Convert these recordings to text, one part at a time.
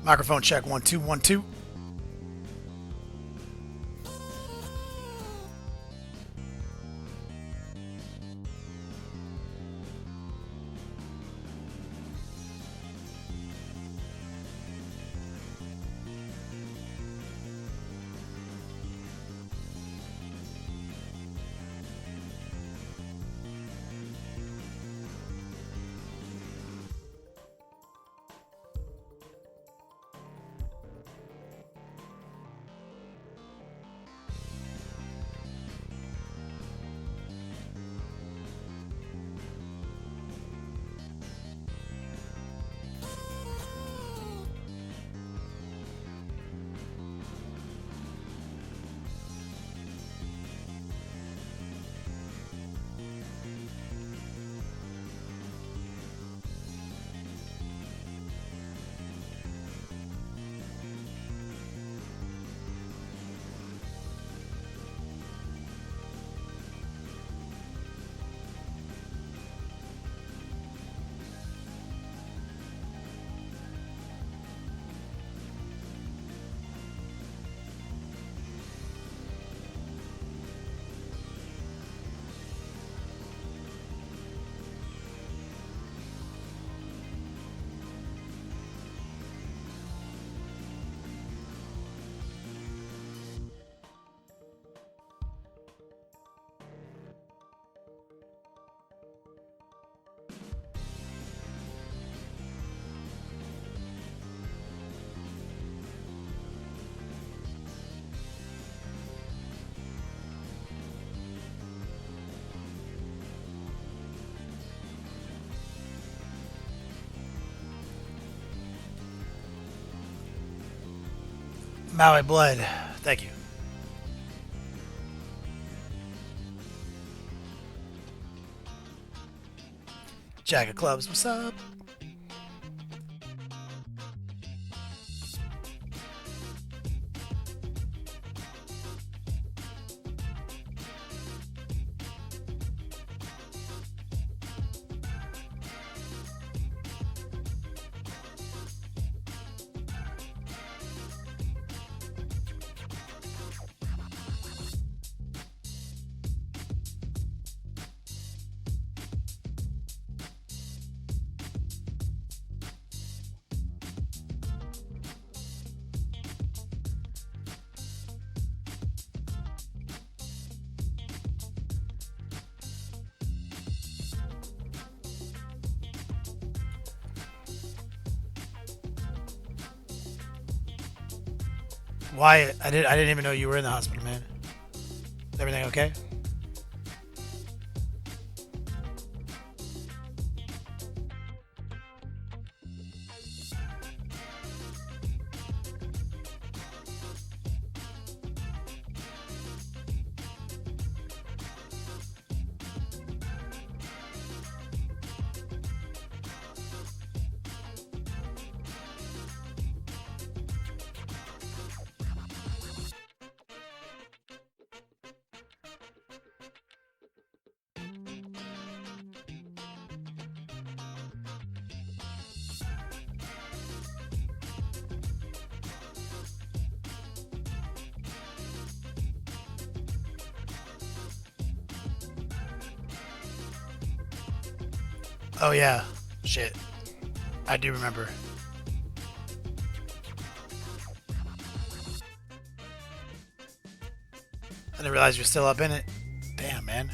Microphone check 1 2 1 2. Maui Blood, thank you. Jack of Clubs, what's up? Why? I didn't even know you were in the hospital, man. Is everything okay? Oh yeah, shit. I do remember. I didn't realize you're still up in it. Damn, man.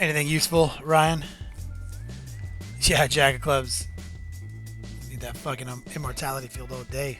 Anything useful, Ryan? Yeah, Jack of Clubs. Need that fucking immortality field all day.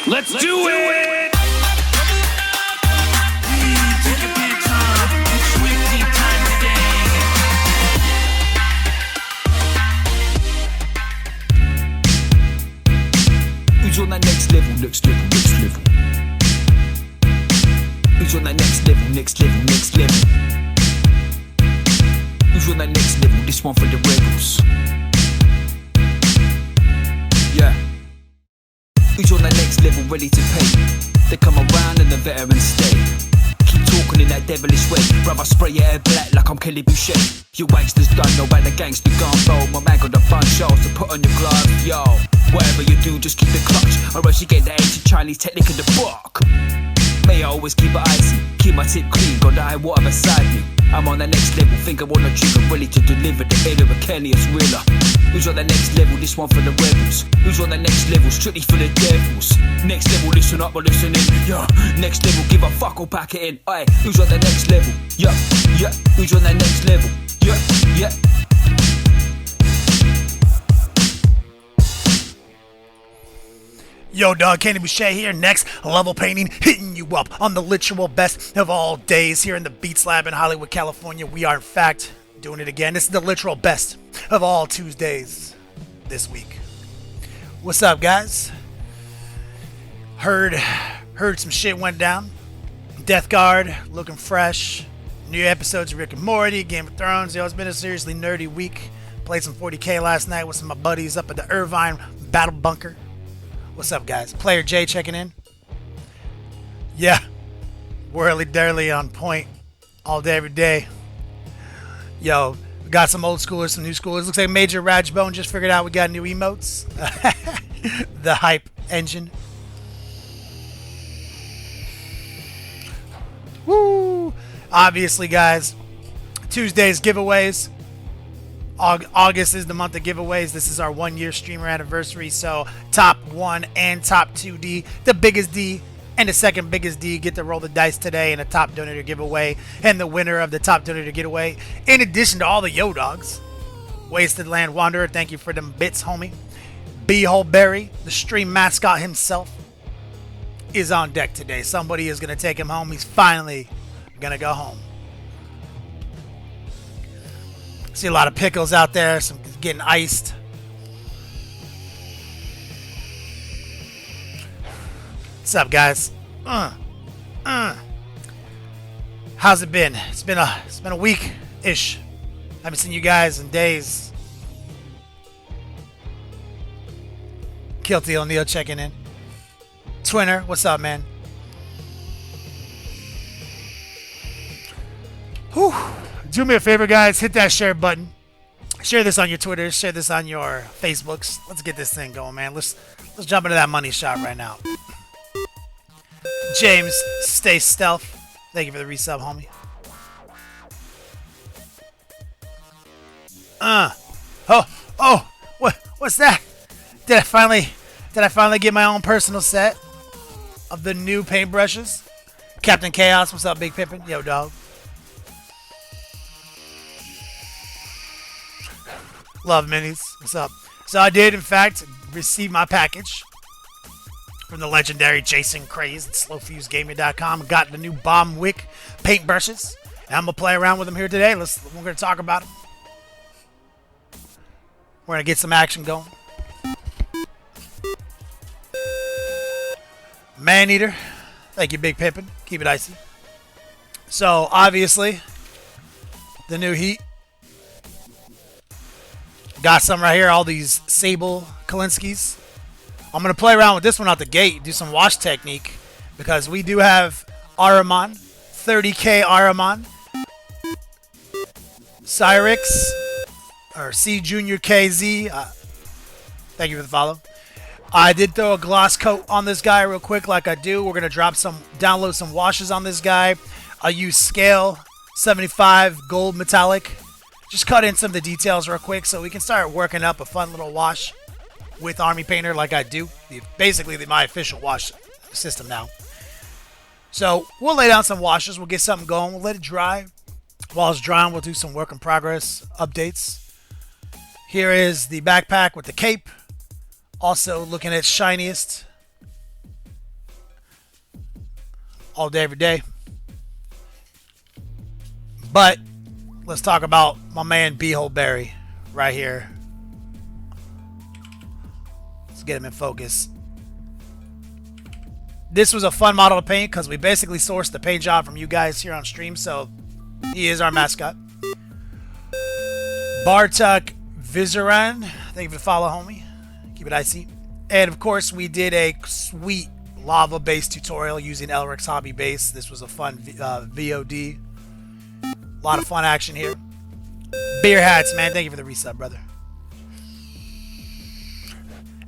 Let's do it! Take a big time, swing deep time today. Who's on that next level, next level, next level? Who's on that next level, next level, next level? Who's on that next level, this one for the rebels? Yeah. Who's on that next level, ready to pay? They come around and the veterans stay. Keep talking in that devilish way. Brother, spray your hair black like I'm Kelly Boucher. You wanksters don't know about the gangster gun. My man got a bunch shows to put on your gloves. Yo, whatever you do, just keep it clutch, or else you get the ancient Chinese technique in the book. May I always keep it icy, keep my tip clean, got the high water beside me. I'm on the next level, finger on the trigger, ready to deliver the head of a Kenny's realer. Who's on the next level, this one for the rebels? Who's on the next level, strictly for the devils? Next level, listen up or listen in, yeah. Next level, give a fuck or pack it in, aye. Who's on the next level, yeah, yeah. Who's on the next level, yeah, yeah. Yo, dog, Candy Boucher here. Next level painting, hitting you up on the literal best of all days here in the Beats Lab in Hollywood, California. We are, in fact, doing it again. This is the literal best of all Tuesdays this week. What's up, guys? Heard some shit went down. Death Guard looking fresh. New episodes of Rick and Morty, Game of Thrones. Yo, it's been a seriously nerdy week. Played some 40K last night with some of my buddies up at the Irvine Battle Bunker. What's up, guys? Player J checking in. Yeah, whirly dirly on point all day, every day. Yo, we got some old schoolers, some new schoolers. Looks like Major Rajbone just figured out we got new emotes. The hype engine. Woo! Obviously, guys, Tuesdays giveaways. August is the month of giveaways. This is our 1 year streamer anniversary. So top 1 and top 2D, the biggest D and the second biggest D, get to roll the dice today in a top donator giveaway. And the winner of the top donator giveaway, in addition to all the yo dogs, Wasted Land Wanderer, thank you for them bits, homie. Beehole Berry, the stream mascot himself, is on deck today. Somebody is going to take him home. He's finally going to go home. See a lot of pickles out there, some getting iced. What's up, guys? How's it been? It's been a week-ish. Haven't seen you guys in days. Kilty O'Neill checking in. Twinner, what's up, man? Whew. Do me a favor, guys. Hit that share button. Share this on your Twitter. Share this on your Facebooks. Let's get this thing going, man. Let's jump into that money shot right now. James, stay stealth. Thank you for the resub, homie. What's that? Did I finally get my own personal set of the new paintbrushes? Captain Chaos, what's up, Big Pippin? Yo, dog. Love minis. What's up? So I did, in fact, receive my package from the legendary Jason Craze at slowfusegaming.com. Got the new Bomb Wick paintbrushes. And I'm going to play around with them here today. We're going to talk about them. We're going to get some action going. Maneater. Thank you, Big Pippin. Keep it icy. So, obviously, the new heat. Got some right here, all these Sable Kalinskis. I'm going to play around with this one out the gate, do some wash technique, because we do have Ahriman, 30K Ahriman, Cyrix, or C Junior KZ. Thank you for the follow. I did throw a gloss coat on this guy real quick like I do. We're going to download some washes on this guy. I'll use Scale 75 Gold Metallic. Just cut in some of the details real quick so we can start working up a fun little wash with Army Painter like I do. Basically, my official wash system now. So we'll lay down some washes. We'll get something going. We'll let it dry. While it's drying, we'll do some work in progress updates. Here is the backpack with the cape. Also looking at shiniest. All day, every day. But let's talk about my man Beehole Berry right here. Let's get him in focus. This was a fun model to paint because we basically sourced the paint job from you guys here on stream, so he is our mascot. Bartuk Vizeran, thank you for the follow, homie. Keep it icy. And of course, we did a sweet lava-based tutorial using Elrik's Hobby Base. This was a fun VOD. A lot of fun action here. Beer hats, man. Thank you for the resub, brother.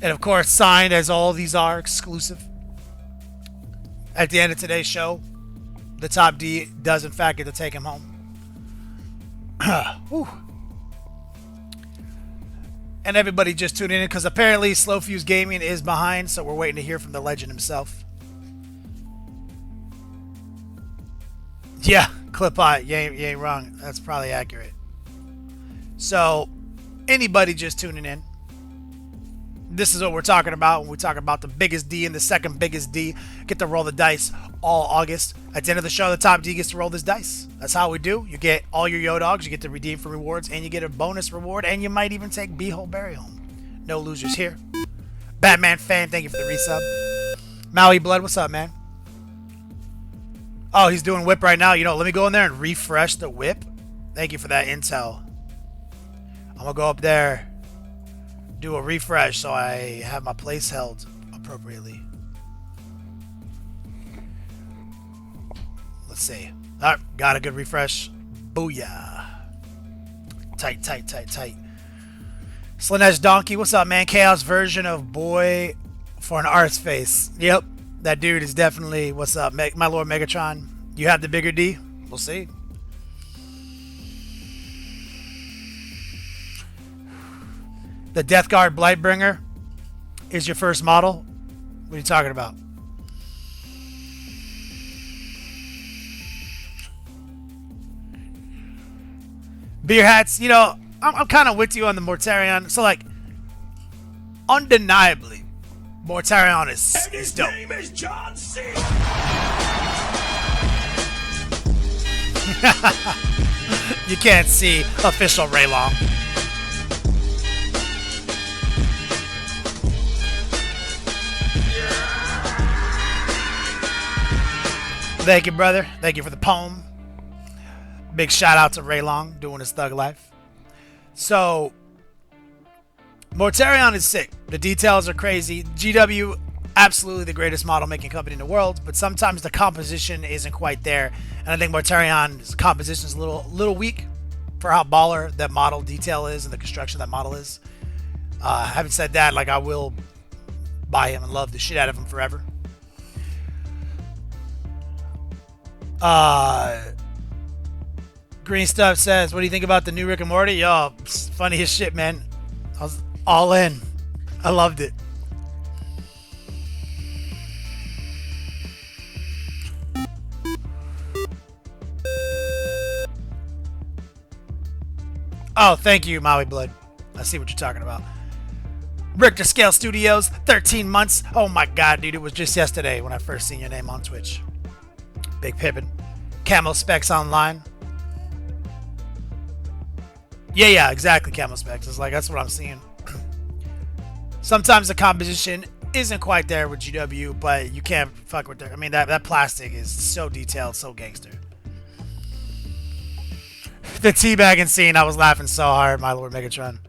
And of course, signed as all these are exclusive. At the end of today's show, the top D does in fact get to take him home. And everybody just tuned in because apparently Slow Fuse Gaming is behind, so we're waiting to hear from the legend himself. Yeah, clip eye. You ain't wrong. That's probably accurate. So, anybody just tuning in, This is what we're talking about when we talk about the biggest D and the second biggest D. Get to roll the dice all August. At the end of the show, the top D gets to roll this dice. That's how we do. You get all your Yo Dogs, you get to redeem for rewards, and you get a bonus reward, and you might even take Beehole Berry home. No losers here. Batman fan, thank you for the resub. Maui Blood, what's up, man? Oh, he's doing whip right now. You know, let me go in there and refresh the whip. Thank you for that intel. I'm gonna go up there, do a refresh so I have my place held appropriately. Let's see. All right, got a good refresh. Booyah. Tight, tight, tight, tight. Slanesh Donkey, what's up, man? Chaos version of boy for an arse face. Yep, that dude is definitely, what's up, my Lord Megatron. You have the bigger D? We'll see. The Death Guard Blightbringer is your first model? What are you talking about? Beer hats, you know, I'm kind of with you on the Mortarion. So, like, undeniably, Mortarion is dope. His name is John C. You can't see official Ray Long. Thank you, brother. Thank you for the poem. Big shout out to Ray Long doing his thug life. So, Mortarion is sick. The details are crazy. GW, absolutely the greatest model making company in the world, but sometimes the composition isn't quite there. And I think Mortarion's composition is a little weak for how baller that model detail is and the construction of that model is. Having said that, like, I will buy him and love the shit out of him forever. Green Stuff says, what do you think about the new Rick and Morty? Yo, it's funny as shit, man. I was all in. I loved it. Oh, thank you, Maui Blood. I see what you're talking about. Richter Scale Studios, 13 months. Oh my god, dude, it was just yesterday when I first seen your name on Twitch. Big Pippin. Camo Specs Online. Yeah, exactly, Camo Specs. It's like, that's what I'm seeing. Sometimes the composition isn't quite there with GW, but you can't fuck with it. I mean, that plastic is so detailed, so gangster. The teabagging scene, I was laughing so hard, my Lord Megatron.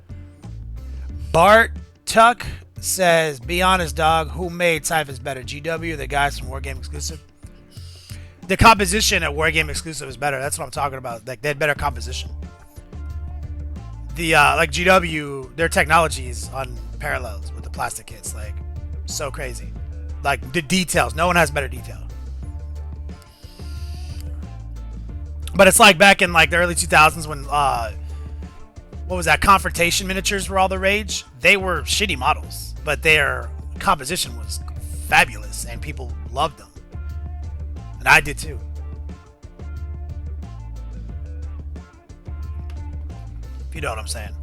Bart Tuck says, be honest, dog, who made Typhus better, GW or the guys from Wargame Exclusive? The composition at Wargame Exclusive is better. That's what I'm talking about. Like, they had better composition. The like GW, their technology is on parallels with the plastic kits. Like, so crazy. Like, the details. No one has better detail. But it's like back in like the early 2000s when what was that? Confrontation miniatures were all the rage. They were shitty models, but their composition was fabulous and people loved them. And I did too. If you know what I'm saying.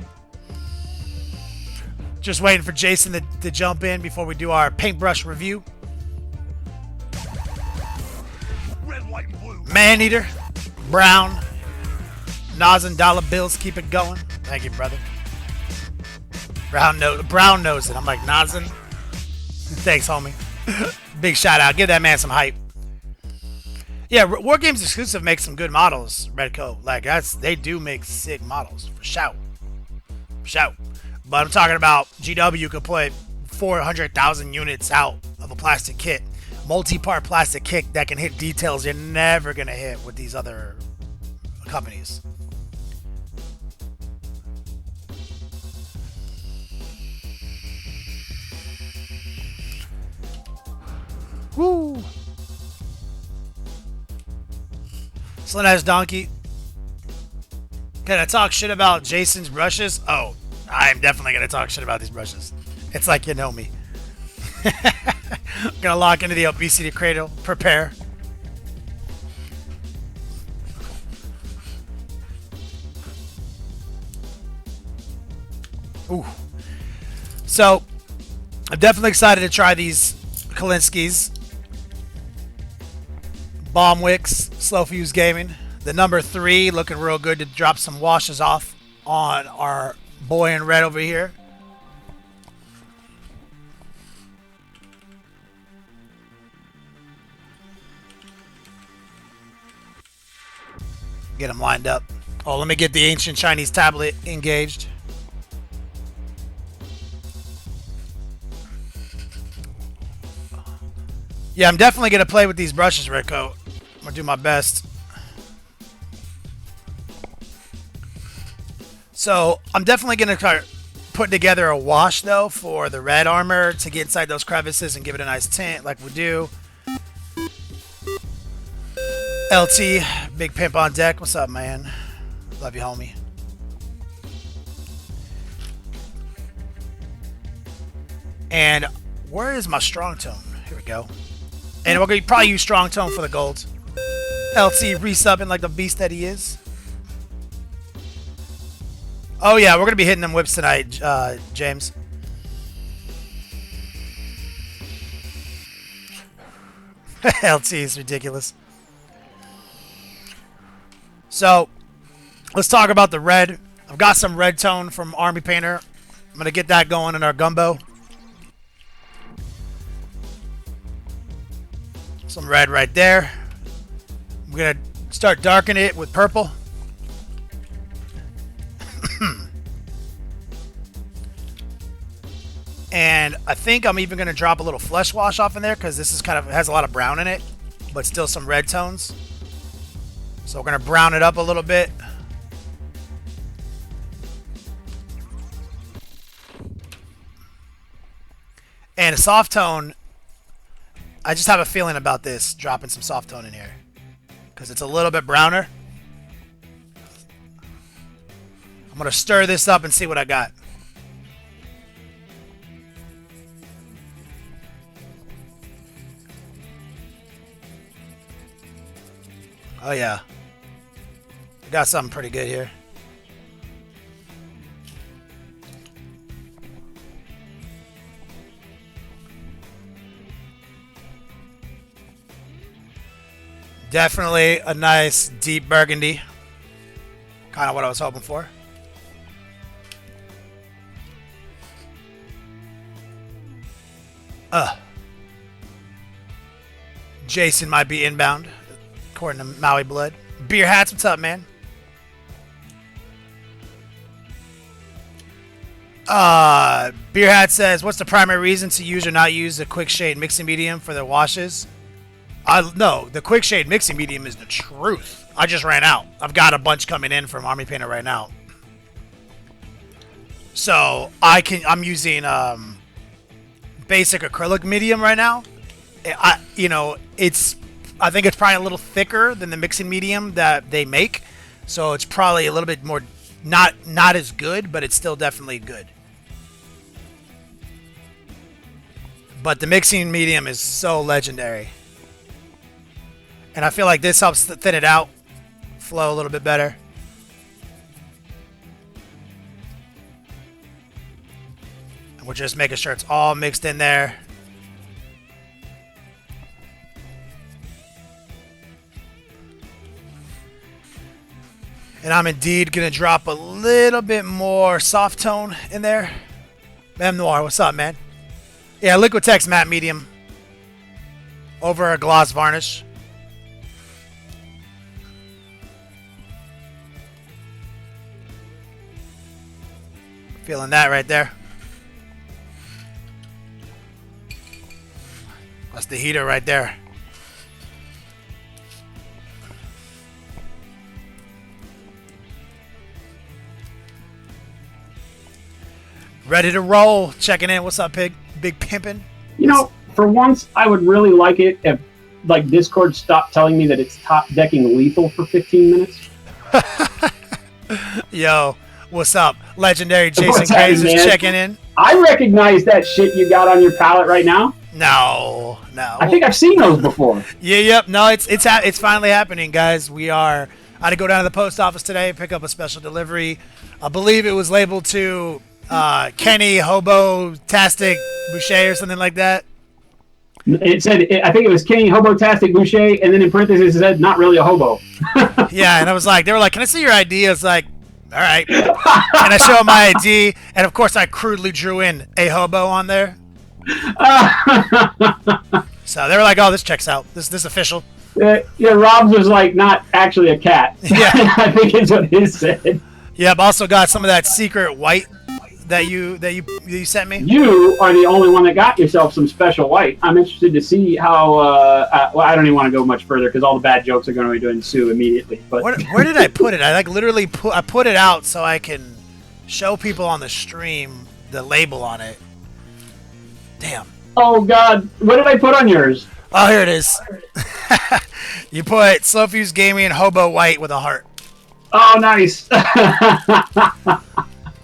Just waiting for Jason to jump in before we do our paintbrush review. Red, white, and blue. Maneater, Brown, Nas and dollar bills, keep it going. Thank you, brother. Brown knows it. I'm like, Nazin. Thanks, homie. Big shout out. Give that man some hype. Yeah, Wargames Exclusive makes some good models, Redco. Like, they do make sick models, for shout. Shout. But I'm talking about GW could put 400,000 units out of a plastic kit. Multi-part plastic kit that can hit details you're never going to hit with these other companies. Woo! Slim Ass Donkey. Can I talk shit about Jason's brushes? Oh, I'm definitely going to talk shit about these brushes. It's like you know me. I'm going to lock into the obesity cradle. Prepare. Ooh. So, I'm definitely excited to try these Kalinskis. Bombwicks, Slow Fuse Gaming. The number 3 looking real good to drop some washes off on our boy in red over here. Get them lined up. Oh, let me get the ancient Chinese tablet engaged. Yeah, I'm definitely going to play with these brushes, Rico. I'm going to do my best. So, I'm definitely going to start putting together a wash, though, for the red armor to get inside those crevices and give it a nice tint like we do. LT, Big Pimp on deck. What's up, man? Love you, homie. And where is my strong tone? Here we go. And we're going to probably use strong tone for the golds. LT resubbing like the beast that he is. Oh yeah, we're going to be hitting them whips tonight, James. LT is ridiculous. So, let's talk about the red. I've got some red tone from Army Painter. I'm going to get that going in our gumbo. Some red right there. I'm going to start darkening it with purple. And I think I'm even going to drop a little flesh wash off in there because this is kind of has a lot of brown in it, but still some red tones. So we're going to brown it up a little bit. And a soft tone, I just have a feeling about this, dropping some soft tone in here. Because it's a little bit browner. I'm going to stir this up and see what I got. Oh yeah. I got something pretty good here. Definitely a nice deep burgundy. Kind of what I was hoping for. Jason might be inbound, according to Maui Blood. Beer Hats, what's up, man? Beer Hat says, what's the primary reason to use or not use the quick shade mixing medium for the washes? No, the quick shade mixing medium is the truth. I just ran out. I've got a bunch coming in from Army Painter right now. So I'm using basic acrylic medium right now. I think it's probably a little thicker than the mixing medium that they make. So it's probably a little bit more not as good, but it's still definitely good. But the mixing medium is so legendary. And I feel like this helps thin it out, flow a little bit better. And we're just making sure it's all mixed in there. And I'm indeed going to drop a little bit more soft tone in there. Mem Noir, what's up, man? Yeah, Liquitex matte medium over a gloss varnish. Feeling that right there. That's the heater right there. Ready to roll. Checking in. What's up, Big Pimpin'? You know, for once, I would really like it if, like, Discord stopped telling me that it's top decking lethal for 15 minutes. Yo, what's up? Legendary Jason Graves is checking in. I recognize that shit you got on your palette right now. No. I think I've seen those before. Yep. No, it's finally happening, guys. I had to go down to the post office today and pick up a special delivery. I believe it was labeled to Kenny Hobo-tastic Boucher or something like that. It said, I think it was Kenny Hobo-tastic Boucher, and then in parentheses it said, not really a hobo. Yeah, and I was like, they were like, can I see your ID? I was like, all right. And I show them my ID, and of course I crudely drew in a hobo on there. So they were like, oh, this checks out. This official. Yeah, Rob's was like, not actually a cat. Yeah. I think is what he said. Yeah, I've also got some of that secret white that you sent me. You are the only one that got yourself some special white. I'm interested to see how. Well, I don't even want to go much further because all the bad jokes are going to be doing Sue immediately. But Where did I put it? I like literally put it out so I can show people on the stream the label on it. Damn. Oh God, what did I put on yours? Oh, here it is. You put Slow Fuse Gaming Hobo White with a heart. Oh, nice.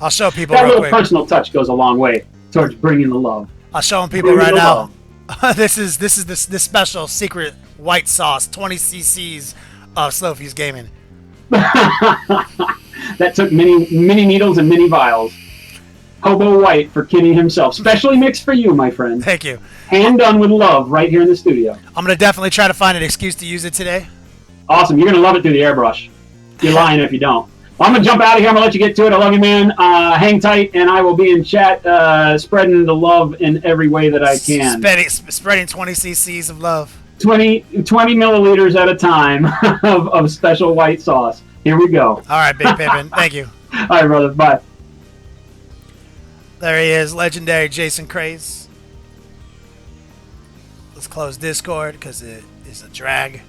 I'll show people That real little quick. personal touch goes a long way towards bringing the love. I'll show them people right now. This is this special secret white sauce, 20 cc's of Slow Fuse Gaming. That took many needles and many vials. Hobo White for Kenny himself. Specially mixed for you, my friend. Thank you. Hand done with love right here in the studio. I'm going to definitely try to find an excuse to use it today. Awesome. You're going to love it through the airbrush. You're lying if you don't. Well, I'm going to jump out of here. I'm going to let you get to it. I love you, man. Hang tight, and I will be in chat spreading the love in every way that I can. Spreading 20 cc's of love. 20 milliliters at a time of special white sauce. Here we go. All right, Big Pippin. Thank you. All right, brother. Bye. There he is, legendary Jason Craze. Let's close Discord because it is a drag.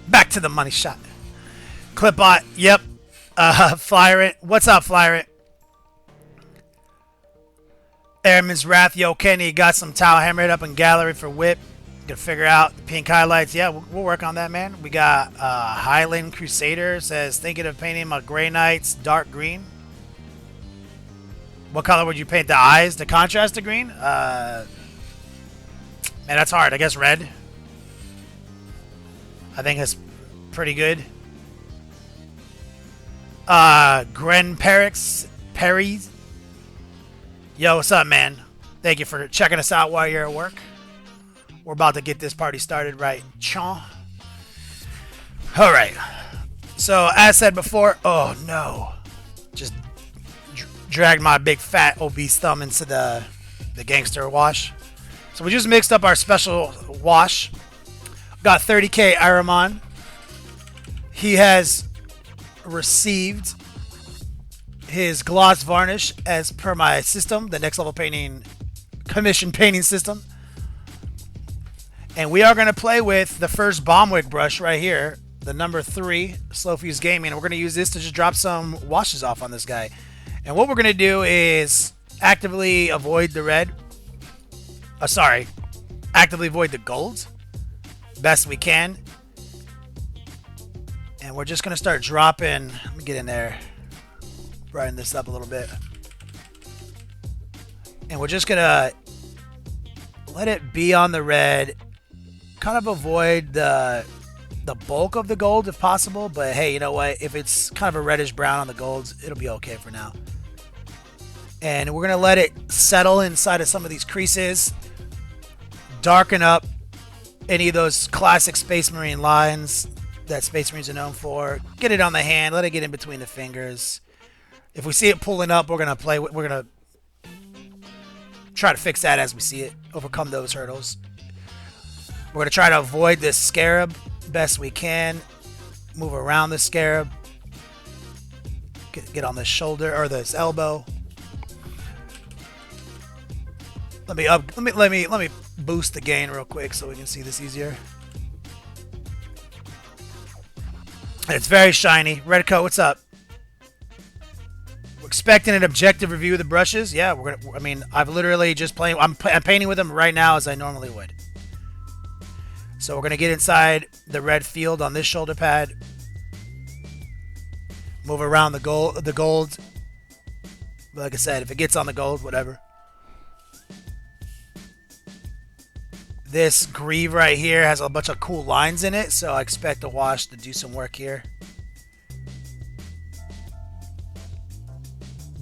Back to the money shot. Clipbot, yep. Flyer it. What's up, Flyer it? Airman's Wrath, yo, Kenny got some towel hammered up in gallery for whip. Gonna figure out the pink highlights. Yeah, we'll work on that, man. We got Highland Crusader says thinking of painting my Grey Knights dark green. What color would you paint the eyes? The contrast to green? Man, that's hard. I guess red. I think it's pretty good. Gren Perry. Yo, what's up, man? Thank you for checking us out while you're at work. We're about to get this party started right. Chon. All right. So, as said before, oh no. Just dragged my big fat obese thumb into the gangster wash. So we just mixed up our special wash. Got 30k Ahriman. He has received his gloss varnish as per my system, the next level painting commission painting system. And we are going to play with the first Bombwick brush right here, the number 3 Slow Fuse Gaming. And we're going to use this to just drop some washes off on this guy. And what we're going to do is actively avoid the red. Actively avoid the gold best we can. And we're just going to start dropping. Let me get in there. Brighten this up a little bit. And we're just going to let it be on the red. Kind of avoid the bulk of the gold if possible. But hey, you know what? If it's kind of a reddish brown on the golds, it'll be okay for now. And we're going to let it settle inside of some of these creases. Darken up any of those classic Space Marine lines that Space Marines are known for. Get it on the hand. Let it get in between the fingers. If we see it pulling up, we're going to try to fix that as we see it. Overcome those hurdles. We're going to try to avoid this scarab best we can. Move around the scarab. Get on this shoulder or this elbow. Let me boost the gain real quick so we can see this easier. It's very shiny. Redcoat, what's up? We're expecting an objective review of the brushes. Yeah, I've literally just playing. I'm painting with them right now as I normally would. So we're gonna get inside the red field on this shoulder pad. Move around the gold. Like I said, if it gets on the gold, whatever. This greave right here has a bunch of cool lines in it, so I expect the wash to do some work here.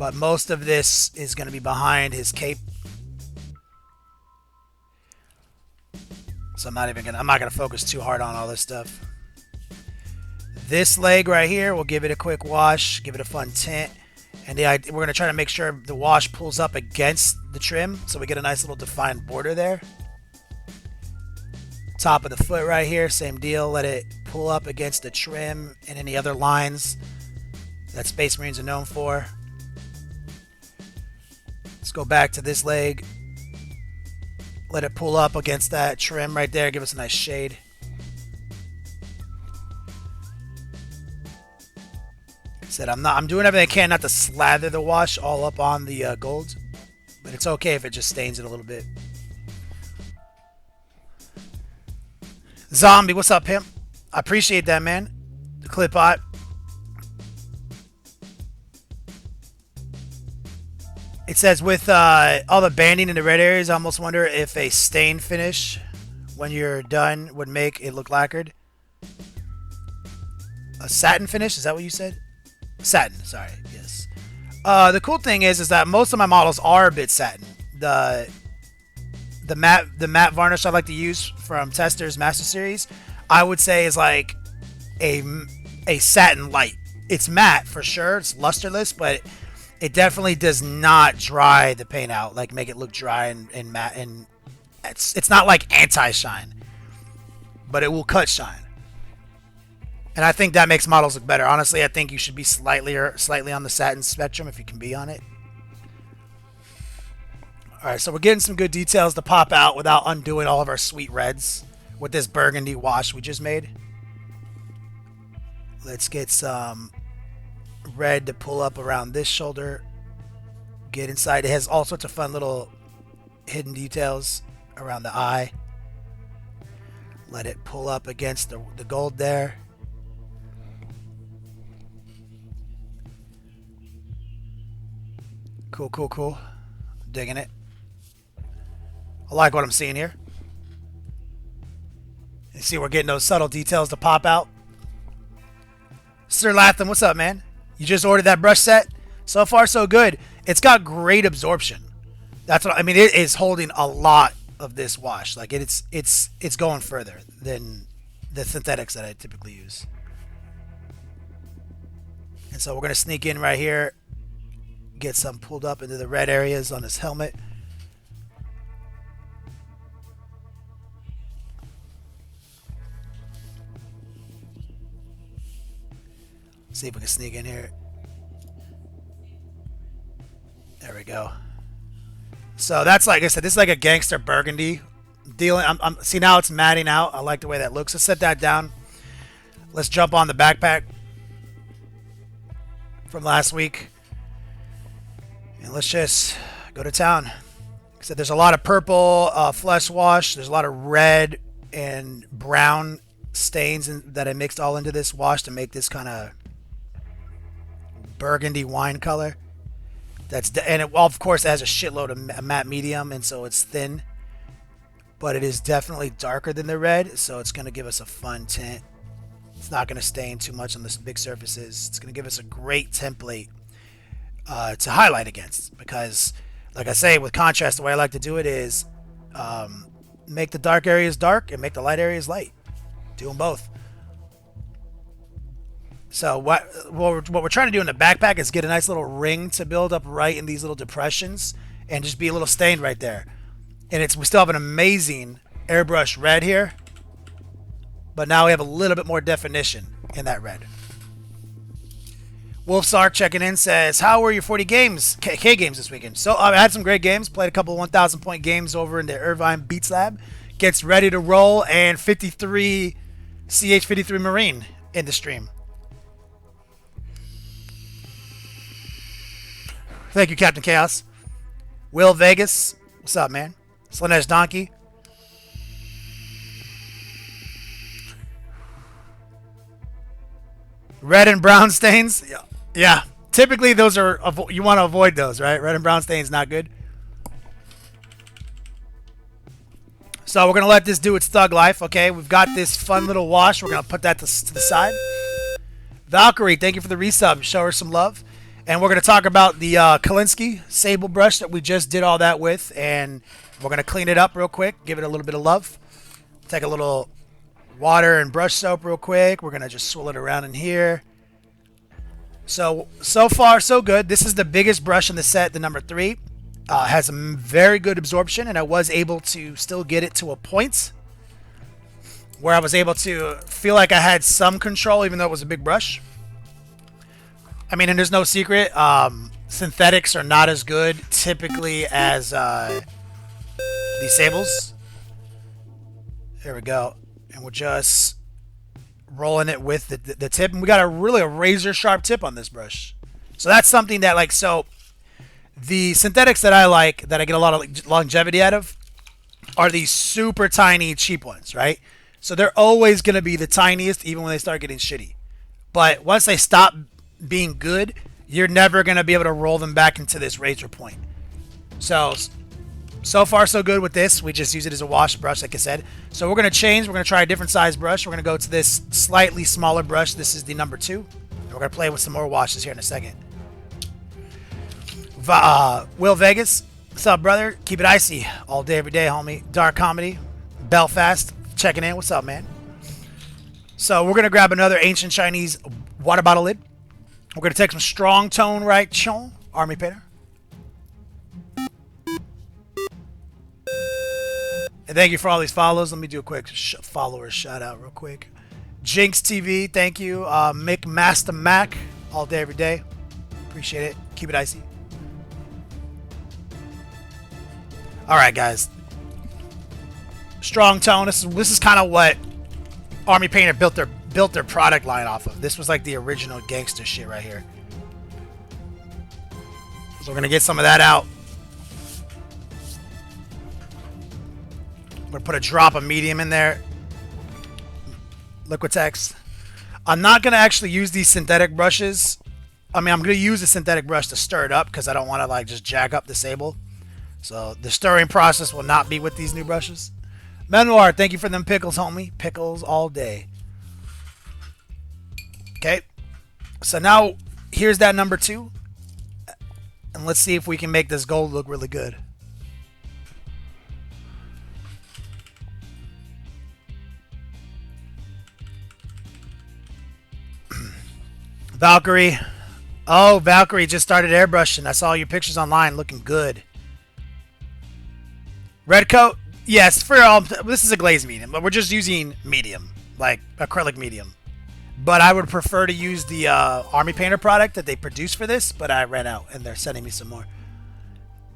But most of this is going to be behind his cape. So I'm not gonna focus too hard on all this stuff. This leg right here, we'll give it a quick wash, give it a fun tint. And we're gonna try to make sure the wash pulls up against the trim so we get a nice little defined border there. Top of the foot right here, same deal. Let it pull up against the trim and any other lines that Space Marines are known for. Let's go back to this leg. Let it pull up against that trim right there. Give us a nice shade. Like I said, I'm doing everything I can not to slather the wash all up on the gold, but it's okay if it just stains it a little bit. Zombie, what's up, pimp? I appreciate that, man. The clip art. It says with all the banding in the red areas, I almost wonder if a stain finish when you're done would make it look lacquered. A satin finish? Is that what you said? Satin, sorry. Yes. The cool thing is that most of my models are a bit satin. The matte varnish I like to use from Tester's Master Series, I would say is like a satin light. It's matte for sure. It's lusterless, but it definitely does not dry the paint out, like make it look dry and matte. And it's not like anti-shine, but it will cut shine. And I think that makes models look better. Honestly, I think you should be slightly on the satin spectrum if you can be on it. All right, so we're getting some good details to pop out without undoing all of our sweet reds with this burgundy wash we just made. Let's get some red to pull up around this shoulder. Get inside. It has all sorts of fun little hidden details around the eye. Let it pull up against the gold there. Cool, cool, cool. Digging it. I like what I'm seeing here. You see we're getting those subtle details to pop out. Sir Latham, what's up, man? You just ordered that brush set? So far, so good. It's got great absorption. That's what I mean. It is holding a lot of this wash. Like it's going further than the synthetics that I typically use. And so we're gonna sneak in right here, get some pulled up into the red areas on his helmet. See if we can sneak in here. There we go. So that's, like I said, this is like a gangster burgundy deal. See, now it's matting out. I like the way that looks. Let's set that down. Let's jump on the backpack from last week. And let's just go to town. Like I said, there's a lot of purple flesh wash. There's a lot of red and brown stains that I mixed all into this wash to make this kind of burgundy wine color. And it, well, of course, it has a shitload of matte medium, and so it's thin, but it is definitely darker than the red, so it's going to give us a fun tint. It's not going to stain too much on the big surfaces. It's going to give us a great template to highlight against, because, like I say, with contrast, the way I like to do it is make the dark areas dark and make the light areas light. Do them both. So what we're trying to do in the backpack is get a nice little ring to build up right in these little depressions and just be a little stained right there. And we still have an amazing airbrush red here, but now we have a little bit more definition in that red. Wolfsark checking in says, how were your 40 games, K games this weekend? So I had some great games, played a couple of 1,000 point games over in the Irvine Beats Lab. Gets ready to roll, and 53 CH53 Marine in the stream. Thank you, Captain Chaos. Will Vegas, what's up, man? Slanesh Donkey. Red and brown stains. Yeah. Typically, those are you want to avoid those, right? Red and brown stains not good. So we're gonna let this do its thug life. Okay, we've got this fun little wash. We're gonna put that to the side. Valkyrie, thank you for the resub. Show her some love. And we're going to talk about the Kalinsky sable brush that we just did all that with. And we're going to clean it up real quick, give it a little bit of love. Take a little water and brush soap real quick. We're going to just swirl it around in here. So far, so good. This is the biggest brush in the set, the number 3. Has a very good absorption, and I was able to still get it to a point where I was able to feel like I had some control, even though it was a big brush. I mean, and there's no secret, synthetics are not as good typically as these sables. There we go. And we're just rolling it with the tip. And we got a really razor sharp tip on this brush. So that's something that, like, so the synthetics that I like, that I get a lot of longevity out of, are these super tiny, cheap ones, right? So they're always going to be the tiniest, even when they start getting shitty. But once they stop being good, you're never going to be able to roll them back into this razor point. So far so good with this. We just use it as a wash brush, like I said. So we're going to change. We're going to try a different size brush. We're going to go to this slightly smaller brush. This is the number 2. And we're going to play with some more washes here in a second. Will Vegas, what's up, brother? Keep it icy all day, every day, homie. Dark Comedy, Belfast, checking in. What's up, man? So we're going to grab another ancient Chinese water bottle lid. We're going to take some strong tone right chon, Army Painter. And thank you for all these follows. Let me do a quick follower shout out real quick. Jinx TV, thank you. Mick Master Mac, all day, every day. Appreciate it. Keep it icy. All right, guys. Strong tone. This is kind of what Army Painter built their product line off of. This was like the original gangster shit right here. So we're gonna get some of that out. I'm gonna put a drop of medium in there. Liquitex. I'm not gonna actually use these synthetic brushes. I mean, I'm gonna use a synthetic brush to stir it up because I don't want to like just jack up the sable. So the stirring process will not be with these new brushes. Menoir, thank you for them pickles, homie. Pickles all day. Okay. So now here's that number 2. And let's see if we can make this gold look really good. Valkyrie. Oh, Valkyrie just started airbrushing. I saw your pictures online looking good. Red coat? Yes, for all. This is a glaze medium, but we're just using medium, like acrylic medium. But I would prefer to use the Army Painter product that they produce for this, but I ran out and they're sending me some more.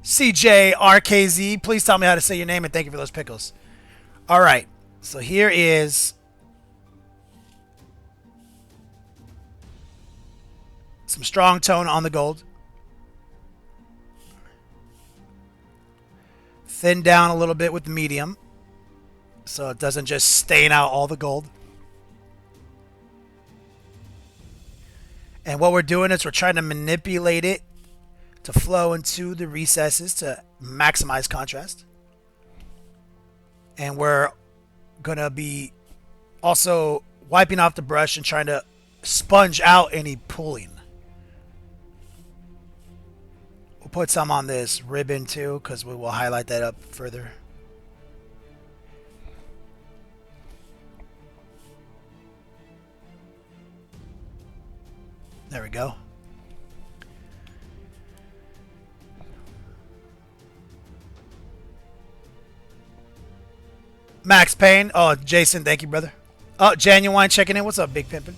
CJ RKZ, please tell me how to say your name and thank you for those pickles. All right, so here is some strong tone on the gold. Thin down a little bit with the medium so it doesn't just stain out all the gold. And what we're doing is we're trying to manipulate it to flow into the recesses to maximize contrast. And we're going to be also wiping off the brush and trying to sponge out any pooling. We'll put some on this ribbon too because we will highlight that up further. There we go. Max Payne. Oh, Jason, thank you, brother. Oh, Genuine checking in. What's up, Big Pimpin'?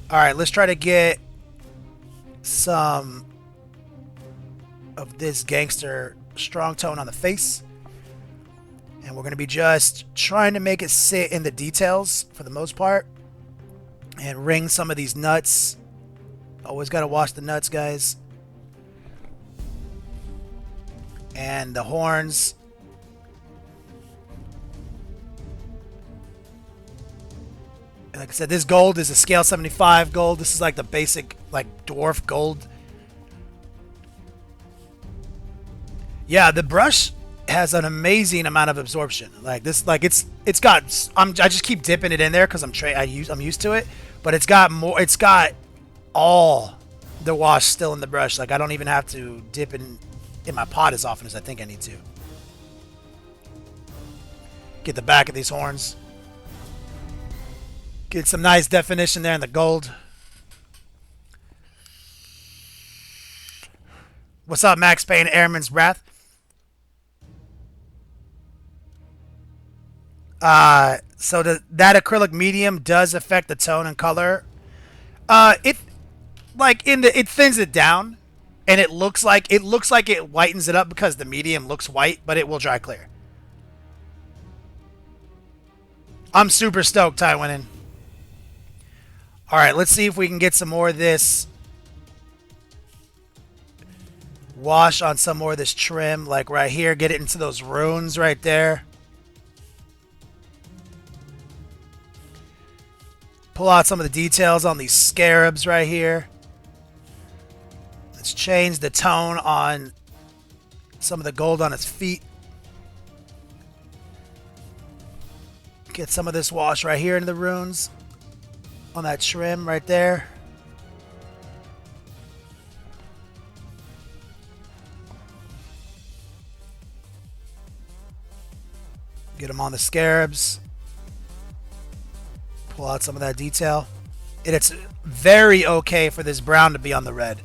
All right, let's try to get some of this gangster strong tone on the face. And we're going to be just trying to make it sit in the details for the most part. And ring some of these nuts. Always got to wash the nuts, guys. And the horns. And like I said, this gold is a scale 75 gold. This is like the basic, like, dwarf gold. Yeah, the brush has an amazing amount of absorption. Like this, like it's got. I just keep dipping it in there because I'm used to it. But it's got more. It's got all the wash still in the brush. Like I don't even have to dip in my pot as often as I think I need to. Get the back of these horns. Get some nice definition there in the gold. What's up, Max Payne, Airman's Wrath? So that acrylic medium does affect the tone and color. It thins it down, and it looks like it whitens it up because the medium looks white, but it will dry clear. I'm super stoked, Tywin. All right, let's see if we can get some more of this wash on some more of this trim, like right here. Get it into those runes right there. Pull out some of the details on these scarabs right here. Let's change the tone on some of the gold on his feet. Get some of this wash right here into the runes on that trim right there. Get them on the scarabs. Pull out some of that detail. And it's very okay for this brown to be on the red.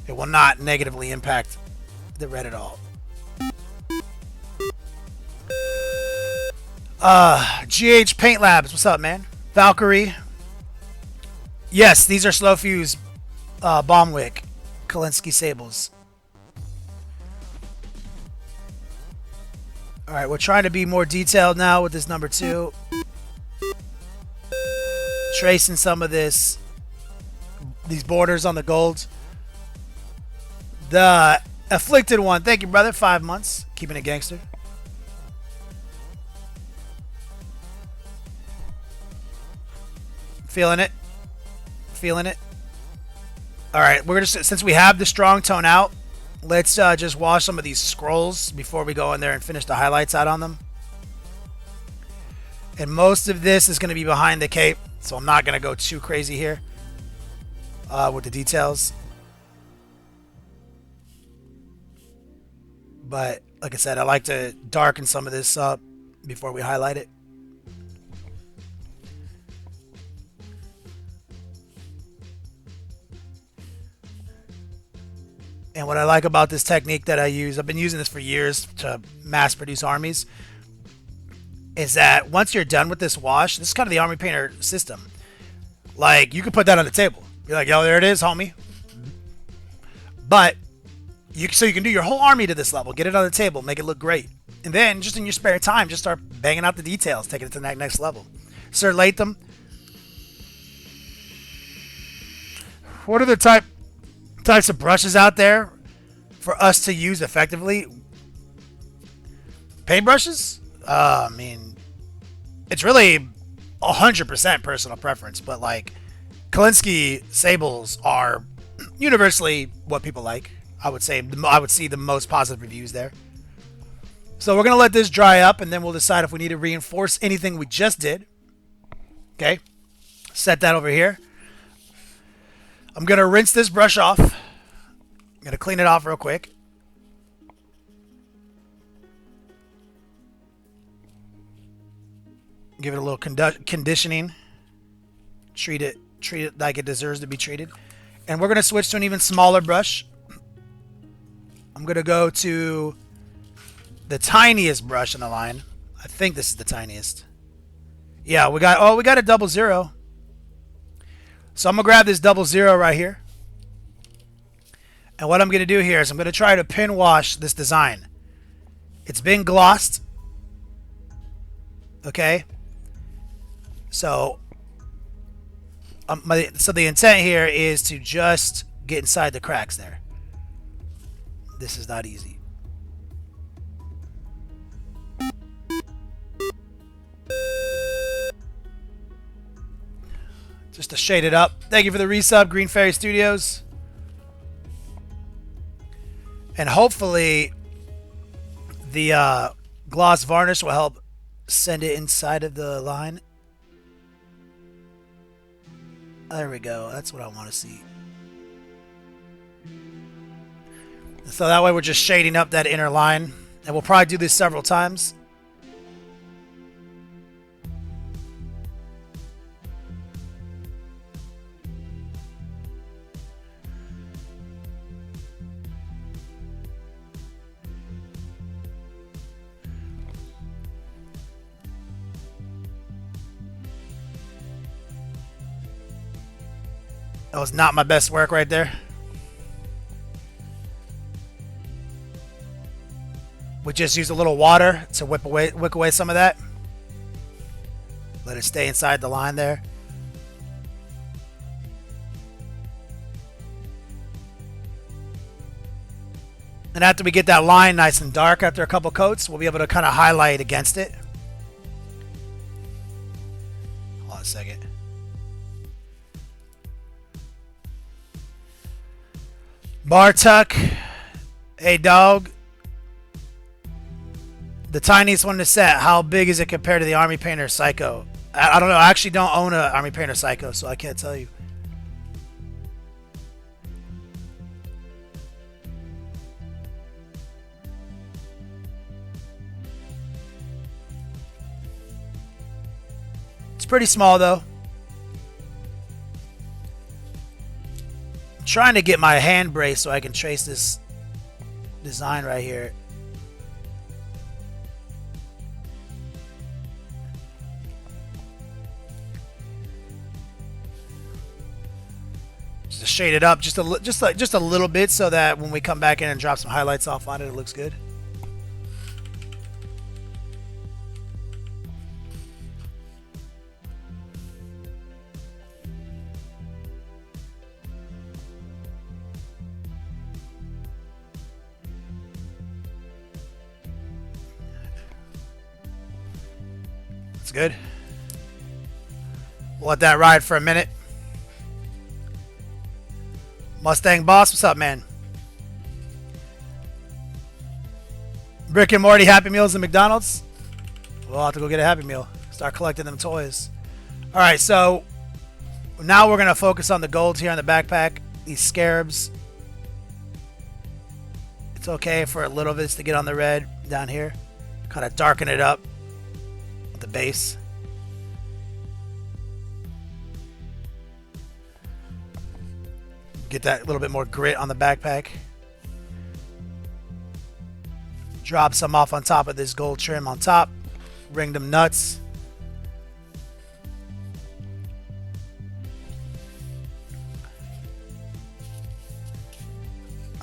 It will not negatively impact the red at all. GH Paint Labs, what's up, man? Valkyrie. Yes, these are slow fuse Bombwick Kalinsky Sables. Alright, we're trying to be more detailed now with this number 2. Tracing some of these borders on the gold. The Afflicted one, thank you, brother. 5 months, keeping it gangster. Feeling it. Feeling it. Alright, we're just, since we have the strong tone out, let's just wash some of these scrolls before we go in there and finish the highlights out on them. And most of this is going to be behind the cape, so I'm not going to go too crazy here with the details. But like I said, I like to darken some of this up before we highlight it. And what I like about this technique that I use, I've been using this for years to mass produce armies, is that once you're done with this wash, this is kind of the army painter system. Like, you can put that on the table. You're like, yo, there it is, homie. But, so you can do your whole army to this level, get it on the table, make it look great. And then, just in your spare time, just start banging out the details, taking it to the next level. Sir Latham, what are the types of brushes out there for us to use effectively? Paintbrushes? I mean, it's really 100% personal preference, but like Kalinsky Sables are universally what people like. I would say I would see the most positive reviews there. So we're gonna let this dry up, and then we'll decide if we need to reinforce anything we just did. Okay, set that over here. I'm gonna rinse this brush off. I'm gonna clean it off real quick. Give it a little conditioning. Treat it like it deserves to be treated. And we're gonna switch to an even smaller brush. I'm gonna go to the tiniest brush in the line. I think this is the tiniest. Yeah, we got a 00. So I'm gonna grab this 00 right here. And what I'm gonna do here is I'm gonna try to pin wash this design. It's been glossed. Okay. So, so the intent here is to just get inside the cracks there. This is not easy. Just to shade it up. Thank you for the resub, Green Fairy Studios. And hopefully the gloss varnish will help send it inside of the line. There we go. That's what I want to see. So that way we're just shading up that inner line. And we'll probably do this several times. That was not my best work right there. We just use a little water to wick away some of that. Let it stay inside the line there. And after we get that line nice and dark after a couple coats, we'll be able to kind of highlight against it. Hold on a second. Bartuck, hey dog. The tiniest one to set. How big is it compared to the Army Painter Psycho? I don't know. I actually don't own an Army Painter Psycho, so I can't tell you. It's pretty small though. I'm trying to get my hand brace so I can trace this design right here. Just to shade it up just a little bit so that when we come back in and drop some highlights off on it, it looks good. Good. We'll let that ride for a minute. Mustang Boss, what's up, man? Brick and Morty Happy Meals at McDonald's. We'll have to go get a Happy Meal. Start collecting them toys. All right, so now we're going to focus on the gold here on the backpack. These scarabs. It's okay for a little bit to get on the red down here. Kind of darken it up. The base. Get that little bit more grit on the backpack. Drop some off on top of this gold trim on top. Ring them nuts.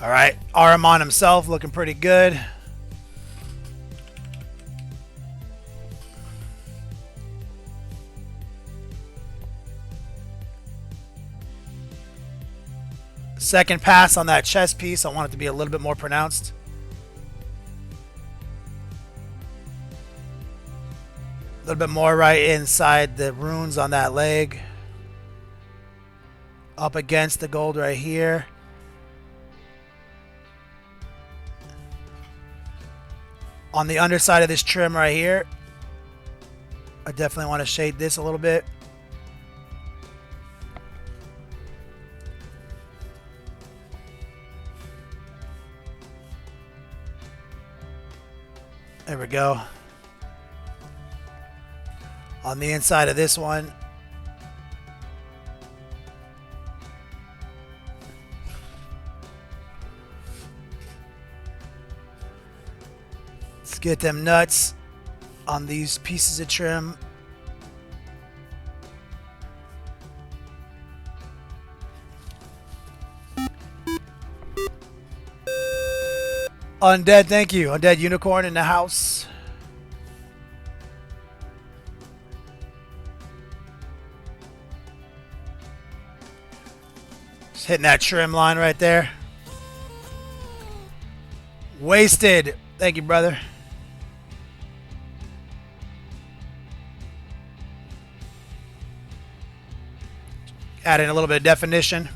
All right, Ahriman himself looking pretty good. Second pass on that chest piece, I want it to be a little bit more pronounced. A little bit more right inside the runes on that leg. Up against the gold right here. On the underside of this trim right here, I definitely want to shade this a little bit. There we go. On the inside of this one. Let's get them nuts on these pieces of trim. Undead, thank you. Undead Unicorn in the house. Just hitting that trim line right there. Wasted. Thank you, brother. Add in a little bit of definition.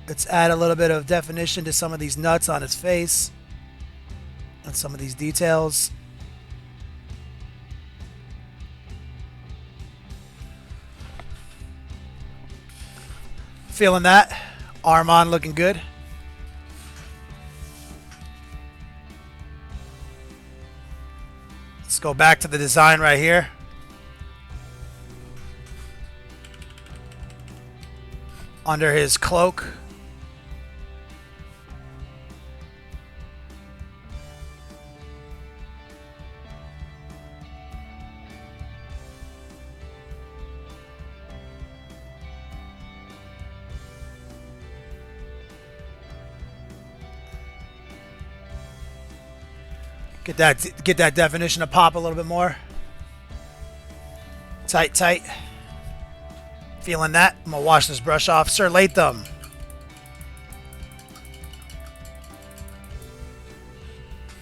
Let's add a little bit of definition to some of these nuts on his face and some of these details. Feeling that. Ahriman looking good. Let's go back to the design right here. Under his cloak. Get that definition to pop a little bit more. Tight, tight. Feeling that. I'm gonna wash this brush off. Sir Latham.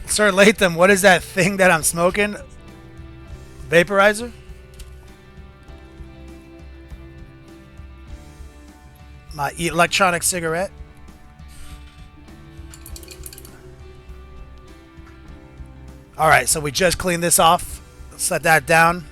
Sir Latham, what is that thing that I'm smoking? Vaporizer? My electronic cigarette. Alright, so we just cleaned this off. Set that down.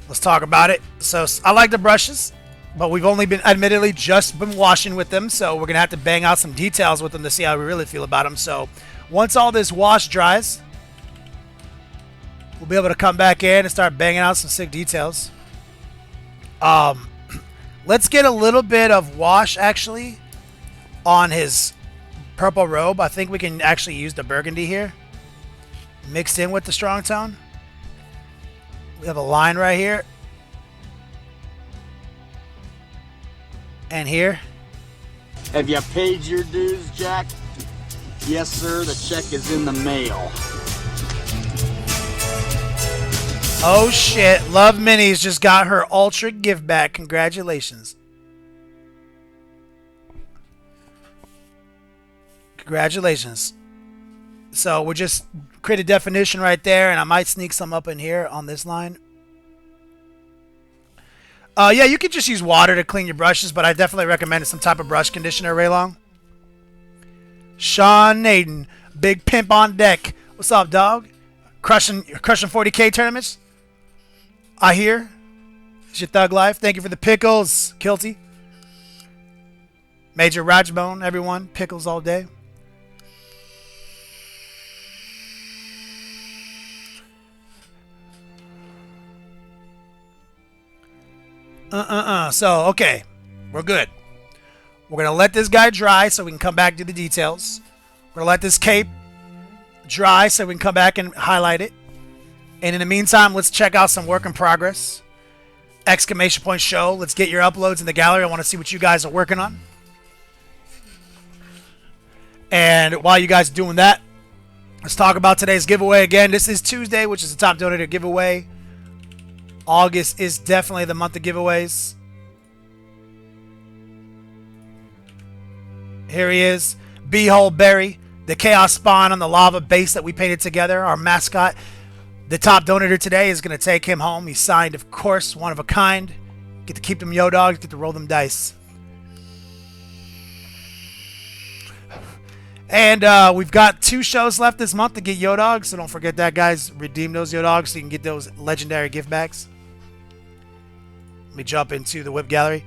Let's talk about it. So, I like the brushes, but we've only been, admittedly, just been washing with them, so we're going to have to bang out some details with them to see how we really feel about them. So, once all this wash dries, we'll be able to come back in and start banging out some sick details. Let's get a little bit of wash, actually, on his purple robe. I think we can actually use the burgundy here mixed in with the strong tone. We have a line right here and here. Have you paid your dues, Jack? Yes, sir. The check is in the mail. Oh shit, Love Minis just got her Ultra gift back. Congratulations. Congratulations. So we'll just create a definition right there, and I might sneak some up in here on this line. Yeah, you could just use water to clean your brushes, but I definitely recommend some type of brush conditioner, Raylong. Sean Naden, big pimp on deck. What's up, dog? Crushing 40K tournaments? I hear. It's your thug life. Thank you for the pickles, Kilty. Major Rajbone, everyone. Pickles all day. So, okay. We're good. We're going to let this guy dry so we can come back to the details. We're going to let this cape dry so we can come back and highlight it. And in the meantime, let's check out some work in progress. Exclamation point show. Let's get your uploads in the gallery. I want to see what you guys are working on. And while you guys are doing that, let's talk about today's giveaway again. This is Tuesday, which is the top donator giveaway. August is definitely the month of giveaways. Here he is. Beehole Berry, the Chaos Spawn on the lava base that we painted together. Our mascot. The top donator today is going to take him home. He's signed, of course, one of a kind. Get to keep them yo dogs, get to roll them dice. And we've got 2 shows left this month to get yo dogs, so don't forget that, guys. Redeem those yo dogs so you can get those legendary gift bags. Let me jump into the whip gallery.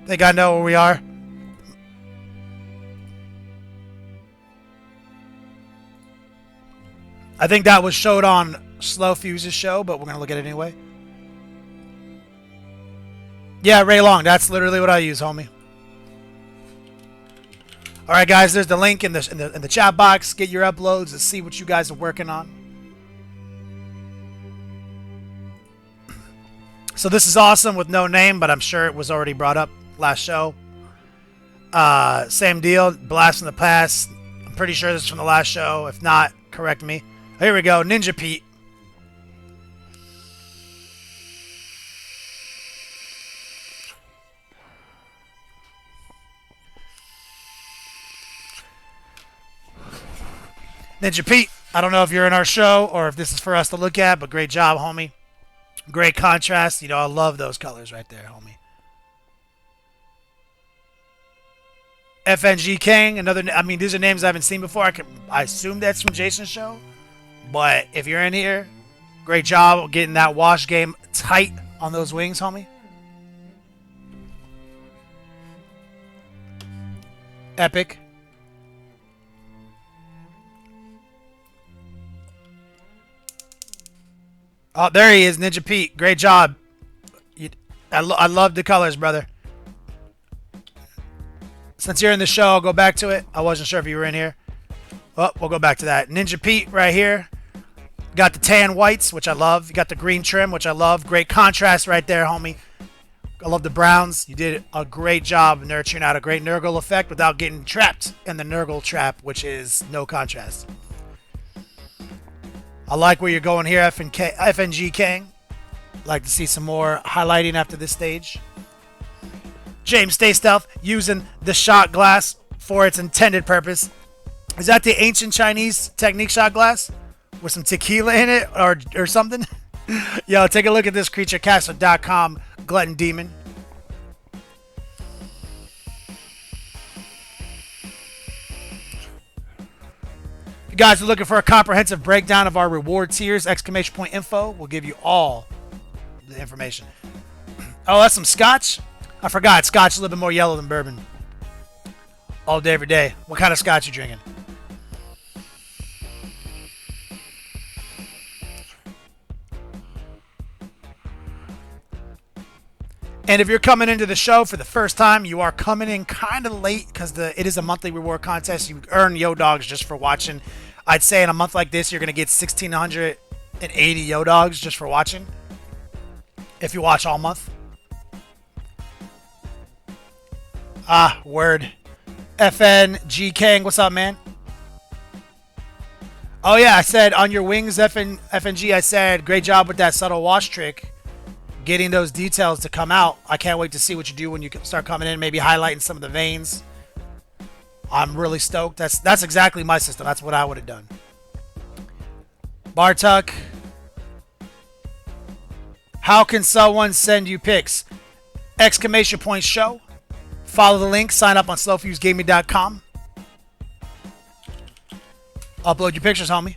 Think I know where we are. I think that was showed on Slow Fuse's show, but we're going to look at it anyway. Yeah, Ray Long. That's literally what I use, homie. All right, guys. There's the link in the chat box. Get your uploads and see what you guys are working on. So this is awesome with no name, but I'm sure it was already brought up last show. Same deal. Blast from the past. I'm pretty sure this is from the last show. If not, correct me. Here we go. Ninja Pete. Ninja Pete, I don't know if you're in our show or if this is for us to look at, but great job, homie. Great contrast. You know, I love those colors right there, homie. FNG King, another. I mean, these are names I haven't seen before. I assume that's from Jason's show, but if you're in here, Great job getting that wash game tight on those wings, homie. Epic. Oh, there he is, Ninja Pete. Great job. I love the colors, brother. Since you're in the show, I'll go back to it. I wasn't sure if you were in here. Oh, we'll go back to that. Ninja Pete right here. Got the tan whites, which I love. You got the green trim, which I love. Great contrast right there, homie. I love the browns. You did a great job nurturing out a great Nurgle effect without getting trapped in the Nurgle trap, which is no contrast. I like where you're going here, FNG King. Like to see some more highlighting after this stage. James, stay stealth, using the shot glass for its intended purpose. Is that the ancient Chinese technique shot glass with some tequila in it or something? Yo, take a look at this creaturecaster.com glutton demon. If you guys are looking for a comprehensive breakdown of our reward tiers, exclamation point info will give you all the information. Oh, that's some scotch? I forgot. Scotch is a little bit more yellow than bourbon. All day, every day. What kind of scotch you drinking? And if you're coming into the show for the first time, you are coming in kind of late because it is a monthly reward contest. You earn Yo Dogs just for watching. I'd say in a month like this, you're going to get 1,680 Yo Dogs just for watching. If you watch all month. Ah, word. FNG Kang, what's up, man? Oh, yeah, I said on your wings, FNG, I said, great job with that subtle wash trick. Getting those details to come out. I can't wait to see what you do when you start coming in, maybe highlighting some of the veins. I'm really stoked. That's exactly my system. That's what I would have done. Bartuk. How can someone send you pics? Exclamation point show. Follow the link. Sign up on slowfusegaming.com. Upload your pictures, homie.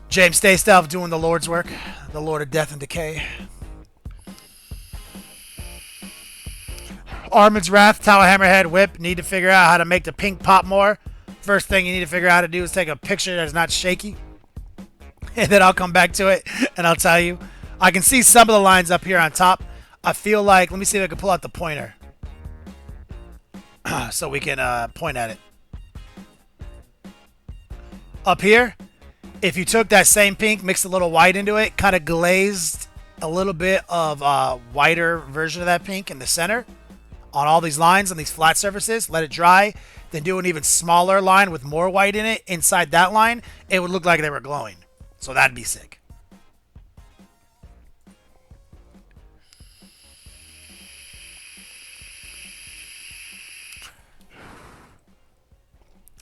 James, stay stealth, doing the Lord's work. The Lord of Death and Decay. Ahriman's Wrath, Tower Hammerhead, Whip. Need to figure out how to make the pink pop more. First thing you need to figure out how to do is take a picture that's not shaky. And then I'll come back to it and I'll tell you. I can see some of the lines up here on top. I feel like, let me see if I can pull out the pointer. So we can point at it. Up here, if you took that same pink, mixed a little white into it, kind of glazed a little bit of a whiter version of that pink in the center on all these lines on these flat surfaces, let it dry, then do an even smaller line with more white in it inside that line, it would look like they were glowing. So that'd be sick.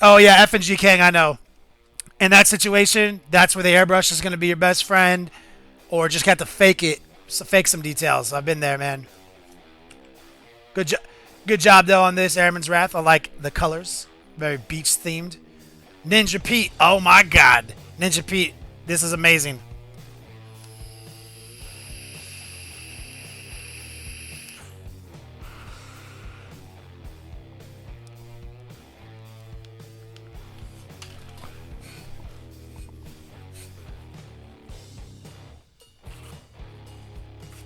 Oh yeah, FNG King, I know. In that situation, that's where the airbrush is going to be your best friend, or just got to fake it, so fake some details. I've been there, man. Good job though on this Ahriman's Wrath. I like the colors, very beach themed. Ninja Pete, oh my God, Ninja Pete, this is amazing.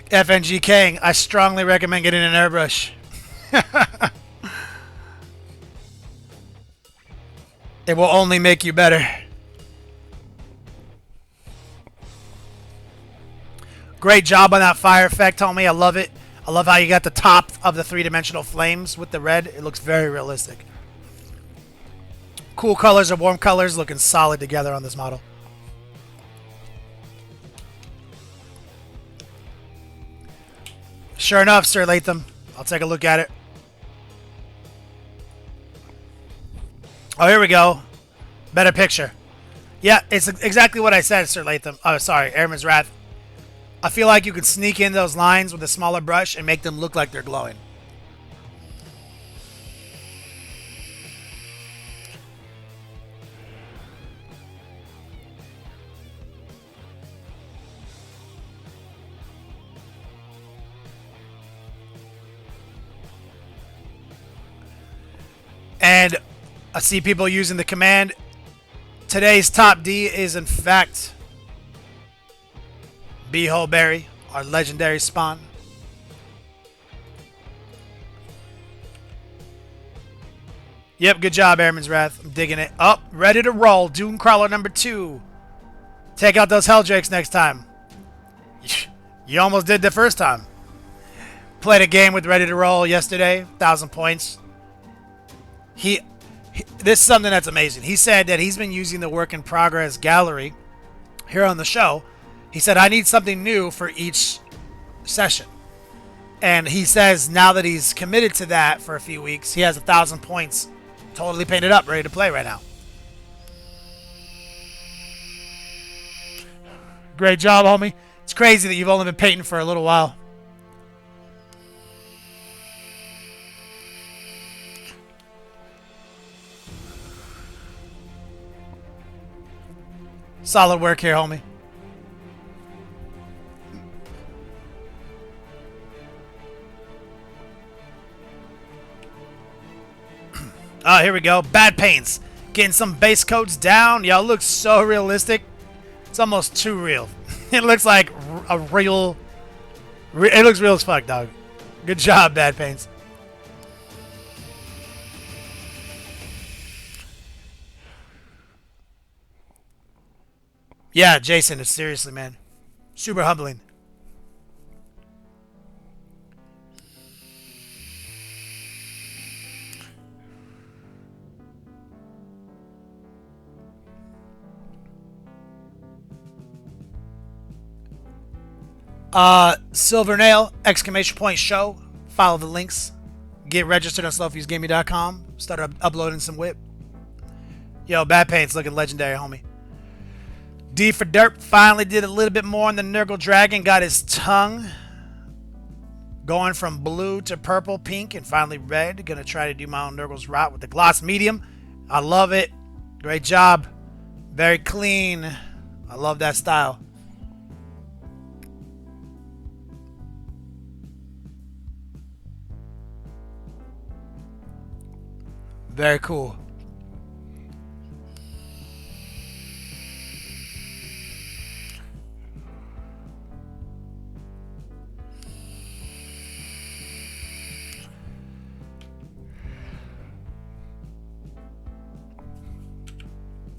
FNG King, I strongly recommend getting an airbrush. It will only make you better. Great job on that fire effect, homie. I love it. I love how you got the top of the three-dimensional flames with the red. It looks very realistic. Cool colors or warm colors looking solid together on this model. Sure enough, Sir Latham. I'll take a look at it. Oh, here we go. Better picture. Yeah, it's exactly what I said, Sir Latham. Oh, sorry, Ahriman's Wrath. I feel like you can sneak in those lines with a smaller brush and make them look like they're glowing. I see people using the command. Today's top D is in fact Behoberry, our legendary spawn. Yep, good job, Airman's Wrath. I'm digging it. Up, ready to roll. Doom Crawler number 2. Take out those Helldrakes next time. You almost did the first time. Played a game with Ready to Roll yesterday. 1,000 points. This is something that's amazing. He said that he's been using the work in progress gallery here on the show. He said, I need something new for each session. And he says now that he's committed to that for a few weeks, he has 1,000 points totally painted up, ready to play right now. Great job, homie. It's crazy that you've only been painting for a little while. Solid work here, homie. Oh, here we go. Bad paints. Getting some base coats down. Y'all look so realistic. It's almost too real. It looks like a real... It looks real as fuck, dog. Good job, Bad Paints. Yeah, Jason, it's seriously, man. Super humbling. Silver Nail, exclamation point show. Follow the links. Get registered on slowfusegaming.com. Start uploading some whip. Yo, Bad Paint's looking legendary, homie. D for Derp finally did a little bit more on the Nurgle Dragon. Got his tongue going from blue to purple, pink, and finally red. Gonna try to do my own Nurgle's Rot with the gloss medium. I love it. Great job. Very clean. I love that style. Very cool.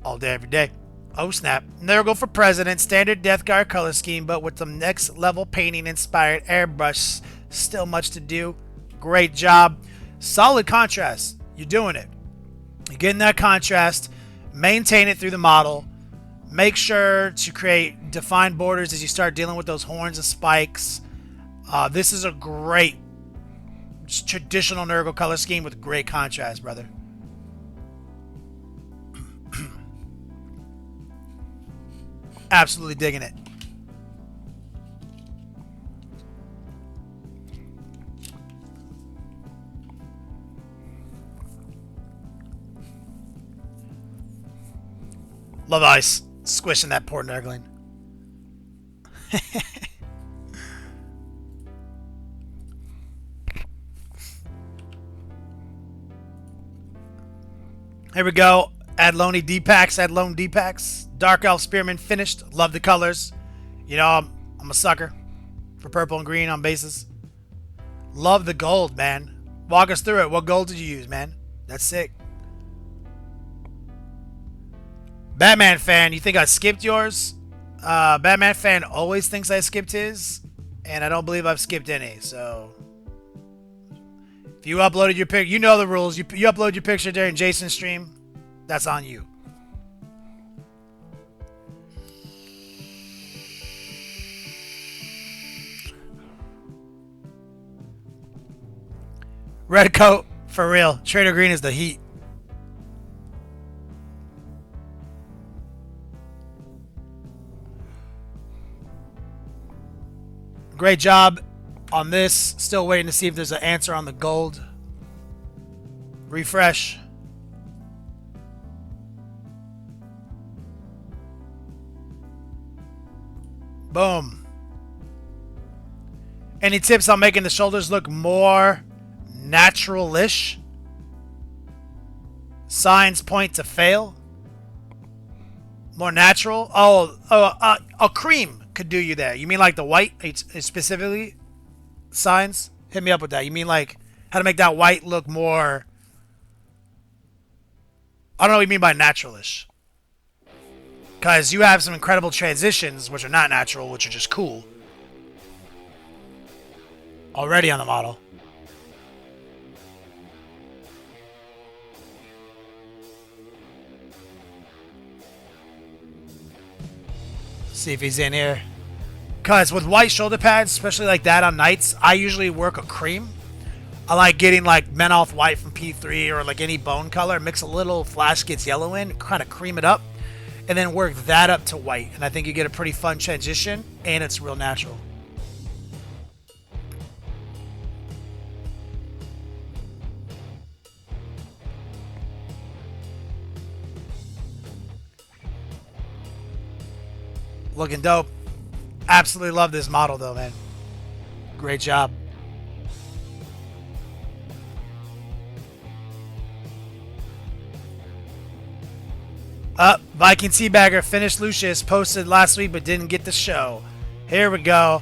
All day, every day. Oh snap. Nurgle for president. Standard Death Guard color scheme, but with some next level painting inspired airbrush. Still much to do. Great job. Solid contrast. You're doing it. You're getting that contrast. Maintain it through the model. Make sure to create defined borders as you start dealing with those horns and spikes. This is a great traditional Nurgle color scheme with great contrast, brother. Absolutely digging it. Love ice. Squishing that poor Nurgling. Here we go. Add Loney D-Packs. Add Lone D-Packs. Dark Elf Spearman finished. Love the colors. You know, I'm a sucker for purple and green on bases. Love the gold, man. Walk us through it. What gold did you use, man? That's sick. Batman fan, you think I skipped yours? Batman fan always thinks I skipped his, and I don't believe I've skipped any. So, if you uploaded your pic, you know the rules. You upload your picture during Jason's stream, that's on you. Red coat, for real. Trader Green is the heat. Great job on this. Still waiting to see if there's an answer on the gold. Refresh. Boom. Any tips on making the shoulders look more natural-ish? Signs point to fail. More natural. A cream could do you there. You mean like the white specifically? Signs? Hit me up with that. You mean like how to make that white look more... I don't know what you mean by naturalish. Because you have some incredible transitions, which are not natural, which are just cool. Already on the model. See if he's in here. Because with white shoulder pads, especially like that on knights, I usually work a cream. I like getting like Menoth white from P3 or like any bone color, mix a little Flash Gets Yellow in, kind of cream it up, and then work that up to white. And I think you get a pretty fun transition, and it's real natural. Looking dope. Absolutely love this model though, man. Great job. Viking Teabagger finished Lucius, posted last week but didn't get the show. Here we go.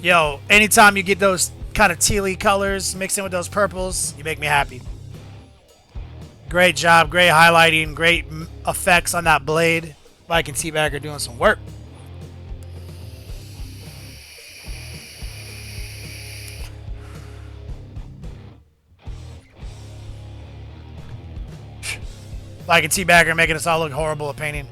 Yo, anytime you get those kind of tealy colors mixed in with those purples, you make me happy. Great job, great highlighting, great effects on that blade. Viking Teabagger doing some work. Like a teabagger making us all look horrible at painting.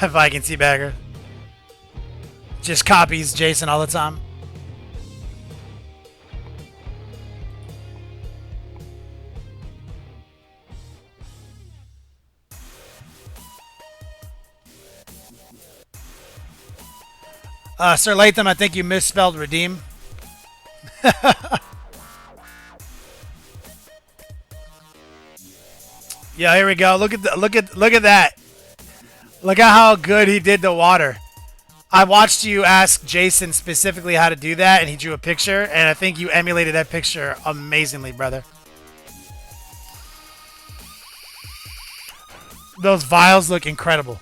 Viking teabagger. Just copies Jason all the time. Sir Latham, I think you misspelled redeem. Yeah, here we go. Look at that. Look at how good he did the water. I watched you ask Jason specifically how to do that, and he drew a picture, and I think you emulated that picture amazingly, brother. Those vials look incredible.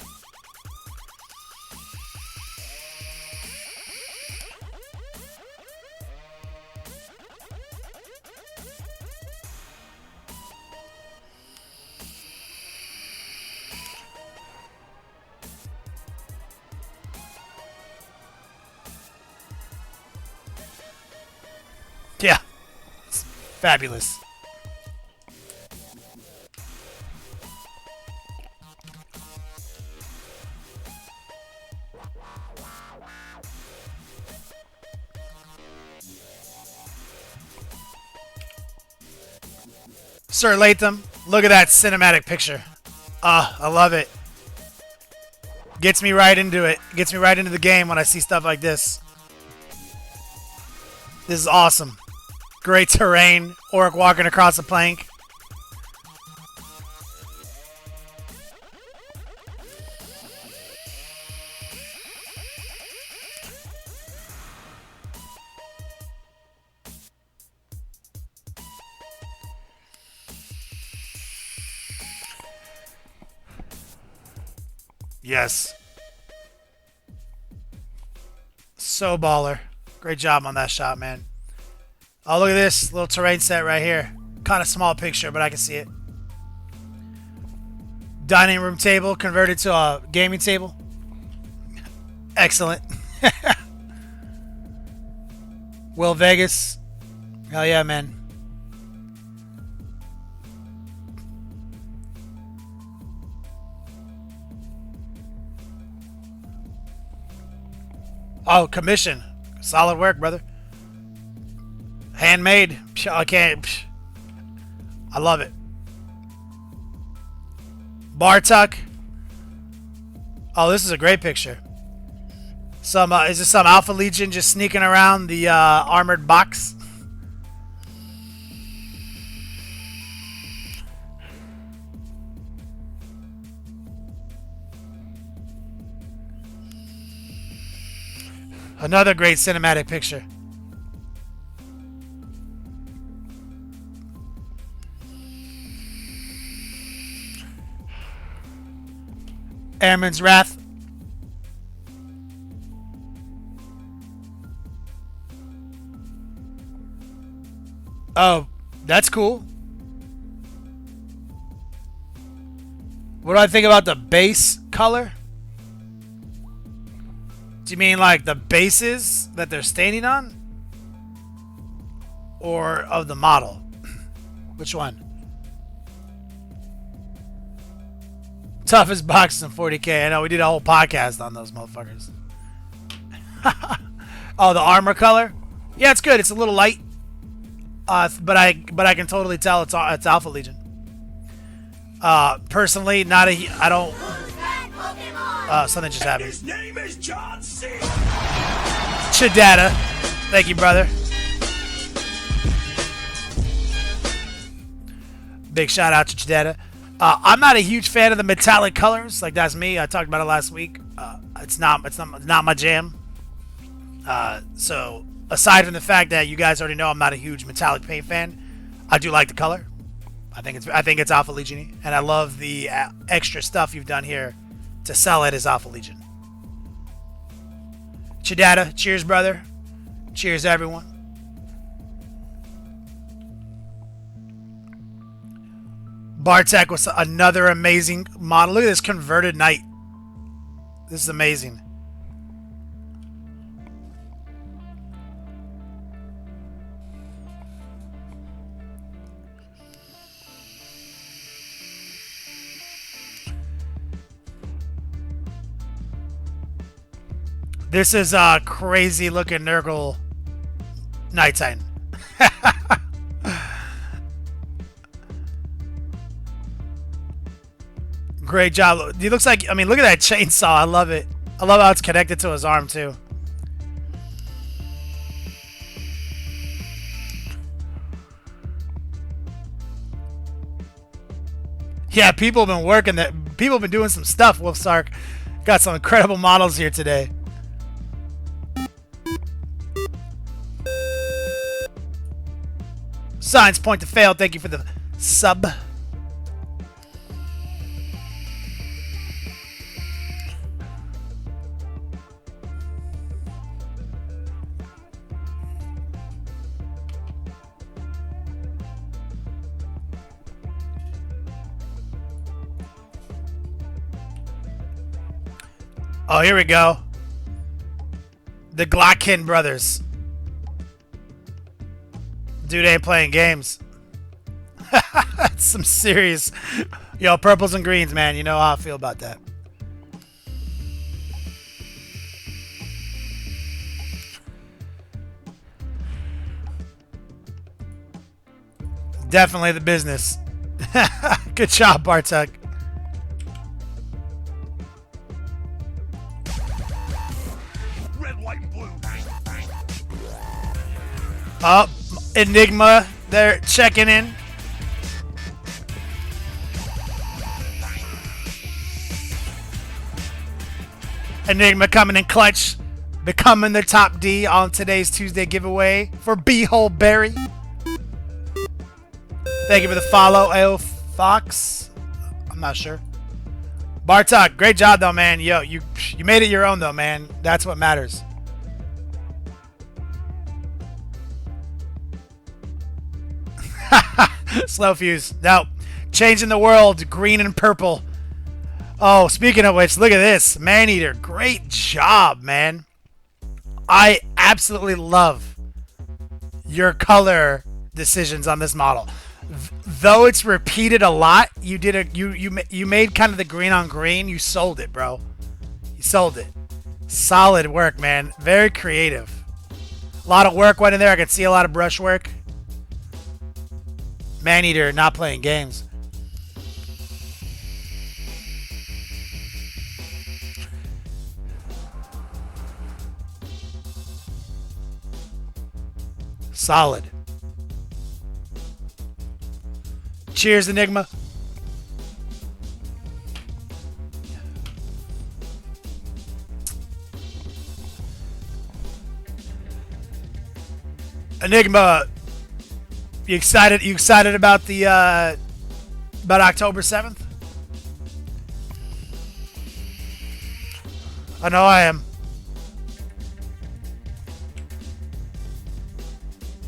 Yeah, it's fabulous. Sir Latham, look at that cinematic picture. I love it. Gets me right into it. Gets me right into the game when I see stuff like this. This is awesome. Great terrain. Orc walking across a plank. Yes. So baller. Great job on that shot, man. Oh, look at this little terrain set right here. Kind of small picture, but I can see it. Dining room table converted to a gaming table. Excellent. Will Vegas. Hell yeah, man. Oh, commission. Solid work, brother. Handmade. I can't. I love it. Bartuk. Oh, this is a great picture. Some is this some Alpha Legion just sneaking around the armored box? Another great cinematic picture. Ahriman's Wrath. Oh, that's cool. What do I think about the base color? Do you mean like the bases that they're standing on? Or of the model? Which one? Toughest boxes in 40K. I know we did a whole podcast on those motherfuckers. Oh, the armor color? Yeah, it's good. It's a little light. But I can totally tell it's Alpha Legion. Personally, not a. I don't. Something just happened. His name is John C. Chidata. Thank you, brother. Big shout out to Chidata. I'm not a huge fan of the metallic colors. Like, that's me. I talked about it last week. It's not my jam. So aside from the fact that you guys already know I'm not a huge metallic paint fan, I do like the color. I think it's Alpha Legion, and I love the extra stuff you've done here to sell it as Alpha Legion. Chidata, cheers, brother. Cheers, everyone. Bartek was another amazing model. Look at this converted knight. This is amazing. This is a crazy looking Nurgle Night Titan. Great job. He looks like, I mean, look at that chainsaw. I love it. I love how it's connected to his arm too. Yeah, people have been working that. People have been doing some stuff. Wolfsark got some incredible models here today. Signs point to fail. Thank you for the sub. Oh, here we go. The Glockin brothers. Dude ain't playing games. That's some serious. Yo, purples and greens, man. You know how I feel about that. Definitely the business. Good job, Bartek. Red, white, and blue. Oh, Enigma, they're checking in. Enigma coming in clutch, becoming the top D on today's Tuesday giveaway for B-Hole Berry. Thank you for the follow, AO Fox. I'm not sure. Bartok, great job though, man. Yo, you made it your own though, man. That's what matters. Slow fuse. No. Changing the world. Green and purple. Oh, speaking of which, look at this. Maneater. Great job, man. I absolutely love your color decisions on this model. Though it's repeated a lot, you did you made kind of the green on green. You sold it, bro. You sold it. Solid work, man. Very creative. A lot of work went in there. I could see a lot of brush work. Maneater not playing games. Solid. Cheers, Enigma. Enigma, you excited? You excited about the about October 7th? I know I am.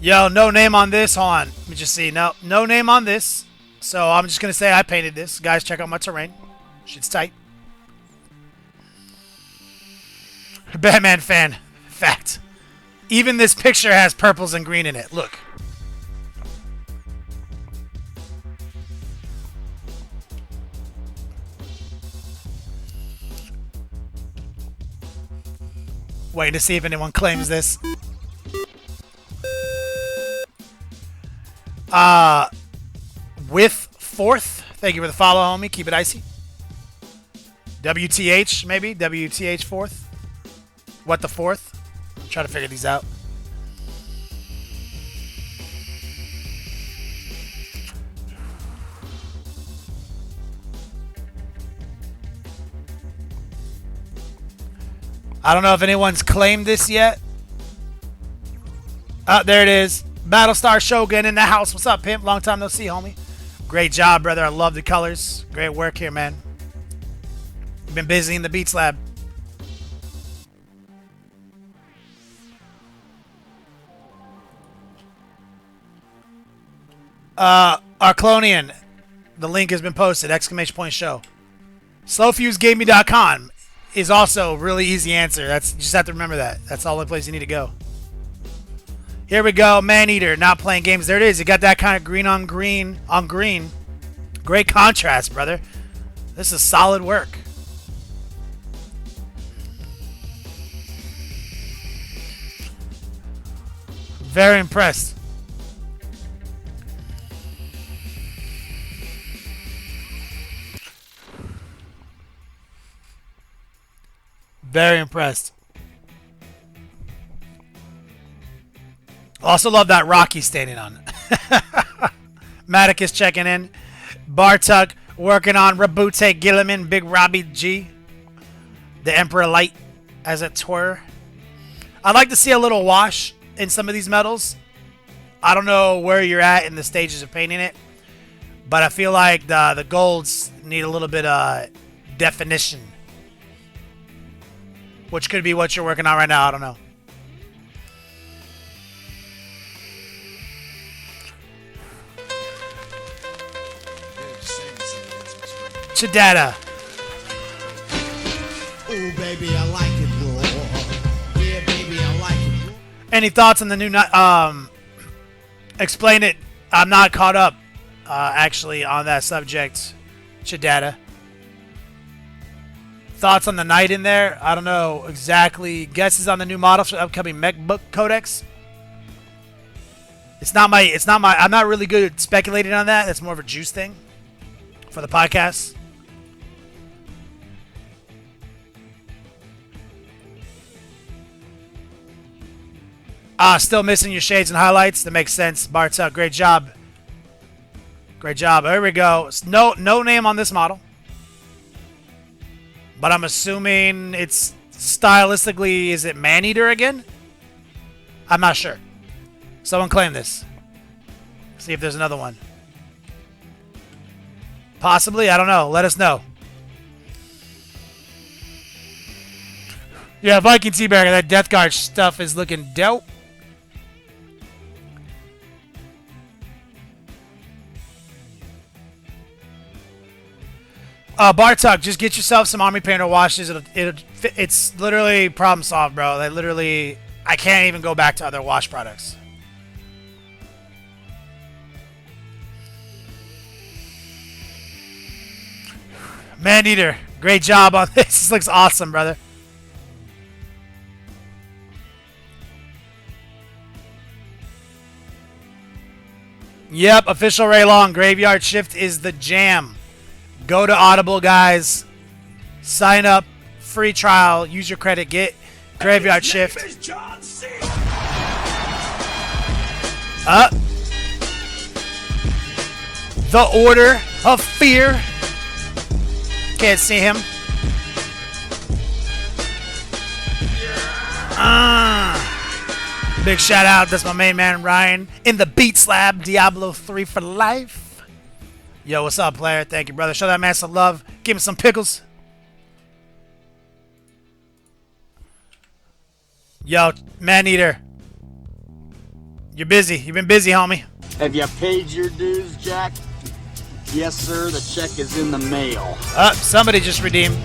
Yo, no name on this. Hold on. Let me just see. No name on this. So I'm just gonna say I painted this. Guys, check out my terrain. Shit's tight. Batman fan. Fact. Even this picture has purples and green in it. Look. Waiting to see if anyone claims this. With fourth. Thank you for the follow, homie. Keep it icy. WTH, maybe? WTH fourth? What the fourth? I'm trying to figure these out. I don't know if anyone's claimed this yet. Oh, there it is. Battlestar Shogun in the house. What's up, pimp? Long time no see, homie. Great job, brother. I love the colors. Great work here, man. You've been busy in the Beats Lab. Arclonian. The link has been posted. Exclamation point show. SlowFuseGaming.com is also a really easy answer. You just have to remember that. That's the only place you need to go. Here we go. Maneater, not playing games. There it is. You got that kind of green on green on green. Great contrast, brother. This is solid work. Very impressed. Very impressed. Also love that rock he's standing on. Matic is checking in. Bartuk working on Rabute Gilliman, Big Robbie G. The Emperor Light, as it were. I'd like to see a little wash in some of these metals. I don't know where you're at in the stages of painting it, but I feel like the golds need a little bit of definition. Which could be what you're working on right now. I don't know. Chidata. Ooh, baby, I like it raw. Yeah, baby, I like it raw. Any thoughts on the new explain it. I'm not caught up actually on that subject. Chidata. Thoughts on the knight in there? I don't know exactly. Guesses on the new model for the upcoming mech book codex. It's not my I'm not really good at speculating on that. That's more of a juice thing for the podcast. Still missing your shades and highlights. That makes sense. Bartel, great job. Great job. Here we go. No name on this model. But I'm assuming it's stylistically, is it Maneater again? I'm not sure. Someone claim this. See if there's another one. Possibly, I don't know. Let us know. Yeah, Viking Teabagger, that Death Guard stuff is looking dope. Bartok, just get yourself some Army Painter washes. It's literally problem solved, bro. I can't even go back to other wash products. Maneater, great job on this. This looks awesome, brother. Yep, official Ray Long. Graveyard Shift is the jam. Go to Audible, guys. Sign up. Free trial. Use your credit. Get Graveyard Shift. The Order of Fear. Can't see him. Big shout out. That's my main man Ryan in the Beats Lab. Diablo 3 for life. Yo, what's up, player? Thank you, brother. Show that man some love. Give him some pickles. Yo, man eater. You're busy. You've been busy, homie. Have you paid your dues, Jack? Yes, sir. The check is in the mail. Somebody just redeemed.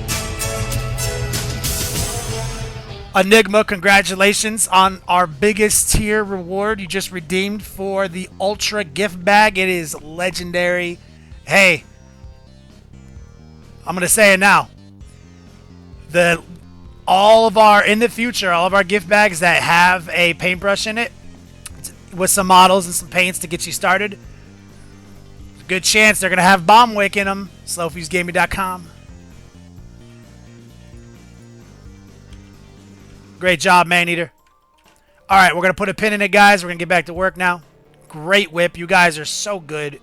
Enigma, congratulations on our biggest tier reward. You just redeemed for the Ultra gift bag. It is legendary. Hey, I'm going to say it now. All of our gift bags that have a paintbrush in it with some models and some paints to get you started, good chance they're going to have Bomb Wick in them. SlowFuseGaming.com. Great job, Maneater. All right, we're going to put a pin in it, guys. We're going to get back to work now. Great whip. You guys are so good.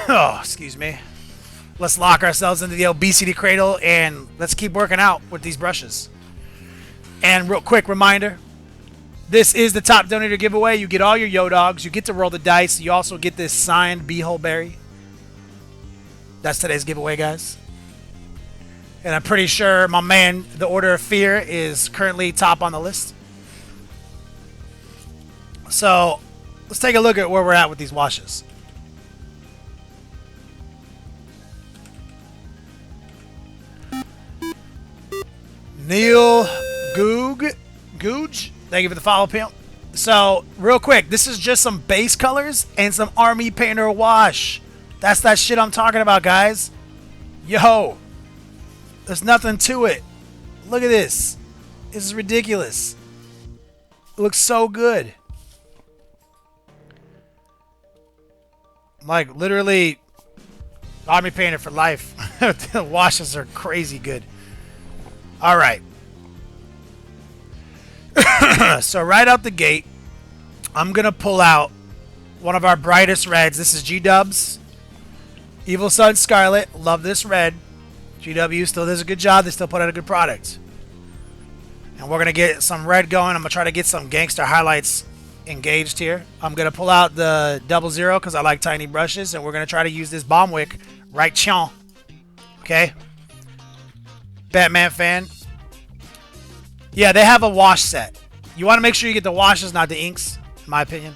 Oh, excuse me. Let's lock ourselves into the obesity cradle and let's keep working out with these brushes. And real quick reminder, this is the top donator giveaway. You get all your Yo Dogs. You get to roll the dice. You also get this signed Beehole Berry. That's today's giveaway, guys. And I'm pretty sure my man, the Order of Fear, is currently top on the list. So let's take a look at where we're at with these washes. Neil Googe, thank you for the follow, pimp. So, real quick, this is just some base colors and some Army Painter wash. That's that shit I'm talking about, guys. Yo, there's nothing to it. Look at this. This is ridiculous. It looks so good. Like, literally, Army Painter for life. The washes are crazy good. All right. So right out the gate, I'm going to pull out one of our brightest reds. This is G-Dubs. Evil Sun Scarlet. Love this red. GW still does a good job. They still put out a good product. And we're going to get some red going. I'm going to try to get some gangster highlights engaged here. I'm going to pull out the 00 because I like tiny brushes. And we're going to try to use this Bomb Wick right chon. Okay. Batman fan. Yeah, they have a wash set. You want to make sure you get the washes, not the inks, in my opinion.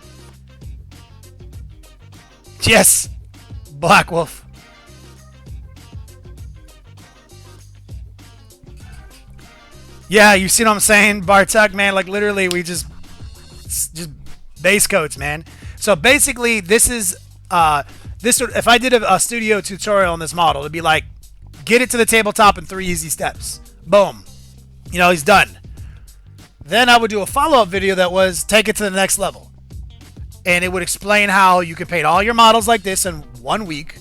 Yes, Black Wolf. Yeah, you see what I'm saying, Bartek, man? Like, literally, we just base coats, man. So, basically, this is, if I did a studio tutorial on this model, it'd be like, get it to the tabletop in 3 easy steps. Boom. You know, he's done. Then I would do a follow-up video that was take it to the next level. And it would explain how you can paint all your models like this in 1 week.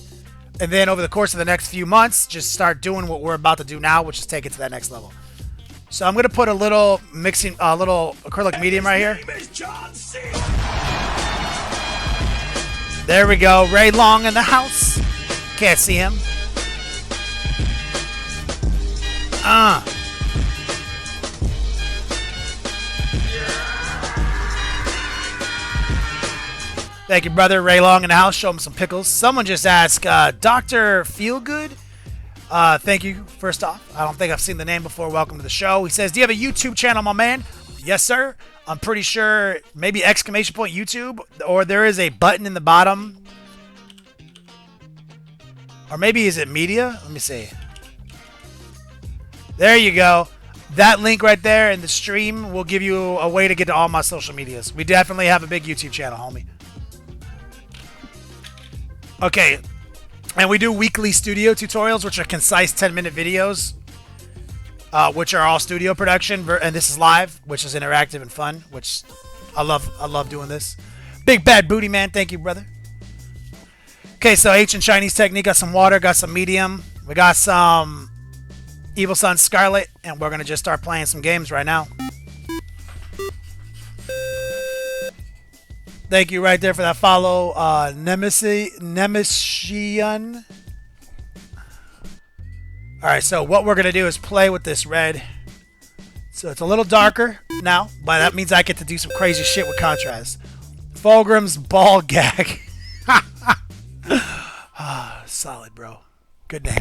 And then over the course of the next few months, just start doing what we're about to do now, which is take it to that next level. So I'm going to put a little little acrylic medium right here. There we go. Ray Long in the house. Can't see him. Thank you, brother. Ray Long in the house. Show him some pickles. Someone just asked, Dr. Feelgood. Thank you, first off. I don't think I've seen the name before. Welcome to the show. He says, do you have a YouTube channel, my man? Yes, sir. I'm pretty sure maybe exclamation point YouTube, or there is a button in the bottom. Or maybe is it media? Let me see. There you go. That link right there in the stream will give you a way to get to all my social medias. We definitely have a big YouTube channel, homie. Okay. And we do weekly studio tutorials, which are concise 10-minute videos, which are all studio production. And this is live, which is interactive and fun, which I love doing this. Big Bad Booty Man. Thank you, brother. Okay, so Ancient Chinese Technique. Got some water. Got some medium. We got some Evil Sun Scarlet, and we're going to just start playing some games right now. Thank you right there for that follow, Nemesian. Alright, so what we're going to do is play with this red. So it's a little darker now, but that means I get to do some crazy shit with contrast. Fulgrim's ball gag. Solid, bro. Good name.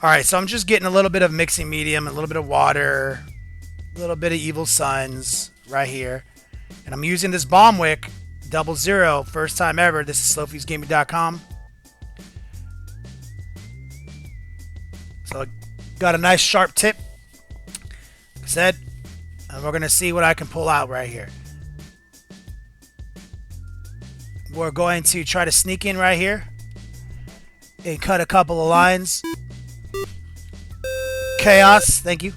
Alright, so I'm just getting a little bit of mixing medium, a little bit of water, a little bit of Evil Suns right here. And I'm using this Bomb Wick 00, first time ever. This is slowfusegaming.com. So I got a nice sharp tip, like I said, and we're going to see what I can pull out right here. We're going to try to sneak in right here and cut a couple of lines. Chaos, thank you.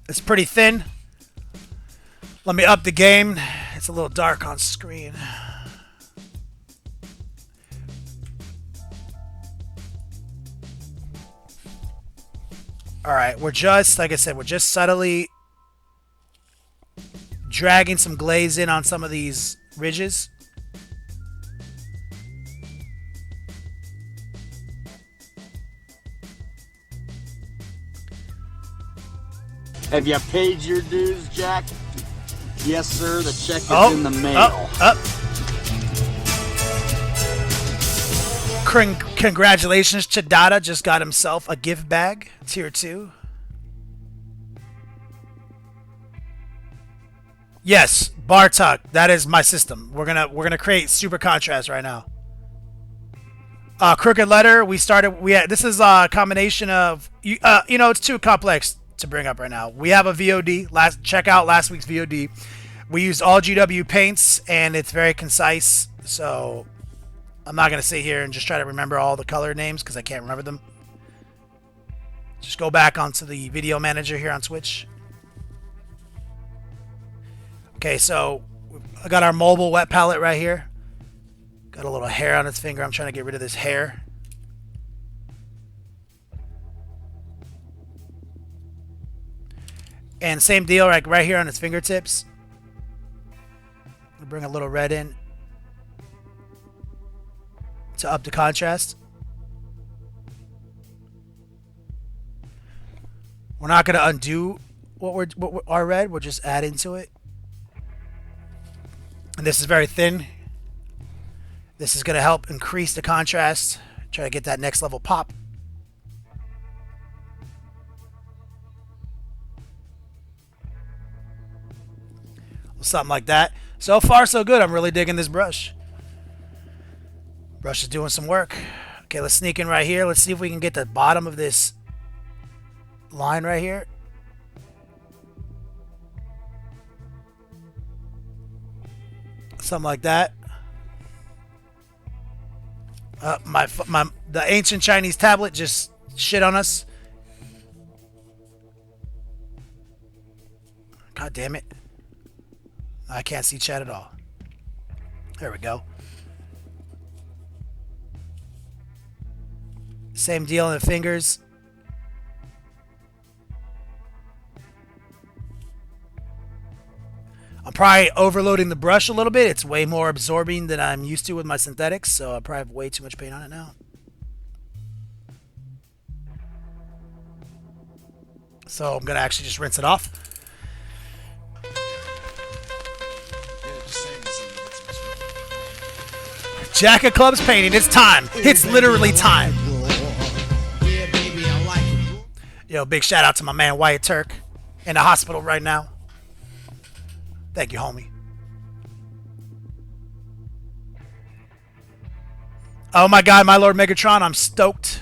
It's pretty thin. Let me up the game. It's a little dark on screen. Alright, we're just, like I said, we're just subtly dragging some glaze in on some of these ridges. Have you paid your dues, Jack? Yes, sir. The check is in the mail. Congratulations, Chidata just got himself a gift bag, tier 2. Yes, Bartok, that is my system. We're gonna create super contrast right now. Crooked Letter, this is a combination of you know, it's too complex to bring up right now. We have a VOD. Check out last week's VOD. We used all GW paints and it's very concise, so I'm not going to sit here and just try to remember all the color names because I can't remember them. Just go back onto the video manager here on Twitch. Okay, so I got our mobile wet palette right here. Got a little hair on its finger. I'm trying to get rid of this hair. And same deal, like right here on its fingertips. I'll bring a little red in to up the contrast. We're not going to undo our red. We're just adding to it. And this is very thin. This is going to help increase the contrast. Try to get that next level pop. Something like that. So far, so good. I'm really digging this brush. Brush is doing some work. Okay, let's sneak in right here. Let's see if we can get the bottom of this line right here. Something like that. The ancient Chinese tablet just shit on us. God damn it. I can't see chat at all. There we go. Same deal in the fingers. I'm probably overloading the brush a little bit. It's way more absorbing than I'm used to with my synthetics, so I probably have way too much paint on it now. So I'm going to actually just rinse it off. Jack of Clubs painting. It's time. It's literally time. Yeah, baby, I like it. Yo, big shout out to my man Wyatt Turk in the hospital right now. Thank you, homie. Oh my god, my Lord Megatron, I'm stoked.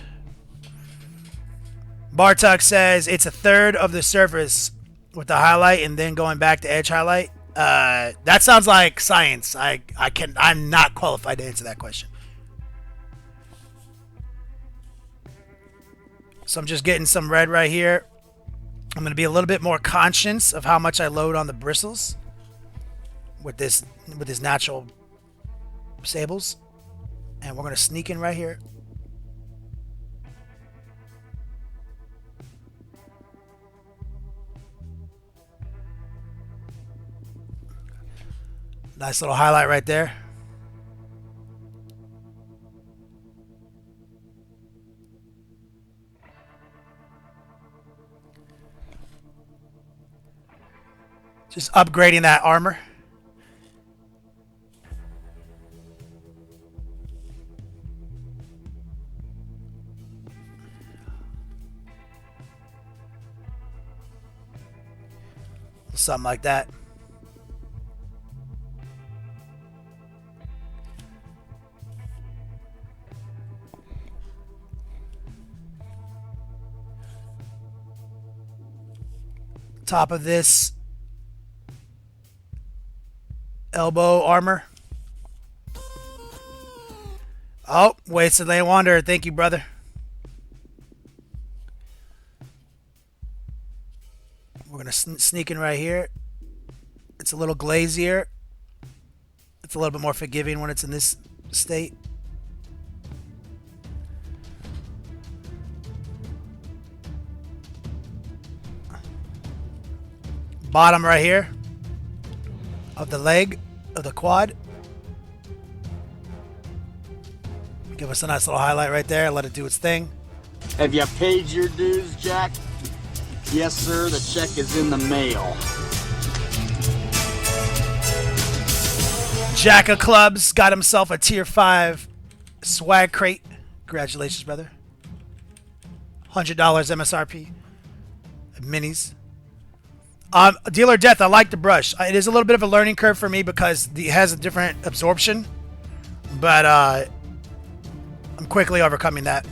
Bartok says it's a third of the surface with the highlight and then going back to edge highlight. That sounds like science. I'm not qualified to answer that question. So I'm just getting some red right here. I'm going to be a little bit more conscious of how much I load on the bristles with this natural sables. And we're going to sneak in right here. Nice little highlight right there. Just upgrading that armor. Something like that. Top of this elbow armor. Oh, Wasted Lane Wanderer. Thank you, brother. We're going to sneak in right here. It's a little glazier. It's a little bit more forgiving when it's in this state. Bottom right here of the leg of the quad. Give us a nice little highlight right there. Let it do its thing. Have you paid your dues, Jack? Yes, sir. The check is in the mail. Jack of Clubs got himself a tier 5 swag crate. Congratulations, brother. $100 MSRP. Minis. Dealer Death, I like the brush. It is a little bit of a learning curve for me because it has a different absorption. But I'm quickly overcoming that.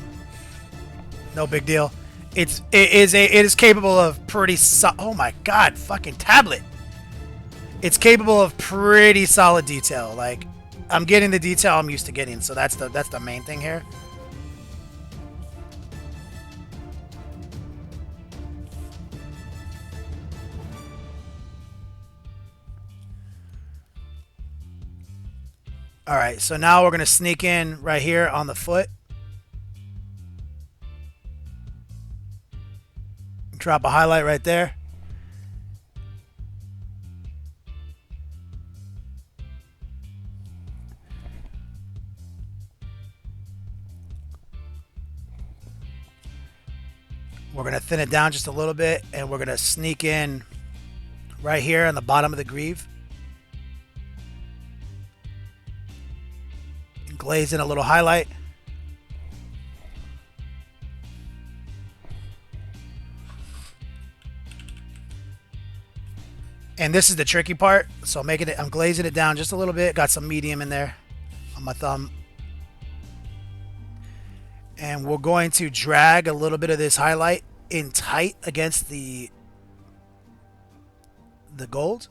No big deal. It is capable of pretty oh my god, fucking tablet. It's capable of pretty solid detail. Like, I'm getting the detail I'm used to getting, so that's the main thing here. All right, so now we're going to sneak in right here on the foot. Drop a highlight right there. We're going to thin it down just a little bit, and we're going to sneak in right here on the bottom of the greave. Glaze in a little highlight. And this is the tricky part. So I'm glazing it down just a little bit. Got some medium in there on my thumb. And we're going to drag a little bit of this highlight in tight against the gold.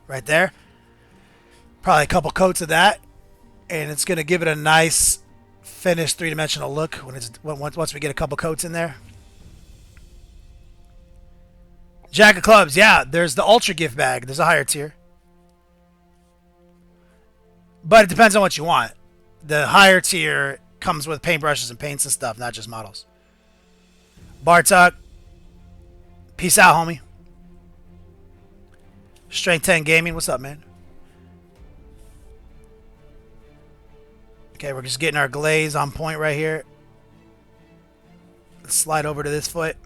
Right there. Probably a couple coats of that. And it's going to give it a nice finished three-dimensional look once we get a couple coats in there. Jack of Clubs. Yeah, there's the Ultra gift bag. There's a higher tier. But it depends on what you want. The higher tier comes with paintbrushes and paints and stuff, not just models. Bartok. Peace out, homie. Strength 10 Gaming, what's up, man? Okay, we're just getting our glaze on point right here. Let's slide over to this foot.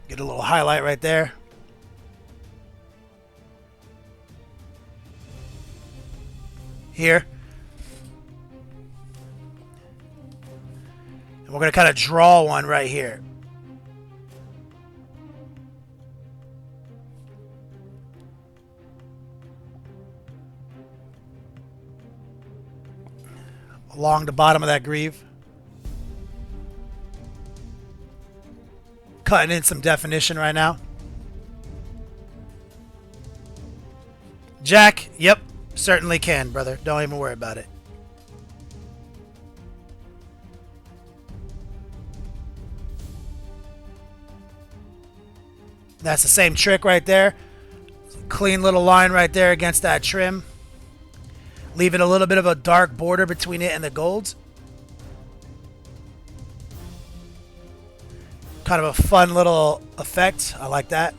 Get a little highlight right there. Here. And we're going to kind of draw one right here. Along the bottom of that greave. Cutting in some definition right now. Jack, yep, certainly can, brother. Don't even worry about it. That's the same trick right there. Clean little line right there against that trim. Leaving a little bit of a dark border between it and the golds. Kind of a fun little effect. I like that.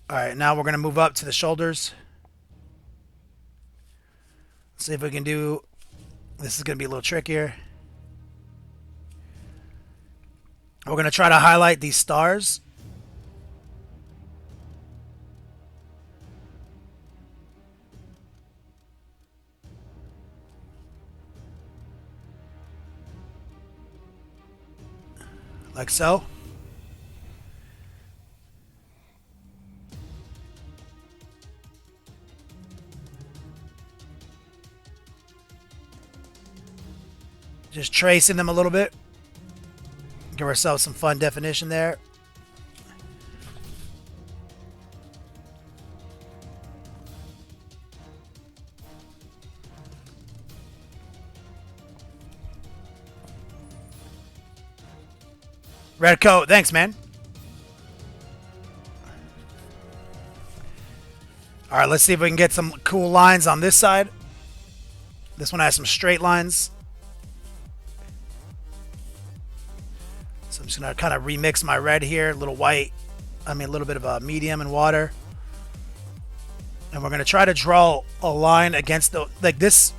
Alright, now we're going to move up to the shoulders. Let's see if we can do... This is going to be a little trickier. We're going to try to highlight these stars. Like so. Just tracing them a little bit. Give ourselves some fun definition there. Red coat, thanks, man. All right, let's see if we can get some cool lines on this side. This one has some straight lines. So I'm just gonna kind of remix my red here, a little white. I mean, a little bit of a medium and water. And we're gonna try to draw a line against the like this.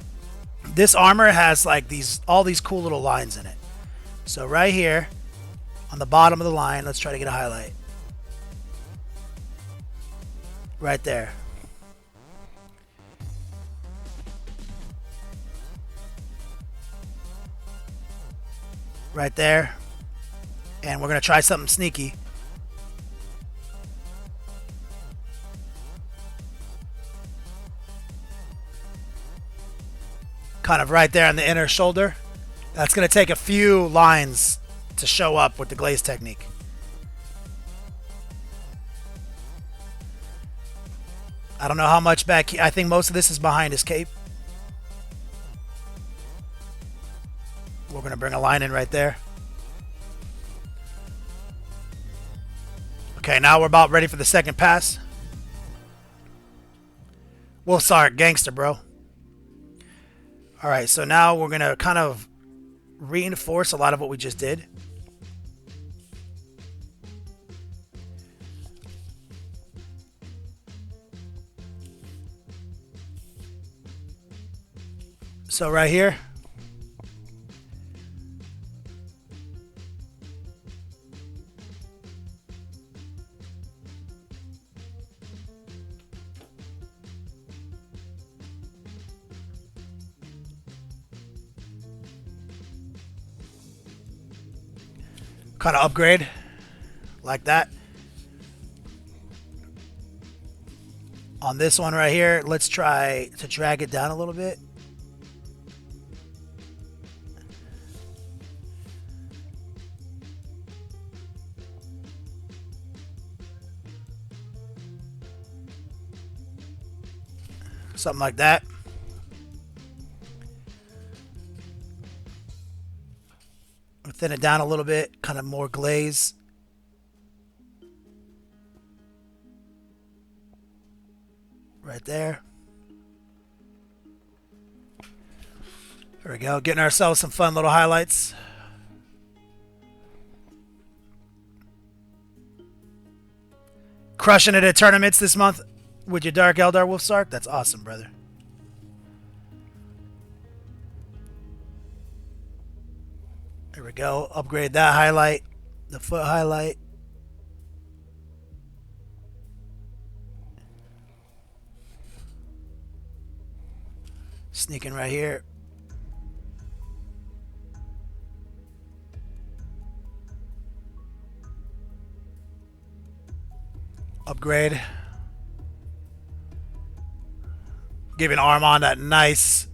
This armor has like all these cool little lines in it. So right here, on the bottom of the line, let's try to get a highlight. Right there. Right there. And we're going to try something sneaky. Kind of right there on the inner shoulder. That's going to take a few lines to show up with the glaze technique. I don't know how much back here. I think most of this is behind his cape. We're going to bring a line in right there. Okay, now we're about ready for the second pass. Wolfsark, gangster, bro. Alright, so now we're going to kind of reinforce a lot of what we just did. So right here. Kind of upgrade like that. On this one right here, let's try to drag it down a little bit. Something like that. Thin it down a little bit, kind of more glaze. Right there. There we go, getting ourselves some fun little highlights. Crushing it at tournaments this month with your Dark Eldar Wolfsark. That's awesome, brother. There we go. Upgrade that highlight. The foot highlight. Sneaking right here. Upgrade. Giving Ahriman that nice,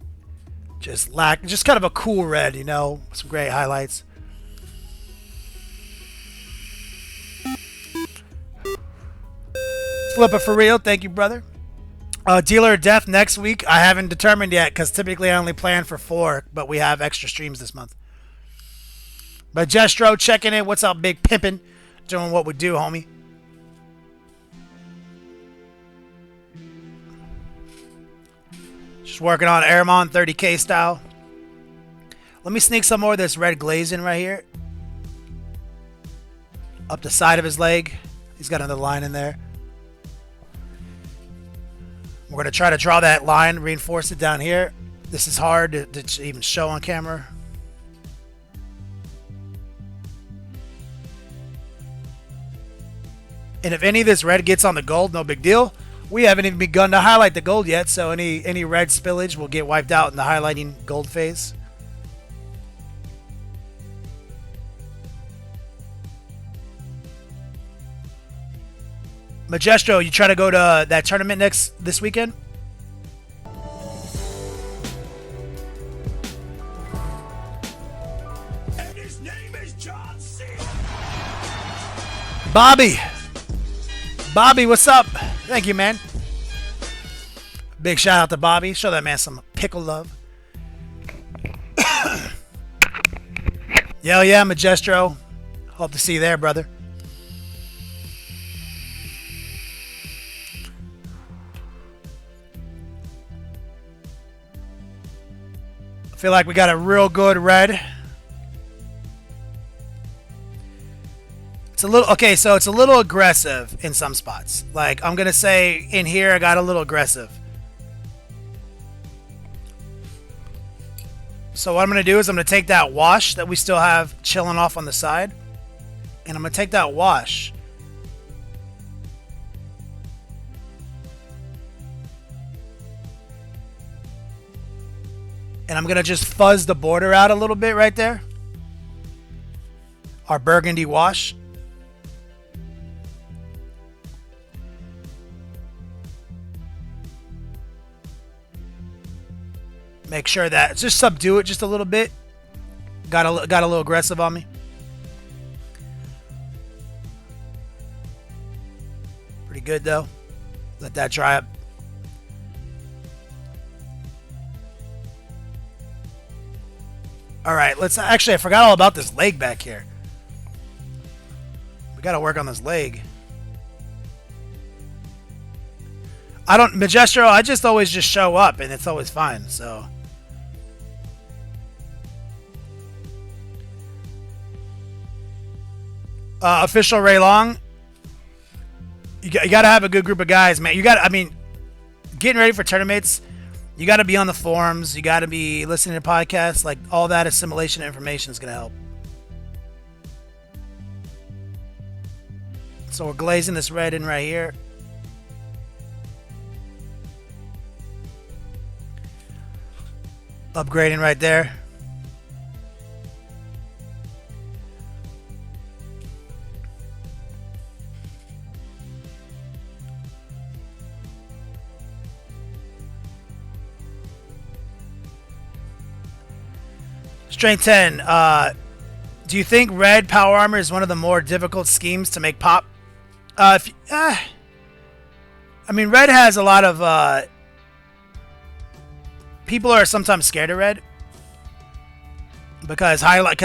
just kind of a cool red, you know, some great highlights. Flipper for real, thank you, brother. Dealer of Death next week. I haven't determined yet because typically I only plan for 4, but we have extra streams this month. But Jestro checking in. What's up, big pimpin'? Doing what we do, homie. Just working on Ahriman 30k style. Let me sneak some more of this red glaze in right here. Up the side of his leg. He's got another line in there. We're going to try to draw that line, reinforce it down here. This is hard to even show on camera. And if any of this red gets on the gold, no big deal. We haven't even begun to highlight the gold yet, so any red spillage will get wiped out in the highlighting gold phase. Majestro, you try to go to that tournament this weekend? And his name is John C. Bobby, what's up? Thank you, man. Big shout out to Bobby. Show that man some pickle love. Yo, yeah, Majestro. Hope to see you there, brother. I feel like we got a real good red. It's a little, okay, so it's a little aggressive in some spots. Like, I'm going to say in here, I got a little aggressive. So what I'm going to do is I'm going to take that wash that we still have chilling off on the side. And I'm going to take that wash. And I'm going to just fuzz the border out a little bit right there. Our burgundy wash. Make sure that just subdue it just a little bit. Got a little aggressive on me. Pretty good though. Let that dry up. All right, let's actually, I forgot all about this leg back here. We got to work on this leg. Majestro, I just always just show up and it's always fine, so. Official Ray Long. You got to have a good group of guys, man. I mean, getting ready for tournaments, you got to be on the forums. You got to be listening to podcasts. Like, all that assimilation information is going to help. So we're glazing this red in right here. Upgrading right there. Strength 10. Do you think red power armor is one of the more difficult schemes to make pop? I mean, red has a lot of... people are sometimes scared of red. Because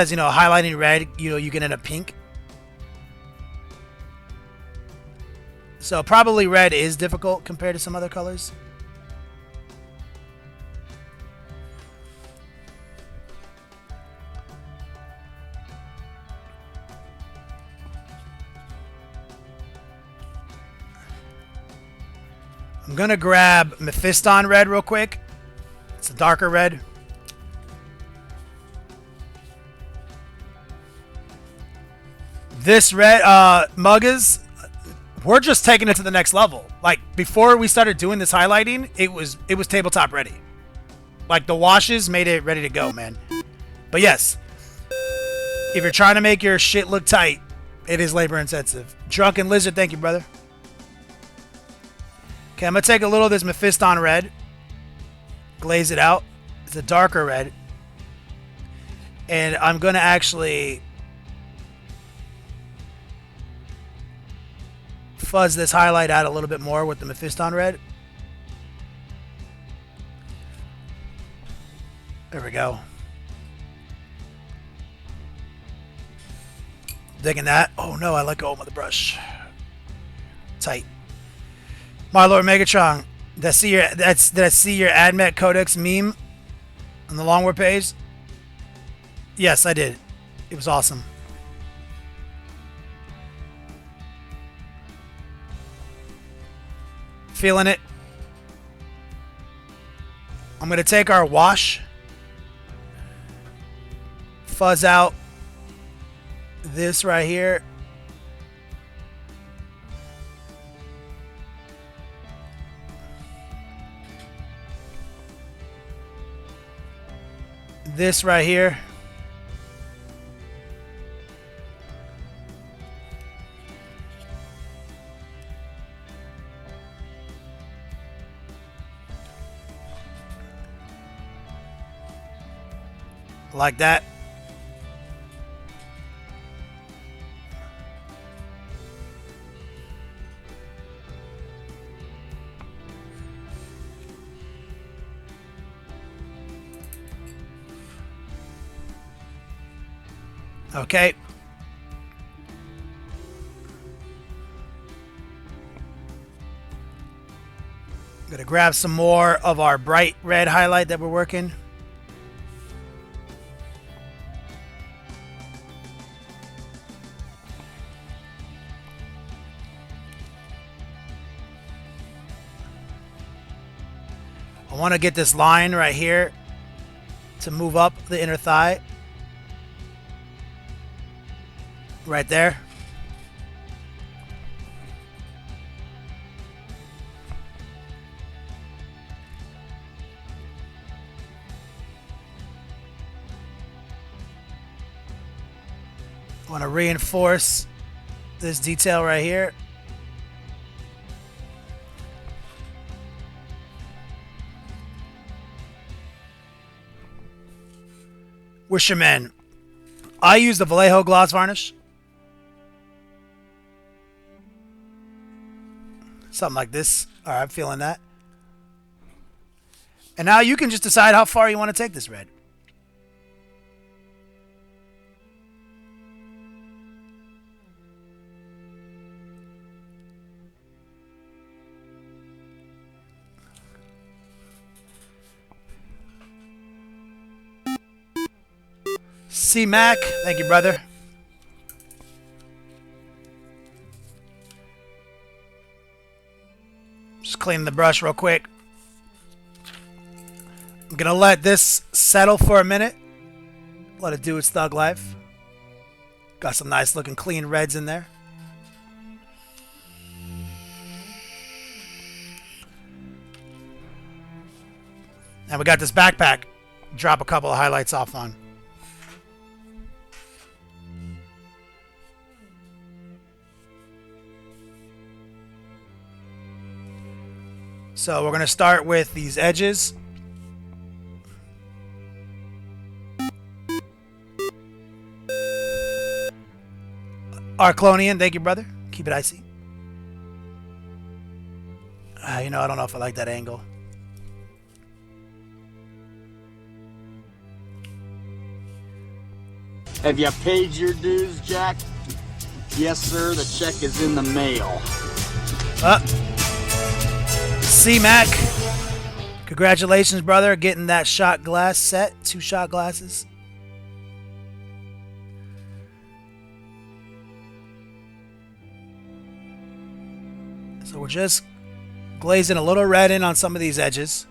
you know, highlighting red, you know, you can end up pink. So probably red is difficult compared to some other colors. I'm gonna grab Mephiston red real quick. It's a darker red. This red, Muggas, we're just taking it to the next level. Like, before we started doing this highlighting, it was tabletop ready. Like, the washes made it ready to go, man. But yes, if you're trying to make your shit look tight, it is labor intensive. Drunken Lizard, thank you, brother. Okay, I'm going to take a little of this Mephiston red. Glaze it out. It's a darker red. And I'm going to actually fuzz this highlight out a little bit more with the Mephiston red. There we go. Digging that. Oh no, I let go of the brush. Tight. My Lord Megatron, Did I see your AdMet Codex meme on the Longword page? Yes, I did. It was awesome. Feeling it. I'm going to take our wash, fuzz out this right here. This right here. Like that. Okay. I'm gonna grab some more of our bright red highlight that we're working. I want to get this line right here to move up the inner thigh. Right there. I want to reinforce this detail right here. Wisherman. I use the Vallejo gloss varnish. Something like this. All right, I'm feeling that. And now you can just decide how far you want to take this red. C Mac, thank you, brother. Just cleaning the brush real quick. I'm gonna let this settle for a minute. Let it do its thug life. Got some nice looking clean reds in there. And we got this backpack. Drop a couple of highlights off on. So we're going to start with these edges. Arclonian, thank you, brother. Keep it icy. You know, I don't know if I like that angle. Have you paid your dues, Jack? Yes, sir. The check is in the mail. C-Mac, congratulations, brother, getting that shot glass set. 2 shot glasses. So we're just glazing a little red in on some of these edges.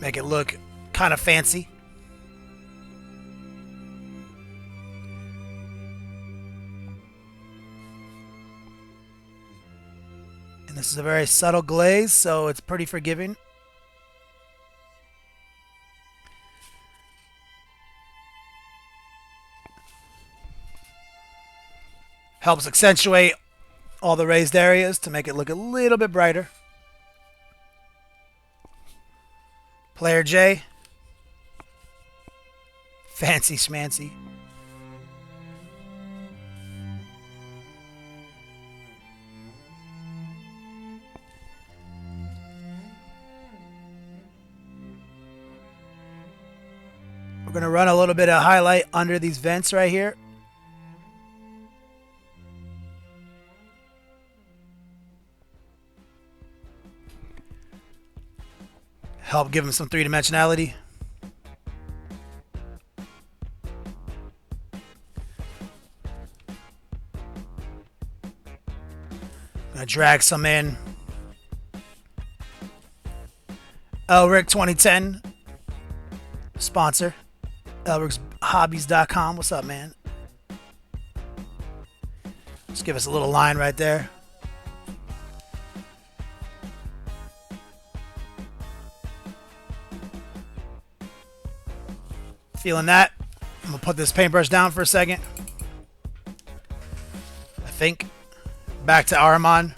Make it look kind of fancy. And this is a very subtle glaze, so it's pretty forgiving. Helps accentuate all the raised areas to make it look a little bit brighter. Player J. Fancy schmancy. We're going to run a little bit of highlight under these vents right here. Help give them some three-dimensionality. Gonna drag some in. Elrik 2010 sponsor. Elrik's Hobbies.com. What's up, man? Just give us a little line right there. Feeling that? I'm gonna put this paintbrush down for a second. I think. Back to Ahriman.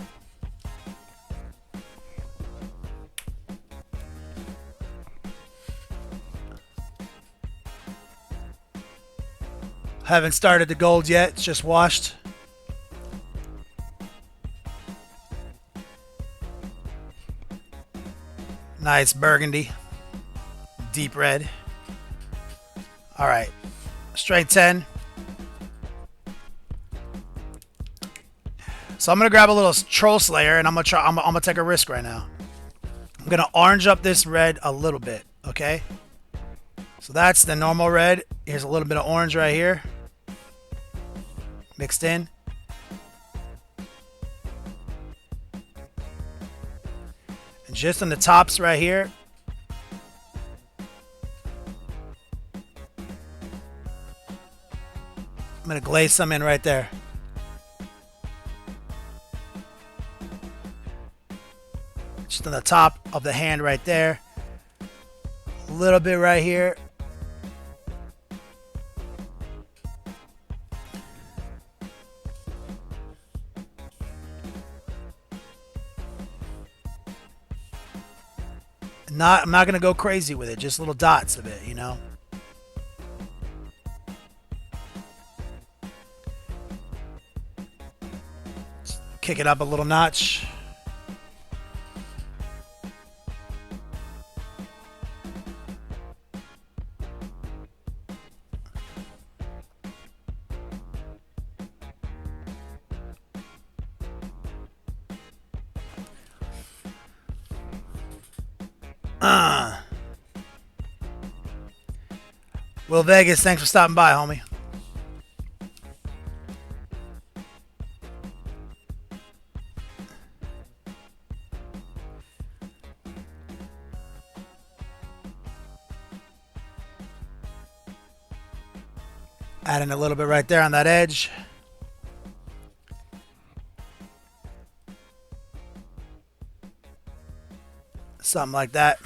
Haven't started the gold yet. It's just washed. Nice burgundy. Deep red. All right, straight 10. So I'm gonna grab a little troll slayer, and I'm gonna take a risk right now. I'm gonna orange up this red a little bit, okay? So that's the normal red. Here's a little bit of orange right here, mixed in. And just on the tops right here, I'm going to glaze some in right there. Just on the top of the hand right there. A little bit right here. I'm not going to go crazy with it. Just little dots of it, you know. Kick it up a little notch. Will Vegas, thanks for stopping by, homie. Adding a little bit right there on that edge. Something like that.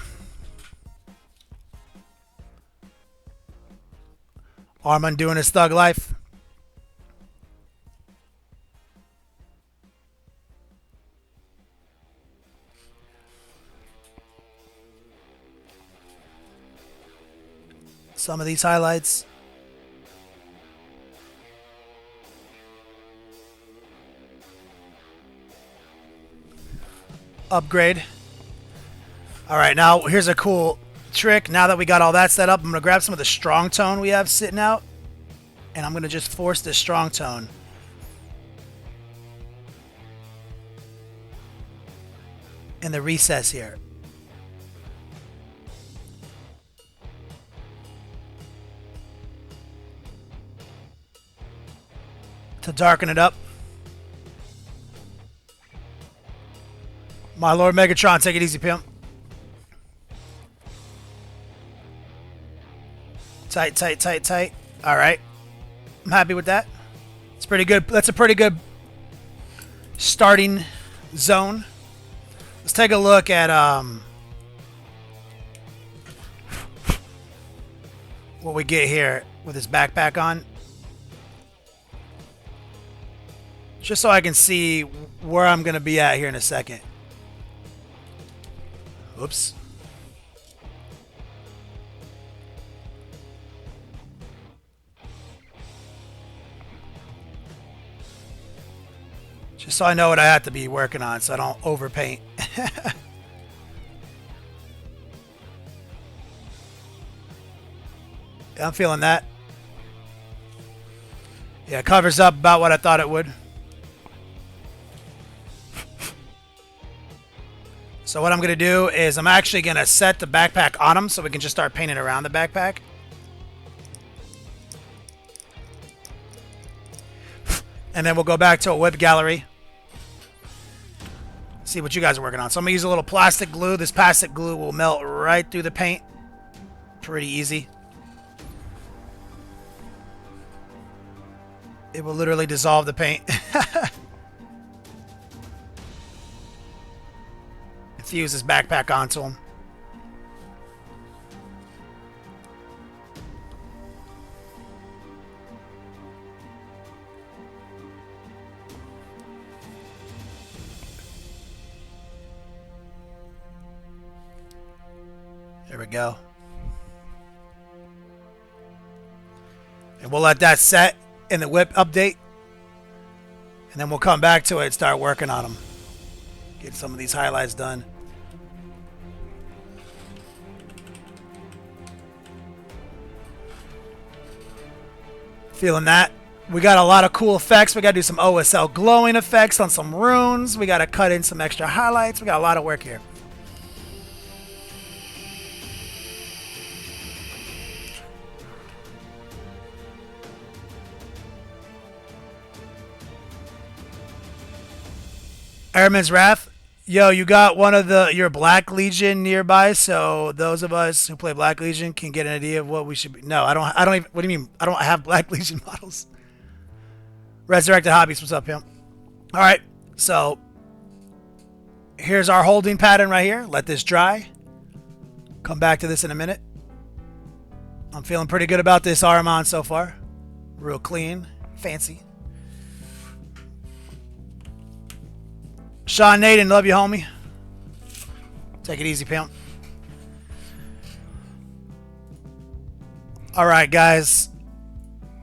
Ahriman doing his thug life. Some of these highlights. Upgrade. All right, now here's a cool trick. Now that we got all that set up, I'm gonna grab some of the strong tone we have sitting out, and I'm gonna just force this strong tone in the recess here. To darken it up. My Lord Megatron, take it easy, pimp. Tight, tight, tight, tight. All right. I'm happy with that. It's pretty good. That's a pretty good starting zone. Let's take a look at what we get here with his backpack on. Just so I can see where I'm going to be at here in a second. Oops. Just so I know what I have to be working on so I don't overpaint. Yeah, I'm feeling that. Yeah, it covers up about what I thought it would. So what I'm going to do is I'm actually going to set the backpack on them so we can just start painting around the backpack. And then we'll go back to a whip gallery. See what you guys are working on. So I'm going to use a little plastic glue. This plastic glue will melt right through the paint. Pretty easy. It will literally dissolve the paint. Fuse his backpack onto him. There we go. And we'll let that set in the whip update. And then we'll come back to it and start working on them. Get some of these highlights done. Feeling that. We got a lot of cool effects. We got to do some OSL glowing effects on some runes. We got to cut in some extra highlights. We got a lot of work here. Ahriman's Wrath. Yo, you got one of your Black Legion nearby, so those of us who play Black Legion can get an idea of what we should be. No, I don't even, what do you mean? I don't have Black Legion models. Resurrected Hobbies, what's up, pimp? All right, so here's our holding pattern right here. Let this dry. Come back to this in a minute. I'm feeling pretty good about this Ahriman so far. Real clean, fancy. Sean Naden, love you, homie. Take it easy, pimp. All right, guys.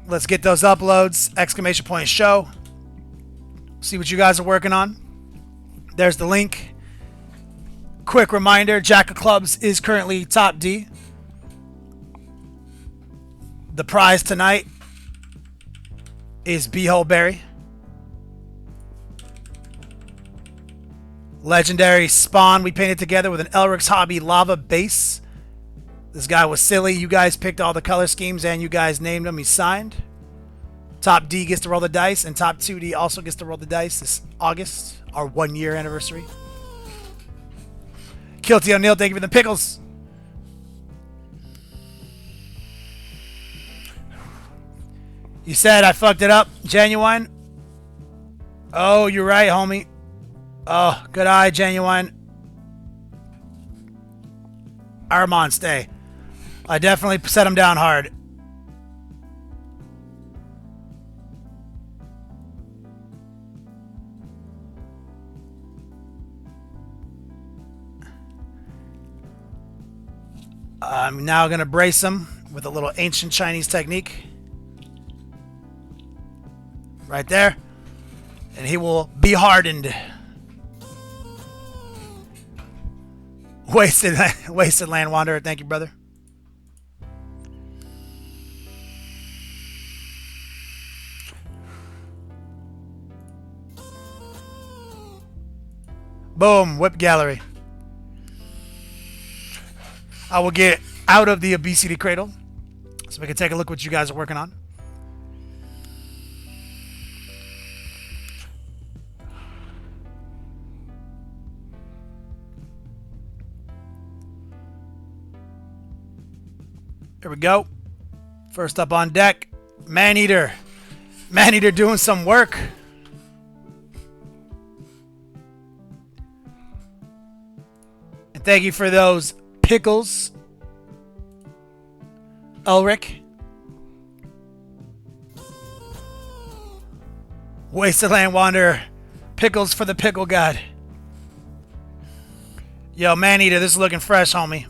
Let's get those uploads. Exclamation point show. See what you guys are working on. There's the link. Quick reminder, Jack of Clubs is currently top D. The prize tonight is Beehole Berry. Legendary Spawn we painted together with an Elrik's Hobby lava base. This guy was silly. You guys picked all the color schemes and you guys named him. He signed. Top D gets to roll the dice, and Top 2D also gets to roll the dice this August, our 1 year anniversary. Kilty O'Neill, thank you for the pickles. You said I fucked it up, Genuine. Oh, you're right, homie. Oh, good eye, Genuine. Ahriman, stay. I definitely set him down hard. I'm now going to brace him with a little ancient Chinese technique. Right there. And he will be hardened. Wasted Land Wanderer. Thank you, brother. Boom. Whip Gallery. I will get out of the obesity cradle so we can take a look what you guys are working on. Here we go. First up on deck, Maneater. Maneater doing some work. And thank you for those pickles, Elrik. Wasteland Wanderer. Pickles for the pickle god. Yo, Maneater, this is looking fresh, homie.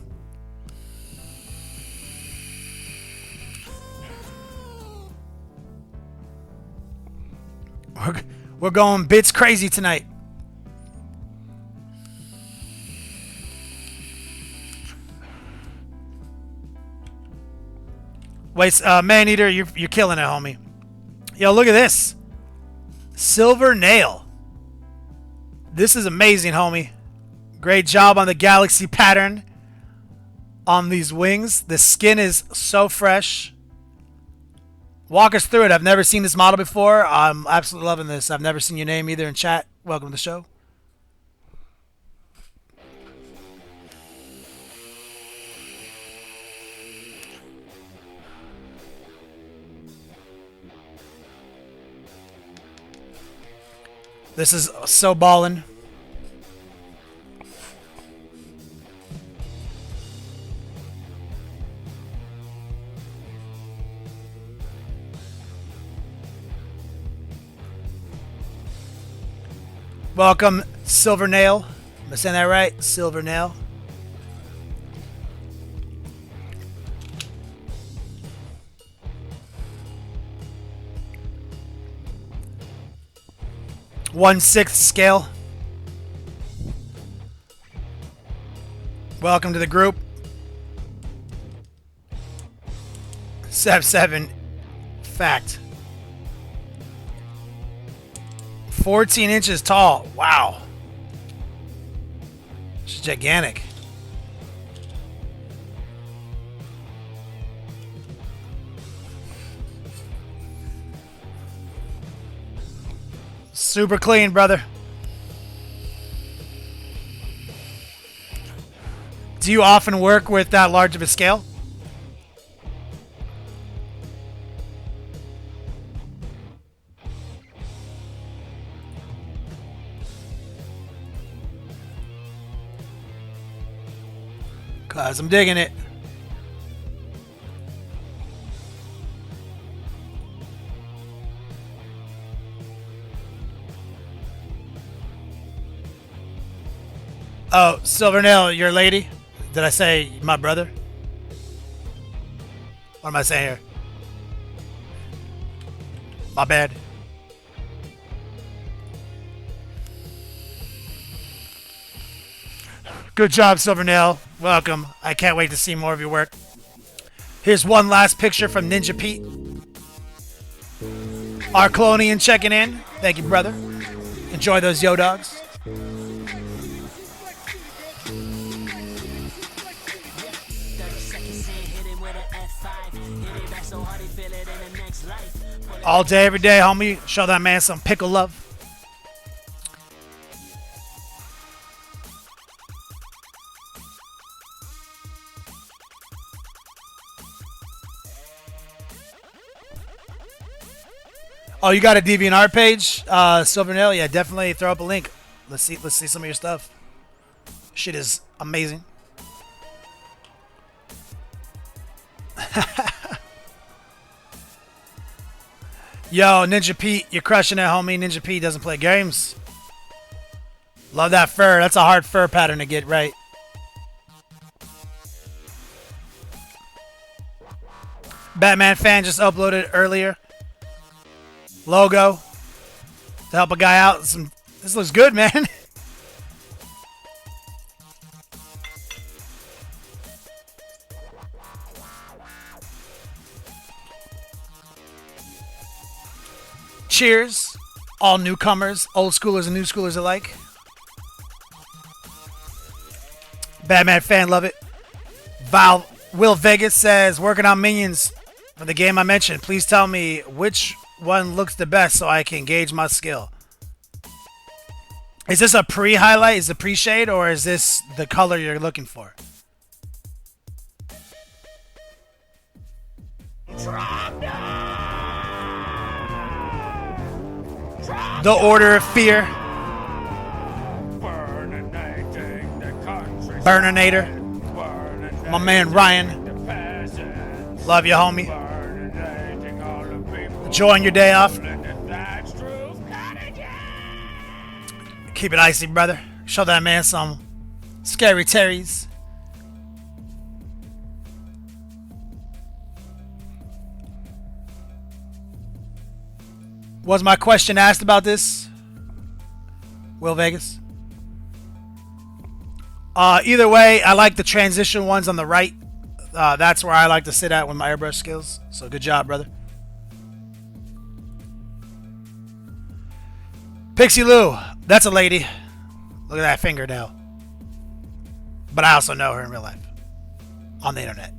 We're going bits crazy tonight. Wait, Man Eater, you're killing it, homie. Yo, look at this. Silver nail. This is amazing, homie. Great job on the galaxy pattern on these wings. The skin is so fresh. Walk us through it. I've never seen this model before. I'm absolutely loving this. I've never seen your name either in chat. Welcome to the show. This is so ballin'. Welcome, Silver Nail. Am I saying that right? Silver Nail. One-sixth scale. Welcome to the group. 7 fact. 14 inches tall. Wow. It's gigantic. Super clean, brother. Do you often work with that large of a scale? Cause I'm digging it. Oh, Silver Nail, your lady? Did I say my brother? What am I saying here? My bad. Good job, Silver Nail. Welcome. I can't wait to see more of your work. Here's one last picture from Ninja Pete. Arclonian checking in. Thank you, brother. Enjoy those yo dogs. All day, every day, homie. Show that man some pickle love. Oh, you got a DeviantArt page, Silver Nail? Yeah, definitely throw up a link. Let's see some of your stuff. Shit is amazing. Yo, Ninja Pete, you're crushing it, homie. Ninja Pete doesn't play games. Love that fur. That's a hard fur pattern to get right. Batman fan just uploaded earlier. Logo to help a guy out. This looks good, man. Cheers, all newcomers, old schoolers and new schoolers alike. Batman fan, love it. Will Vegas says, working on minions for the game I mentioned. Please tell me which one looks the best so I can gauge my skill. Is this a pre-highlight? Is it pre-shade? Or is this the color you're looking for? The Order of Fear. Burninator. My man Ryan. Love you, homie. Enjoying your day off. Keep it icy, brother. Show that man some scary terries. Was my question asked about this? Will Vegas? Either way, I like the transition ones on the right. That's where I like to sit at with my airbrush skills. So good job, brother. Pixie Lou, that's a lady. Look at that fingernail. But I also know her in real life. On the internet.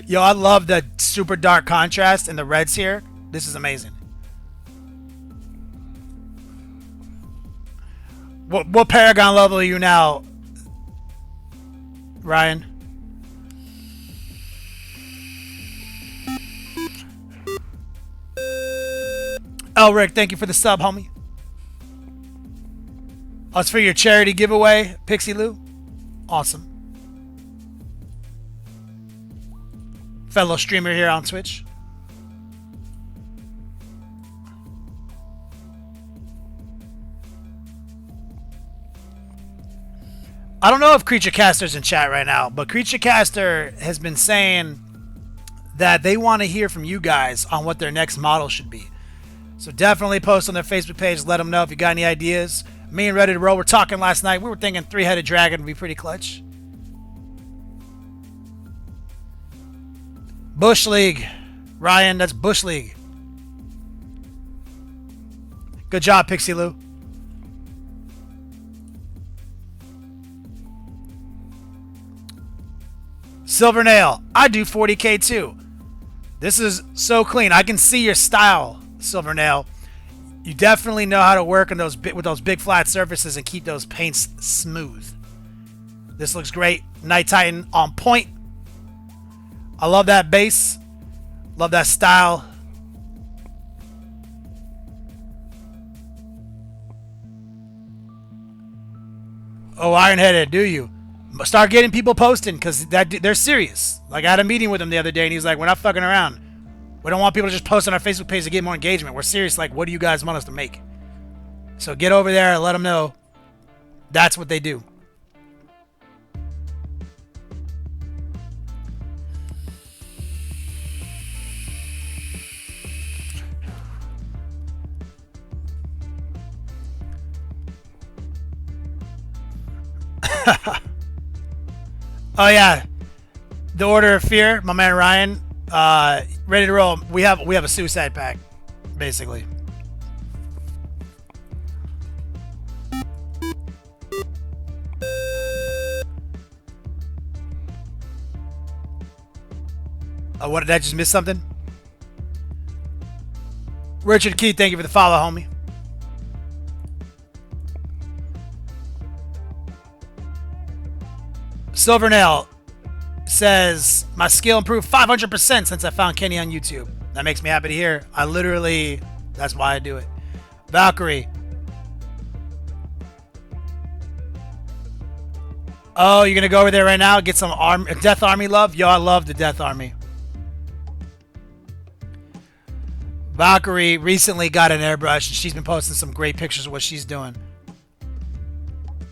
Yo, I love the super dark contrast in the reds here. This is amazing. What Paragon level are you now, Ryan? Elrik, thank you for the sub, homie. Oh, it's for your charity giveaway, Pixie Lou. Awesome. Fellow streamer here on Twitch. I don't know if Creature Caster's in chat right now, but Creature Caster has been saying that they want to hear from you guys on what their next model should be. So definitely post on their Facebook page. Let them know if you got any ideas. Me and Ready to Roll were talking last night. We were thinking three-headed dragon would be pretty clutch. Bush League. Ryan, that's Bush League. Good job, Pixie Lou. Silver Nail. I do 40K too. This is so clean. I can see your style, Silver Nail. You definitely know how to work on with those big flat surfaces and keep those paints smooth. This looks great. Night Titan on point. I love that base. Love that style. Oh, Ironheaded, do you? Start getting people posting because they're serious. Like, I had a meeting with him the other day and he's like, we're not fucking around. We don't want people to just post on our Facebook page to get more engagement. We're serious. Like, what do you guys want us to make? So get over there and let them know that's what they do. Oh yeah, the Order of Fear, my man Ryan. Ready to roll. We have a suicide pact, basically. Oh, what did I just miss something? Richard Key, thank you for the follow, homie. Silvernail says, my skill improved 500% since I found Kenny on YouTube. That makes me happy to hear. That's why I do it. Valkyrie. Oh, you're going to go over there right now? Get some Death Army love? Yo, I love the Death Army. Valkyrie recently got an airbrush, and she's been posting some great pictures of what she's doing.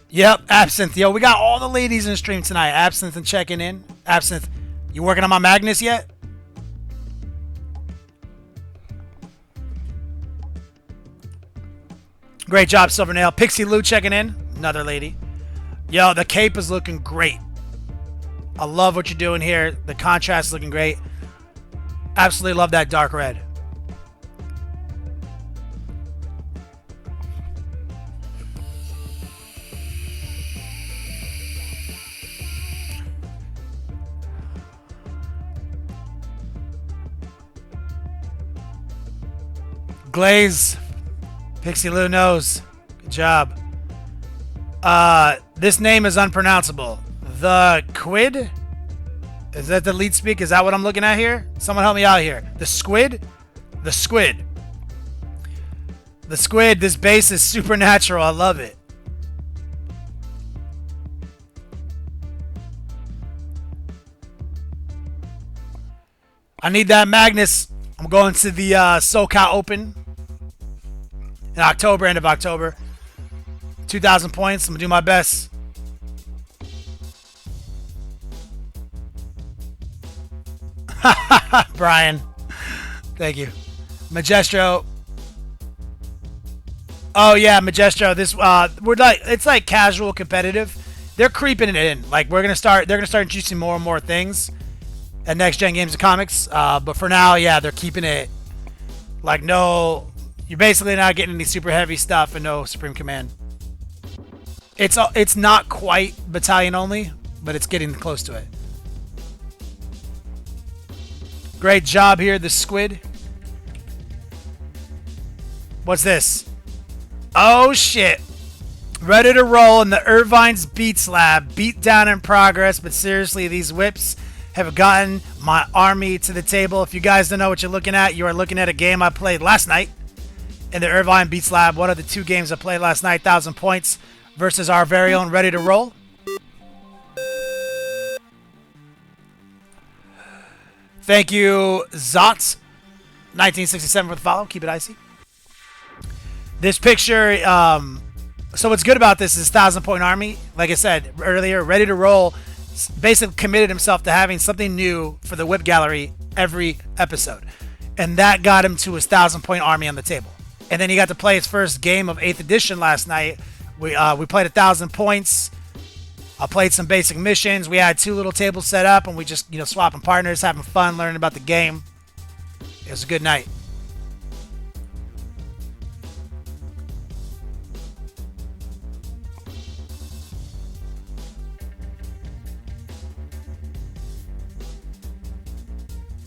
Yep, Absinthe. Yo, we got all the ladies in the stream tonight. Absinthe and checking in. Absinthe, you working on my Magnus yet? Great job, Silvernail. Pixie Lou checking in. Another lady. Yo, the cape is looking great. I love what you're doing here. The contrast is looking great. Absolutely love that dark red. Glaze. Pixie Lou knows. Good job. This name is unpronounceable. The Quid? Is that the lead speak? Is that what I'm looking at here? Someone help me out here. The Squid? The Squid. The Squid, this base is supernatural. I love it. I need that Magnus. I'm going to the SoCal Open in October, end of October. 2,000 points. I'm going to do my best. Brian. Thank you. Magestro. Oh yeah, Magestro. This it's like casual competitive. they're creeping it in. Like they're gonna start introducing more and more things at Next Gen Games and Comics. But for now, yeah, they're keeping it like no. You're basically not getting any super heavy stuff and no Supreme Command. It's not quite battalion only, but it's getting close to it. Great job here, the squid. What's this? Oh shit. Ready to roll in the Irvine's Beats Lab. Beat down in progress, but seriously, these whips have gotten my army to the table. If you guys don't know what you're looking at, you are looking at a game I played last night in the Irvine Beats Lab. One of the 2 games I played last night, 1,000 points versus our very own Ready to Roll. Thank you, Zot, 1967 for the follow. Keep it icy. This picture, so what's good about this is 1,000-point army. Like I said earlier, Ready to Roll basically committed himself to having something new for the whip gallery every episode. And that got him to his 1,000-point army on the table. And then he got to play his first game of 8th edition last night. We played 1,000 points. I played some basic missions. We had 2 little tables set up, and we just, swapping partners, having fun, learning about the game. It was a good night.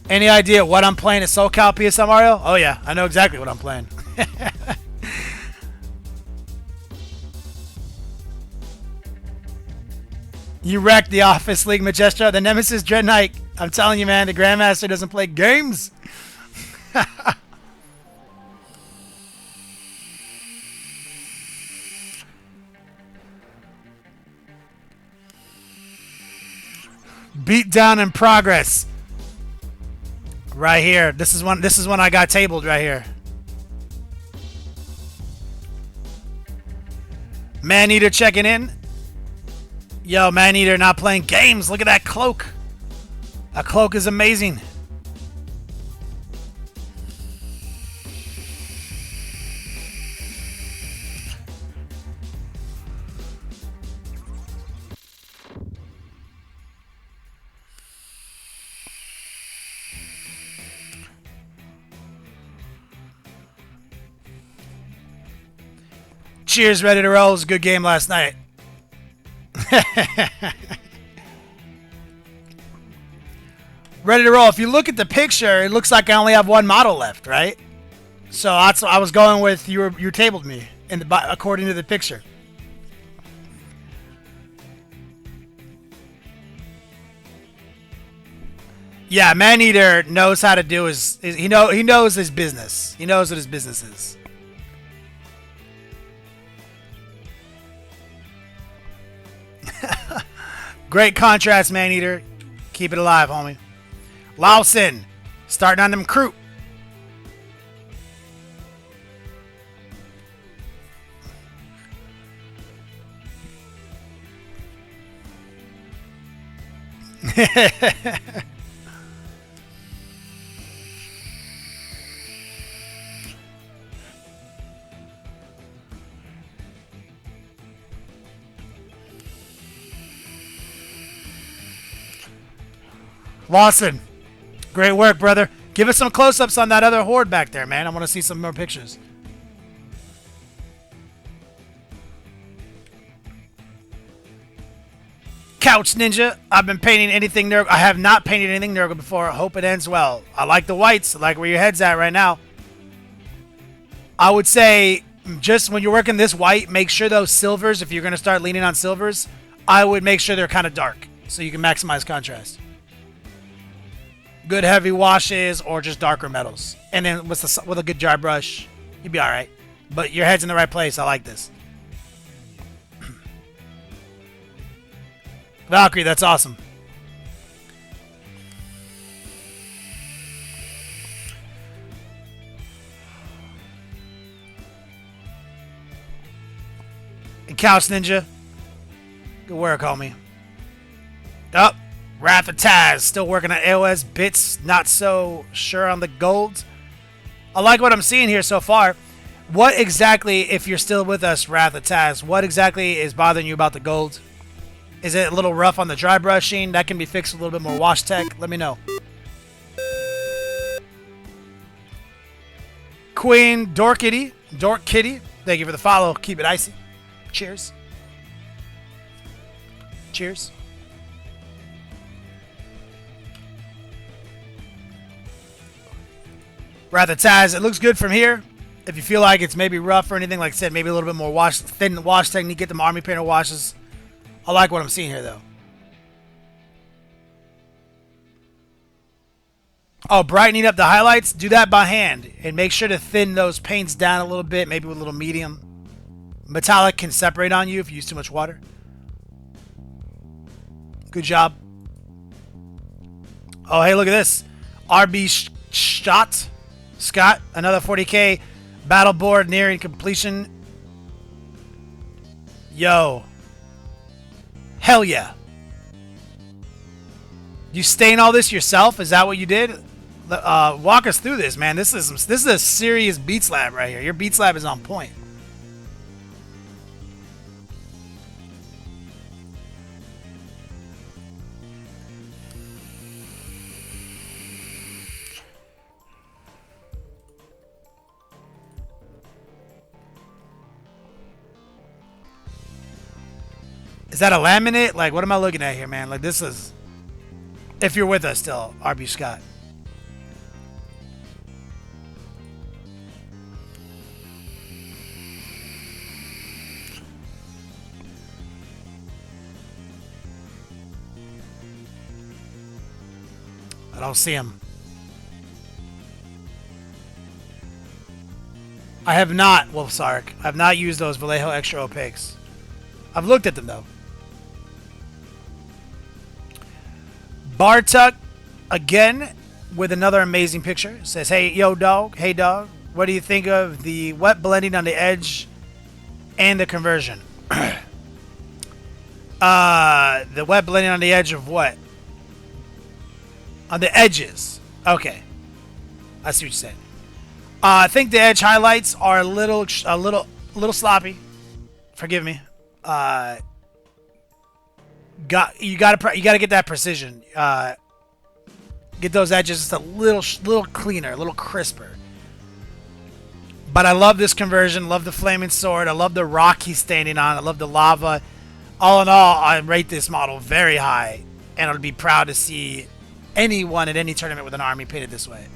Any idea what I'm playing at SoCal PSL Mario? Oh yeah, I know exactly what I'm playing. You wrecked the Office League Majestra, the Nemesis Dread Knight. I'm telling you, man, the Grandmaster doesn't play games. Beat down in progress. Right here. This is when I got tabled right here. Maneater checking in. Yo, Maneater not playing games. Look at that cloak. That cloak is amazing. Cheers, Ready to Roll. It was a good game last night. Ready to Roll. If you look at the picture, it looks like I only have 1 model left, right? So that's what I was going with. You tabled me according to the picture. Yeah, Maneater knows how to do he knows his business. He knows what his business is. Great contrast, Maneater. Keep it alive, homie. Lawson, starting on them crew. Lawson, great work, brother. Give us some close-ups on that other horde back there, man. I want to see some more pictures. Couch Ninja. I've been painting anything Nurgle. I have not painted anything Nurgle before. I hope it ends well. I like the whites. I like where your head's at right now. I would say just when you're working this white, make sure those silvers, if you're going to start leaning on silvers, I would make sure they're kind of dark so you can maximize contrast. Good heavy washes or just darker metals. And then with a good dry brush, you'd be all right. But your head's in the right place. I like this. Valkyrie, that's awesome. And Couch Ninja. Good work, homie. Up. Wrath of Taz, still working on AOS bits, not so sure on the gold. I like what I'm seeing here so far. What exactly, if you're still with us, Wrath of Taz, what exactly is bothering you about the gold? Is it a little rough on the dry brushing? That can be fixed with a little bit more wash tech. Let me know. Queen Dork Kitty. Thank you for the follow. Keep it icy. Cheers. Cheers. Rather Taz, it looks good from here. If you feel like it's maybe rough or anything, like I said, maybe a little bit more thin wash technique, get them army painter washes. I like what I'm seeing here, though. Oh, brightening up the highlights, do that by hand. And make sure to thin those paints down a little bit, maybe with a little medium. Metallic can separate on you if you use too much water. Good job. Oh, hey, look at this. RB Scott, another 40K battle board nearing completion. Yo. Hell yeah. You stain all this yourself? Is that what you did? Walk us through this, man. This is a serious beat slab right here. Your beat slab is on point. Is that a laminate? Like, what am I looking at here, man? Like, this is... If you're with us still, RB Scott. I don't see him. I have not, Wolfsark. I have not used those Vallejo extra opaques. I've looked at them, though. Bartuk, again, with another amazing picture. Says, hey, yo, dog. Hey, dog. What do you think of the wet blending on the edge and the conversion? The wet blending on the edge of what? On the edges. Okay. I see what you're saying. I think the edge highlights are a little sloppy. Forgive me. You gotta get that precision. Get those edges just a little cleaner, a little crisper. But I love this conversion. Love the flaming sword. I love the rock he's standing on. I love the lava. All in all, I rate this model very high, and I'd be proud to see anyone at any tournament with an army painted this way.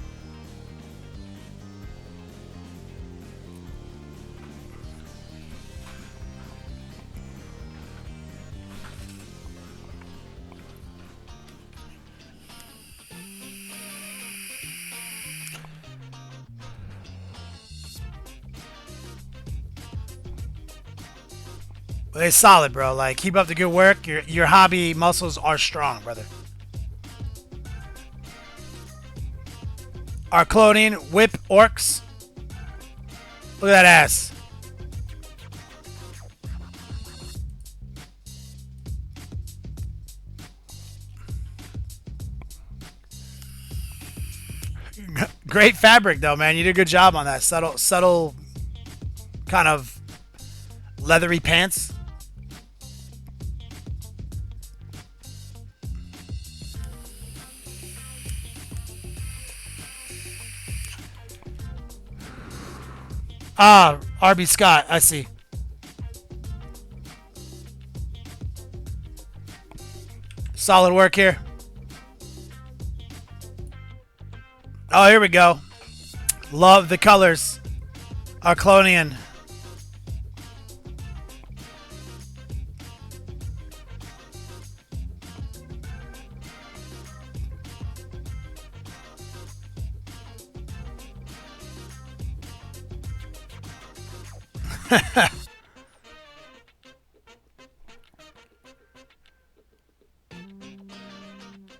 But it's solid, bro. Like, keep up the good work. Your hobby muscles are strong, brother. Arclonian whip orcs. Look at that ass. Great fabric, though, man. You did a good job on that. Subtle kind of leathery pants. Ah, RB Scott, I see. Solid work here. Oh, here we go. Love the colors. Arclonian.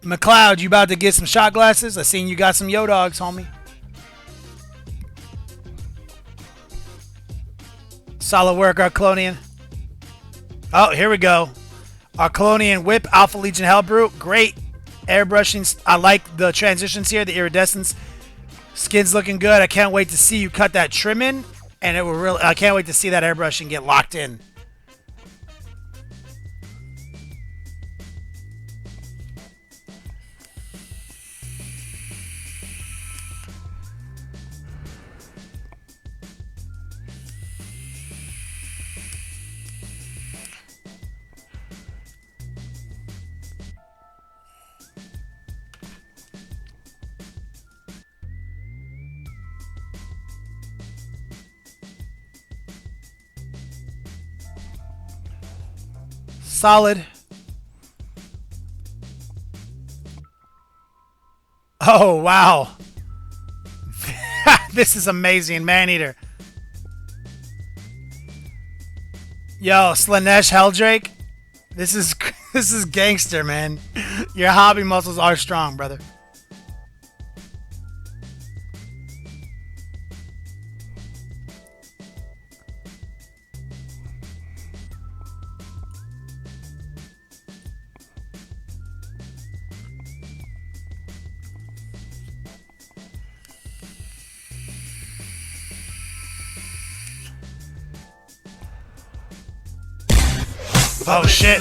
McLeod, you about to get some shot glasses? I seen you got some yo dogs, homie. Solid work, Arclonian. Oh, here we go. Arclonian Whip, Alpha Legion Hellbrute. Great airbrushing. I like the transitions here, the iridescence. Skin's looking good. I can't wait to see you cut that trim in. And it will really, I can't wait to see that airbrushing get locked in. Solid. Oh, wow. This is amazing. Maneater. Yo, Slanesh Heldrake. This is gangster, man. Your hobby muscles are strong, brother. Oh shit.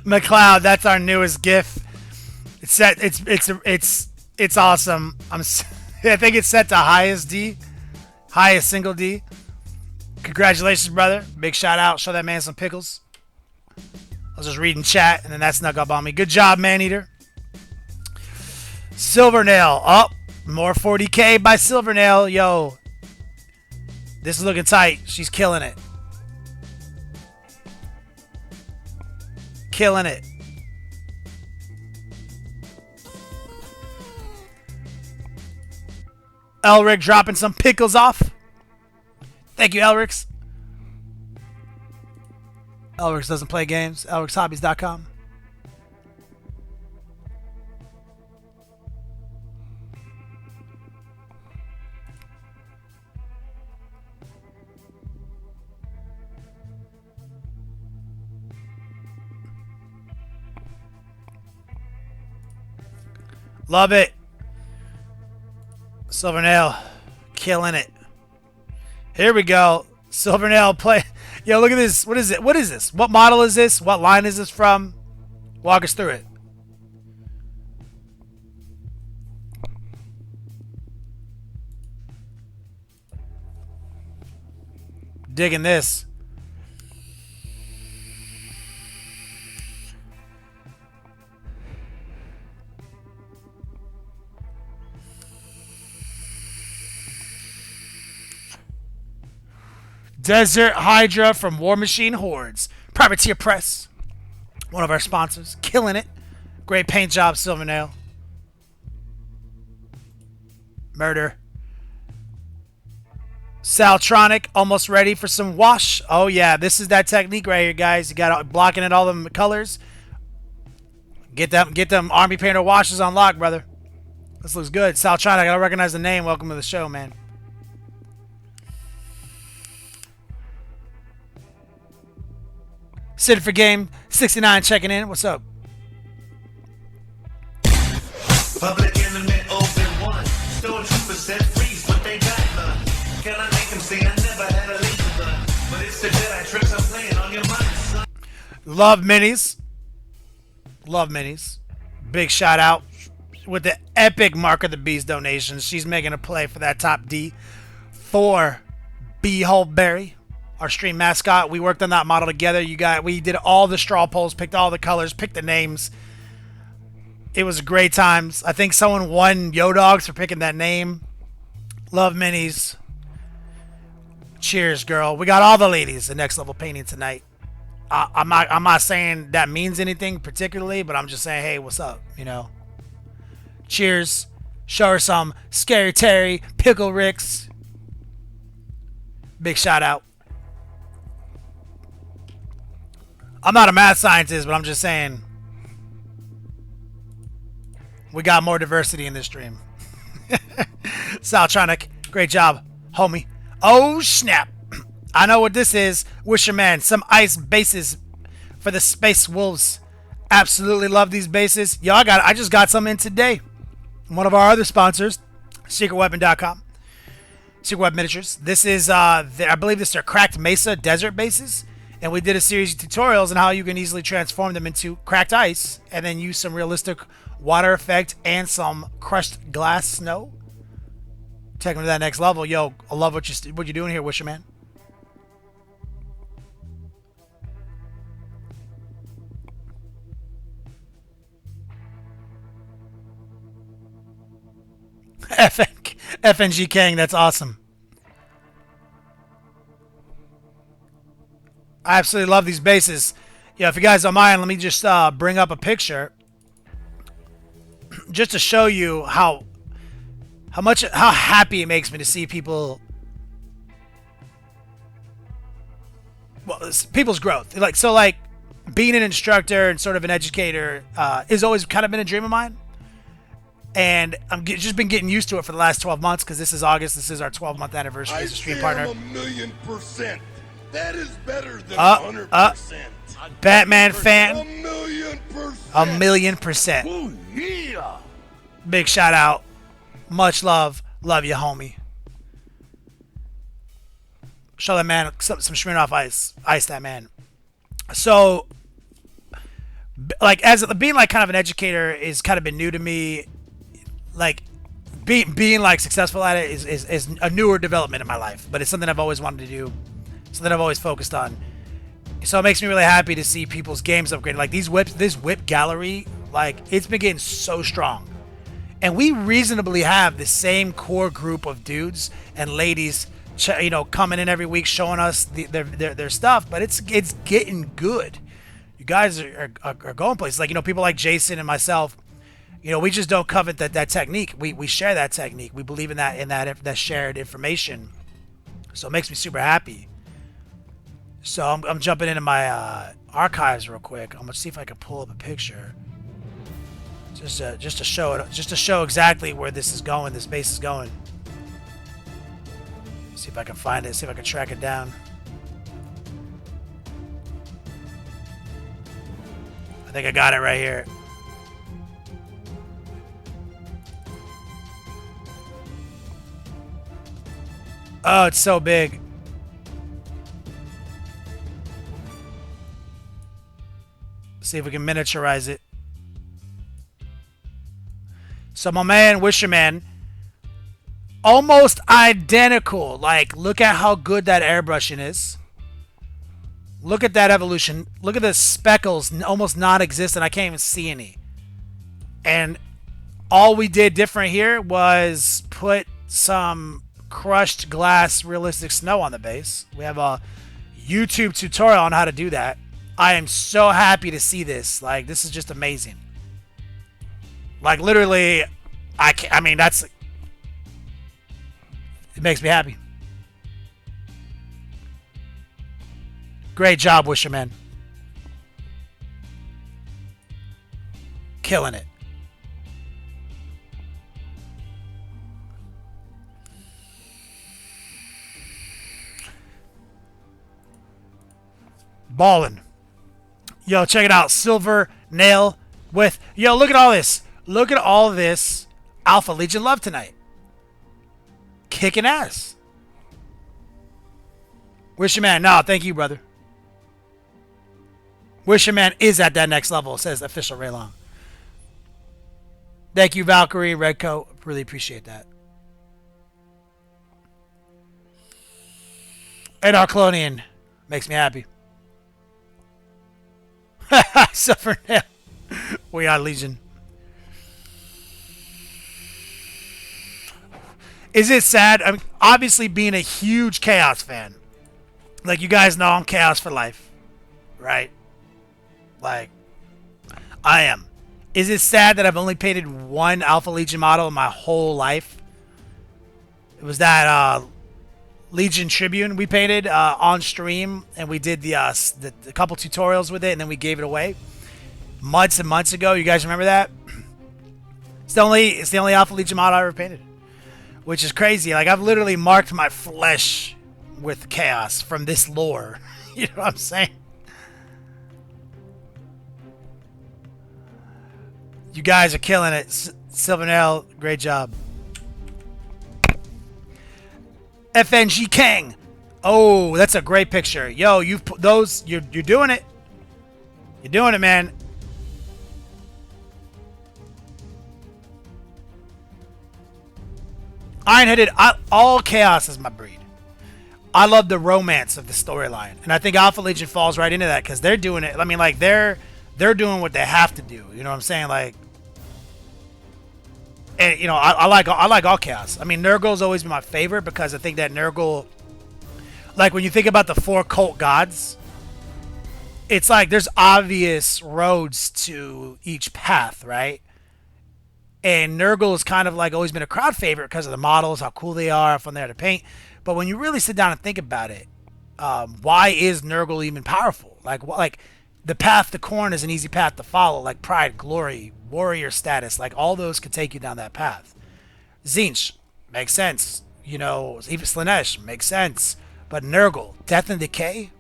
McLeod, that's our newest GIF. It's set. It's awesome. I think it's set to highest D, highest single D. Congratulations, brother. Big shout out. Show that man some pickles. I was just reading chat, and then that snuck up on me. Good job, Maneater. Silvernail. Oh, more 40K by Silvernail. Yo, this is looking tight. She's killing it. Killing it. Elrik dropping some pickles off. Thank you, Elriks. Elriks doesn't play games. ElriksHobbies.com. Love it. Silvernail. Killing it. Here we go. Silvernail play. Yo, look at this. What is it? What is this? What model is this? What line is this from? Walk us through it. Digging this. Desert Hydra from War Machine Hordes. Privateer Press. One of our sponsors. Killing it. Great paint job, Silvernail. Murder. Saltronic. Almost ready for some wash. Oh, yeah. This is that technique right here, guys. You got blocking at all the colors. Get them Army Painter washes on lock, brother. This looks good. Saltronic. I gotta recognize the name. Welcome to the show, man. Sid for game 69 checking in. What's up? Public enemy open one. Stole 2% freeze, but they got none. Can I make them say I never had a laser gun? But it's the Jedi tricks I'm playing on your mind, son. Love minis. Love minis. Big shout out with the epic Mark of the Beast donations. She's making a play for that top D for B. Holberry, our stream mascot. We worked on that model together. We did all the straw polls, picked all the colors, picked the names. It was great times. I think someone won Yo Dogs for picking that name. Love minis. Cheers, girl. We got all the ladies in Next Level Painting tonight. I'm not saying that means anything particularly, but I'm just saying, hey, what's up? You know. Cheers. Show her some Scary Terry, Pickle Ricks. Big shout out. I'm not a math scientist, but I'm just saying we got more diversity in this stream. Saltronic, great job, homie. Oh, snap. I know what this is. Wisher Man, some ice bases for the Space Wolves. Absolutely love these bases. Yo, I just got some in today. One of our other sponsors, secretweapon.com. Secret Weapon Miniatures. This is, I believe this are Cracked Mesa Desert bases. And we did a series of tutorials on how you can easily transform them into cracked ice and then use some realistic water effect and some crushed glass snow. Take them to that next level. Yo, I love what you're doing here, Wisher Man. FNG King, that's awesome. I absolutely love these bases. Yeah, if you guys don't mind, let me just bring up a picture just to show you how happy it makes me to see people. Well, people's growth. Like being an instructor and sort of an educator has always kind of been a dream of mine. And just been getting used to it for the last 12 months because this is August. This is our 12-month anniversary as a stream partner. I'm 1,000,000%. That is better than 100%. Batman fan. 1,000,000%. 1,000,000%. Oh, yeah. Big shout out. Much love. Love you, homie. Show that man some Smirnoff Ice. Ice that man. So, like, as being like kind of an educator is kind of been new to me. Like, being like successful at it is a newer development in my life, but it's something I've always wanted to do, something I've always focused on. So it makes me really happy to see people's games upgraded. Like these whips, this whip gallery, like it's been getting so strong, and we reasonably have the same core group of dudes and ladies, you know, coming in every week showing us their stuff. But it's getting good. You guys are going places. Like, you know, people like Jason and myself. You know, we just don't covet that technique. We share that technique. We believe in that shared information. So it makes me super happy. So I'm jumping into my archives real quick. I'm gonna see if I can pull up a picture, just to show it, just to show exactly where this is going. This base is going. See if I can find it. See if I can track it down. I think I got it right here. Oh, it's so big. See if we can miniaturize it. So my man, Wisherman, almost identical. Like, look at how good that airbrushing is. Look at that evolution. Look at the speckles, almost non-existent. I can't even see any. And all we did different here was put some crushed glass realistic snow on the base. We have a YouTube tutorial on how to do that. I am so happy to see this. Like, this is just amazing. Like, literally, I mean, that's... It makes me happy. Great job, Wisherman. Killing it. Ballin'. Yo, check it out. Silver nail with... Yo, look at all this. Look at all this Alpha Legion love tonight. Kicking ass. Wisherman. No, thank you, brother. Wisherman is at that next level, says official Ray Long. Thank you, Valkyrie, Redcoat. Really appreciate that. And Arclonian makes me happy. Suffer now. We are Legion. Is it sad? I mean, obviously, being a huge Chaos fan, like you guys know, I'm Chaos for life, right? Like, I am. Is it sad that I've only painted one Alpha Legion model in my whole life? It was that Legion Tribune we painted on stream, and we did the couple tutorials with it, and then we gave it away months and months ago. You guys remember that? It's the only Alpha Legion model I ever painted, which is crazy. Like, I've literally marked my flesh with chaos from this lore. You know what I'm saying? You guys are killing it. Silvernell, great job. FNG King. Oh, that's a great picture. Yo, you've put those. You're doing it. You're doing it, man. Ironheaded. All chaos is my breed. I love the romance of the storyline, and I think Alpha Legion falls right into that because they're doing it. I mean, like they're doing what they have to do. You know what I'm saying? Like, And I like all chaos. I mean, Nurgle's always been my favorite because I think that Nurgle, like when you think about the 4 cult gods, it's like there's obvious roads to each path, right? And Nurgle has kind of like always been a crowd favorite because of the models, how cool they are, how fun they are to paint. But when you really sit down and think about it, why is Nurgle even powerful? Like the path to Khorne is an easy path to follow, like pride, glory, warrior status, like all those could take you down that path. Tzeentch makes sense, even Slaanesh makes sense, but Nurgle, death and decay.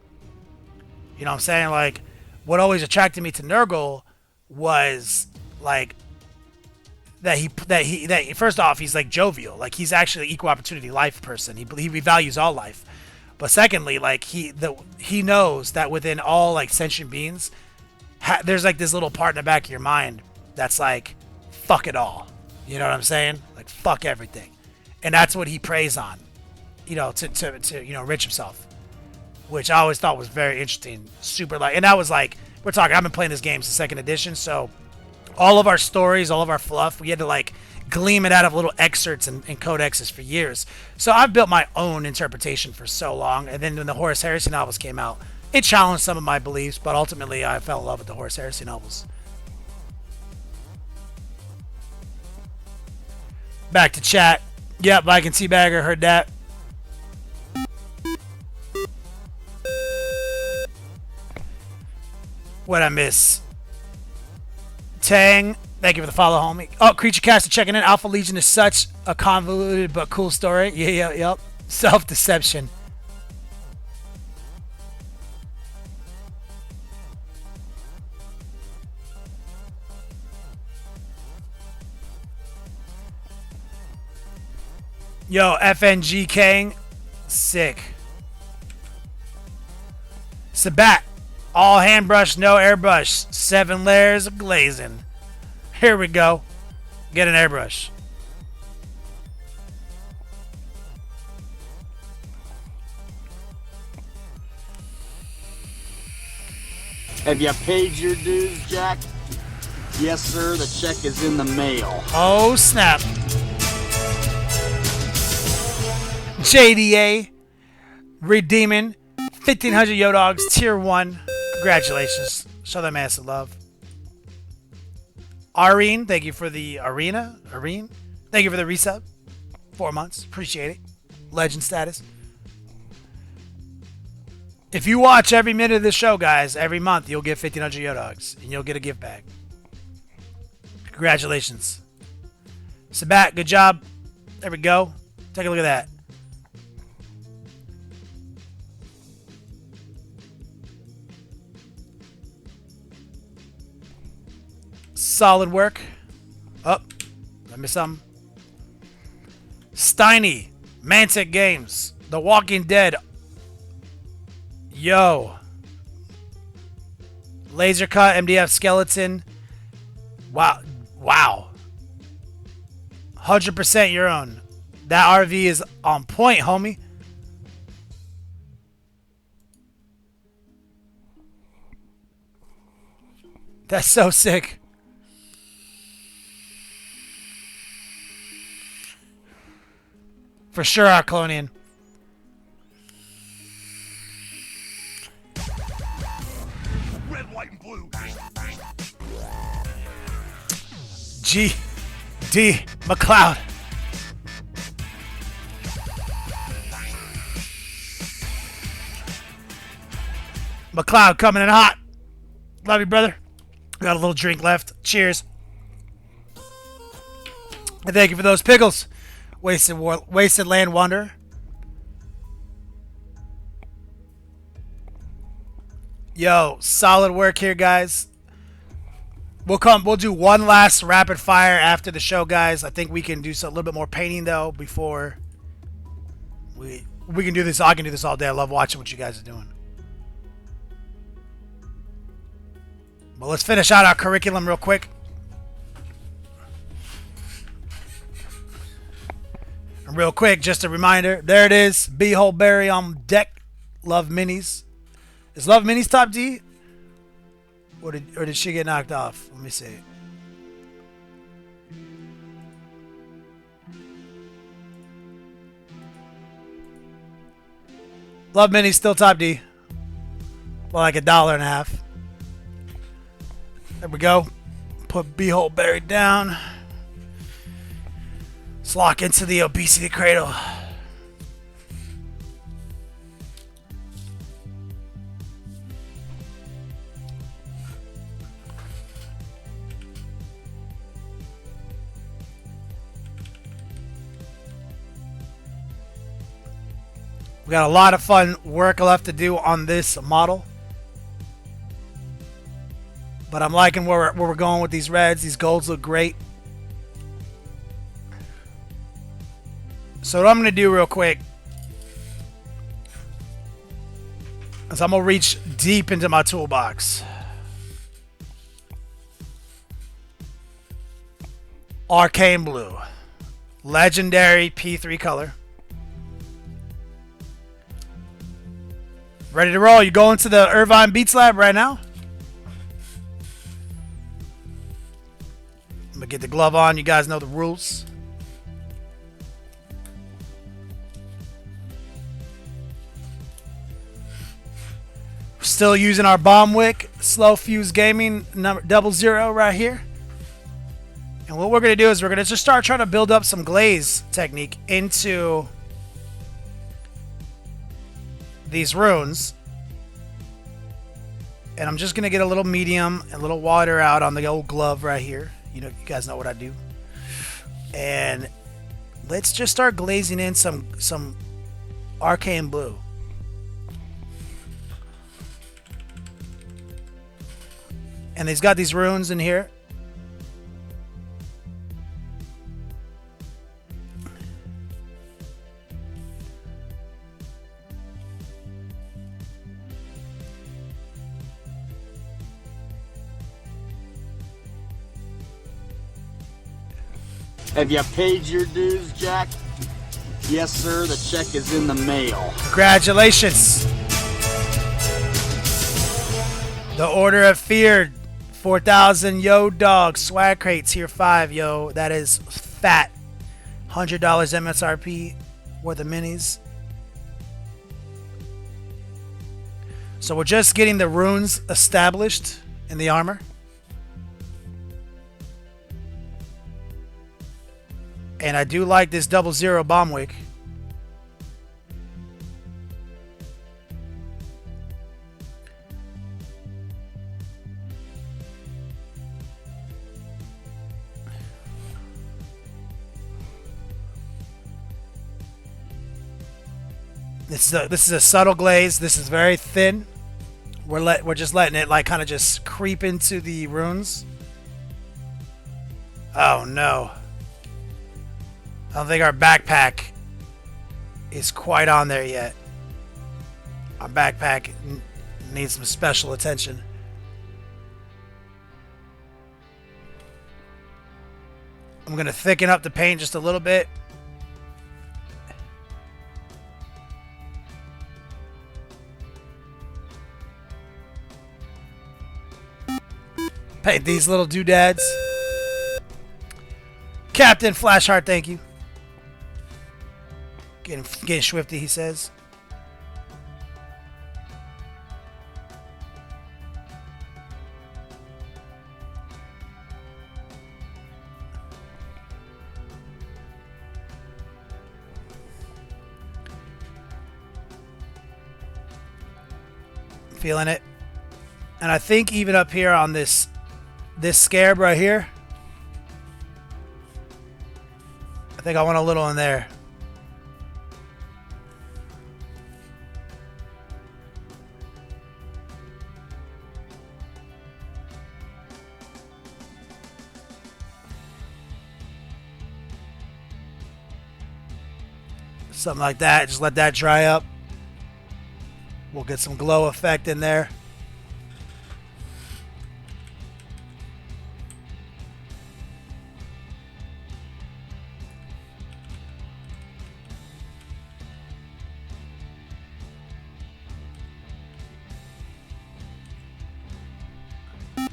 You know what I'm saying? Like, what always attracted me to Nurgle was like that first off, he's like jovial, like he's actually equal opportunity life person. He values all life. But secondly, like he knows that within all like sentient beings, there's like this little part in the back of your mind that's like, fuck it all. You know what I'm saying? Like fuck everything, and that's what he preys on, to enrich himself, which I always thought was very interesting. Super like, and that was like I've been playing this game since 2nd edition, so all of our stories, all of our fluff, we had to like gleam it out of little excerpts and codexes for years. So I've built my own interpretation for so long, and then when the Horus Heresy novels came out, it challenged some of my beliefs, but ultimately I fell in love with the Horus Heresy novels. Back to chat. Yep, Mike and Teabagger heard that. What I miss? Tang, thank you for the follow, homie. Oh, Creature Caster checking in. Alpha Legion is such a convoluted but cool story. Yep. Self-deception. Yo, FNG Kang, sick. Sabat, all hand brush, no airbrush. 7 layers of glazing. Here we go. Get an airbrush. Have you paid your dues, Jack? Yes, sir. The check is in the mail. Oh, snap. JDA redeeming 1,500 Yodogs, tier 1. Congratulations. Show them massive love. Areen, thank you for the Areen, thank you for the resub. 4 months. Appreciate it. Legend status. If you watch every minute of this show, guys, every month you'll get 1,500 Yodogs and you'll get a gift bag. Congratulations. Sabat, good job. There we go. Take a look at that. Solid work. Oh, let me some. Steiny, Mantic Games, The Walking Dead. Yo. Laser Cut, MDF Skeleton. Wow. 100% your own. That RV is on point, homie. That's so sick. For sure, Arclonian. Red, white, and blue. G.D. McLeod. McLeod coming in hot. Love you, brother. Got a little drink left. Cheers. And thank you for those pickles. Wasted Land Wanderer. Yo, solid work here, guys. We'll do one last rapid fire after the show, guys. I think we can do a little bit more painting though before we can do this. I can do this all day. I love watching what you guys are doing. But let's finish out our curriculum real quick. And real quick, just a reminder. There it is. Beehole Berry on deck. Love Minis. Is Love Minis top D? Or did she get knocked off? Let me see. Love Mini still top D. Well, like $1.50. There we go. Put Behold Buried down. Let's lock into the obesity cradle. We got a lot of fun work left to do on this model. But I'm liking where we're going with these reds. These golds look great. So what I'm going to do real quick is I'm going to reach deep into my toolbox. Arcane Blue. Legendary P3 color. Ready to roll. You going to the Irvine Beats Lab right now? I'm going to get the glove on. You guys know the rules. We're still using our Bomb Wick Slow Fuse Gaming number 00 right here. And what we're going to do is we're going to just start trying to build up some glaze technique into these runes. And I'm just going to get a little medium and a little water out on the old glove right here. You know, you guys know what I do. And let's just start glazing in some arcane blue. And he's got these runes in here. Have you paid your dues, Jack? Yes, sir. The check is in the mail. Congratulations. The Order of Fear, 4,000 yo dog swag crates here 5 yo. That is fat. $100 MSRP worth of minis. So we're just getting the runes established in the armor. And I do like this 00 bomb wick. This is a subtle glaze. This is very thin. We're just letting it like kind of just creep into the runes. Oh no. I don't think our backpack is quite on there yet. Our backpack needs some special attention. I'm going to thicken up the paint just a little bit. Paint these little doodads. Captain Flashheart, thank you. Getting swifty, he says. Feeling it. And I think even up here on this scarab right here, I think I want a little in there. Something like that. Just let that dry up. We'll get some glow effect in there.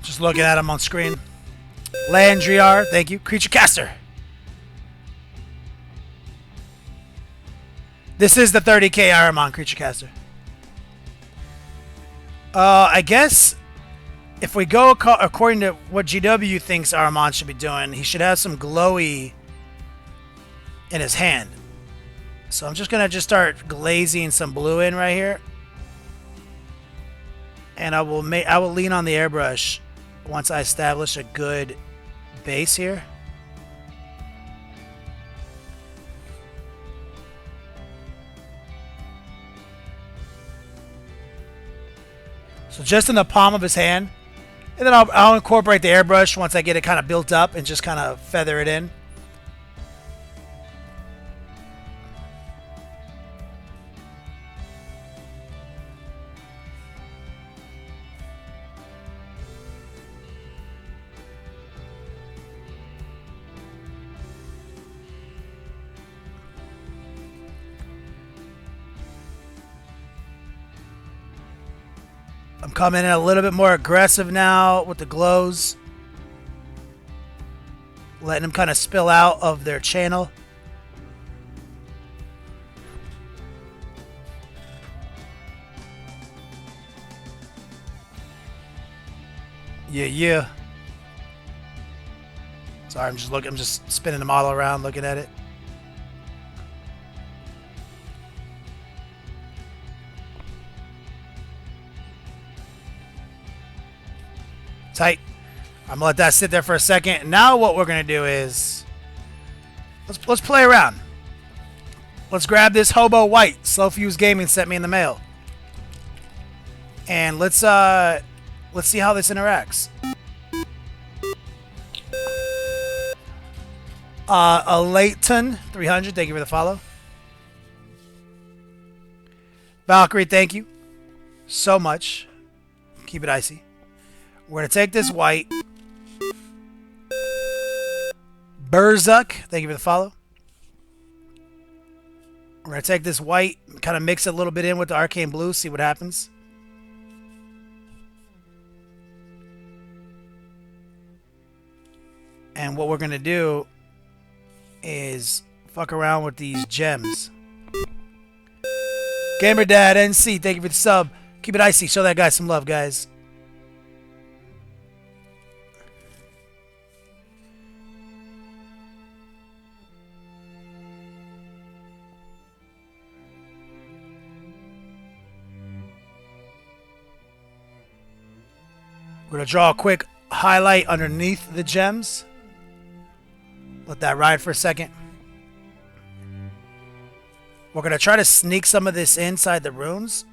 Just looking at him on screen. Landriar, thank you. Creature Caster. This is the 30k Ahriman Creature Caster. I guess if we go according to what GW thinks Ahriman should be doing, he should have some glowy in his hand. So I'm just gonna start glazing some blue in right here, and I will lean on the airbrush once I establish a good base here. So just in the palm of his hand, and then I'll incorporate the airbrush once I get it kind of built up and just kind of feather it in. I'm coming in a little bit more aggressive now with the glows. Letting them kind of spill out of their channel. Yeah. Sorry, I'm just spinning the model around looking at it. Tight. I'm gonna let that sit there for a second. Now what we're gonna do is let's play around. Let's grab this Hobo White Slow Fuse Gaming sent me in the mail, and let's see how this interacts. A Leighton 300. Thank you for the follow. Valkyrie, thank you so much. Keep it icy. We're going to take this white. Berzuk, thank you for the follow. We're going to take this white, kind of mix it a little bit in with the arcane blue, see what happens. And what we're going to do is fuck around with these gems. Gamer Dad NC, thank you for the sub. Keep it icy. Show that guy some love, guys. We're going to draw a quick highlight underneath the gems. Let that ride for a second. We're going to try to sneak some of this inside the runes.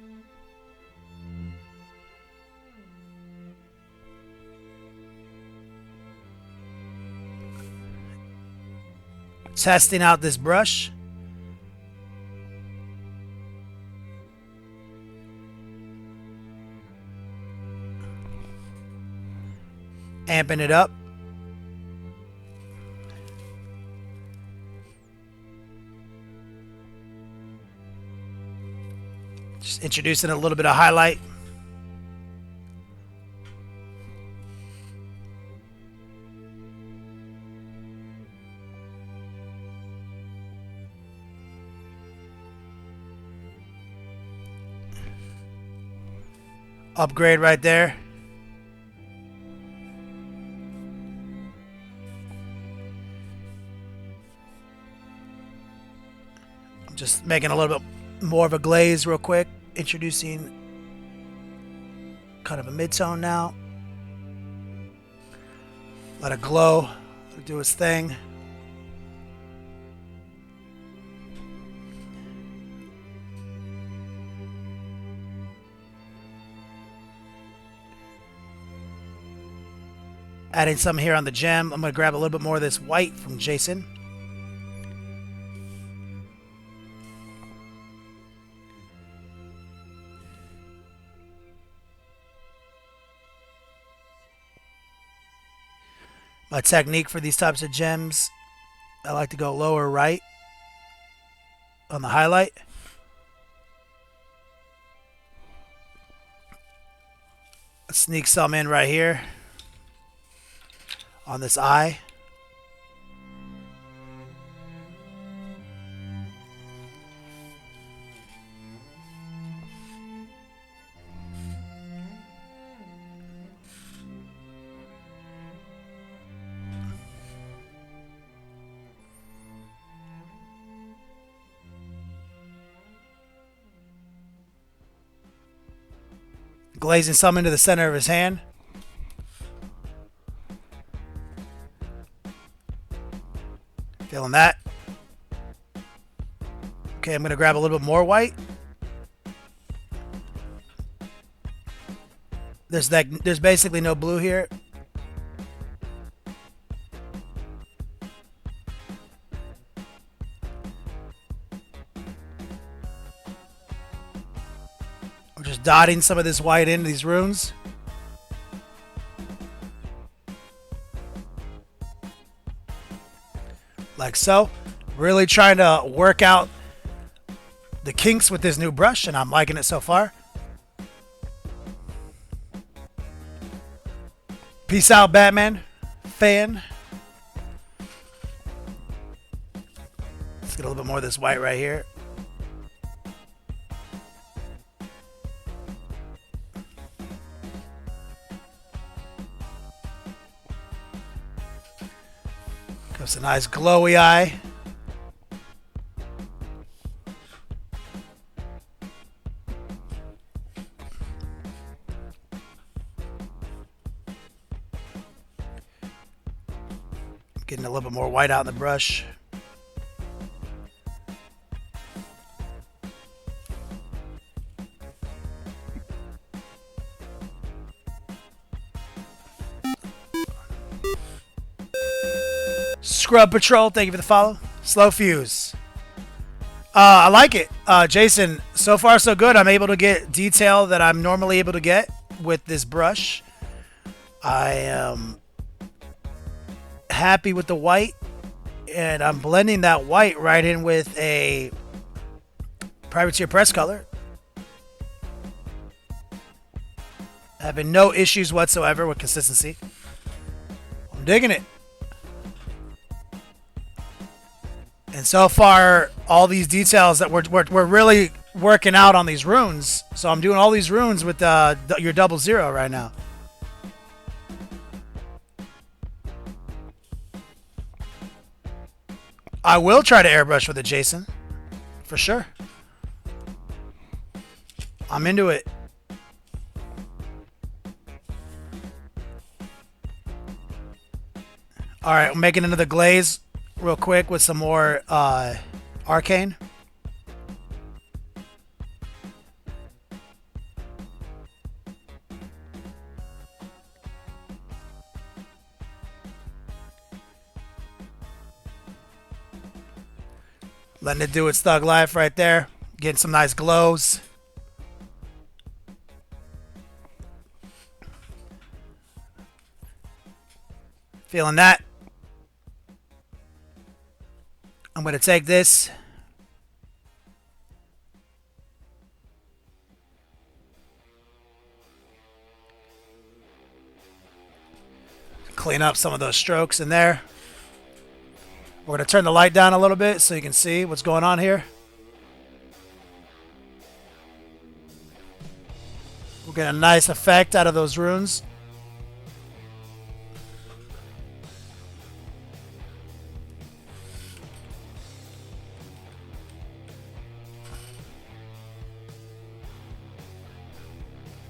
Testing out this brush. Amping it up. Just introducing a little bit of highlight. Upgrade right there. I'm just making a little bit more of a glaze real quick. Introducing kind of a mid-tone now. Let it glow. Let it do its thing. Adding some here on the gem. I'm going to grab a little bit more of this white from Jason. My technique for these types of gems, I like to go lower right on the highlight. Sneak some in right here on this eye. Glazing some into the center of his hand. Feeling that. Okay, I'm going to grab a little bit more white. There's basically no blue here. We're just dotting some of this white into these runes. Like so. Really trying to work out the kinks with this new brush, and I'm liking it so far. Peace out, Batman fan. Let's get a little bit more of this white right here. Gives a nice glowy eye. Getting a little bit more white out in the brush. Scrub Patrol, thank you for the follow. Slow Fuse. I like it. Jason, so far so good. I'm able to get detail that I'm normally able to get with this brush. I am happy with the white, and I'm blending that white right in with a Privateer Press color. Having no issues whatsoever with consistency. I'm digging it. And so far, all these details that we're really working out on these runes. So I'm doing all these runes with your 00 right now. I will try to airbrush with it, Jason. For sure. I'm into it. Alright, I'm making another glaze real quick with some more arcane. Letting it do its thug life right there. Getting some nice glows. Feeling that. I'm going to take this. Clean up some of those strokes in there. We're going to turn the light down a little bit so you can see what's going on here. We'll get a nice effect out of those runes.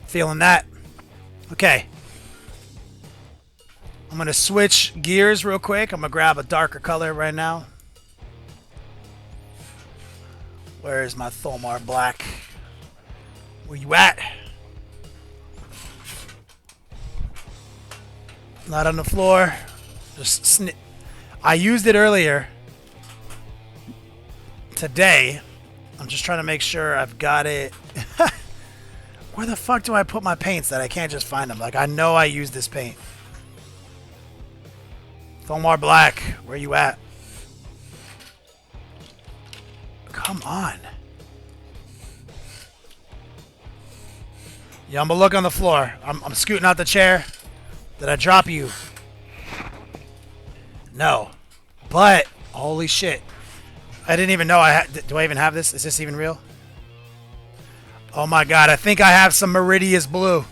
Feeling that. Okay. I'm going to switch gears real quick. I'm going to grab a darker color right now. Where is my Thomar Black? Where you at? Not on the floor. Just I used it earlier. Today. I'm just trying to make sure I've got it. Where the fuck do I put my paints that I can't just find them? Like, I know I used this paint. Thomar Black, where you at? Come on. Yumba, look on the floor. I'm scooting out the chair. Did I drop you? No. But, holy shit. I didn't even know I had... Do I even have this? Is this even real? Oh my god, I think I have some Meridius blue.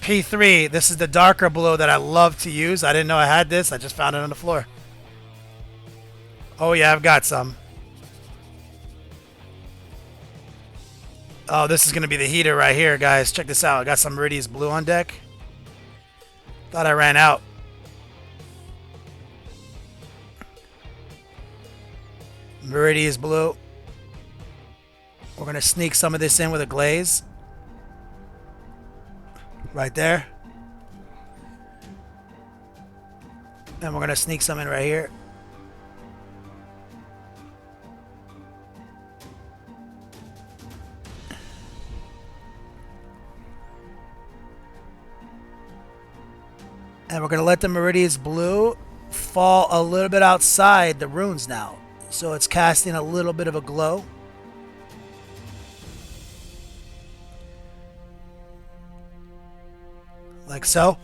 P3, this is the darker blue that I love to use. I didn't know I had this. I just found it on the floor. Oh yeah, I've got some. Oh, this is going to be the heater right here, guys. Check this out. I got some Meridius Blue on deck. Thought I ran out. Meridius Blue. We're going to sneak some of this in with a glaze. Right there. And we're going to sneak some in right here. And we're going to let the Meridius Blue fall a little bit outside the runes now. So it's casting a little bit of a glow. Like so.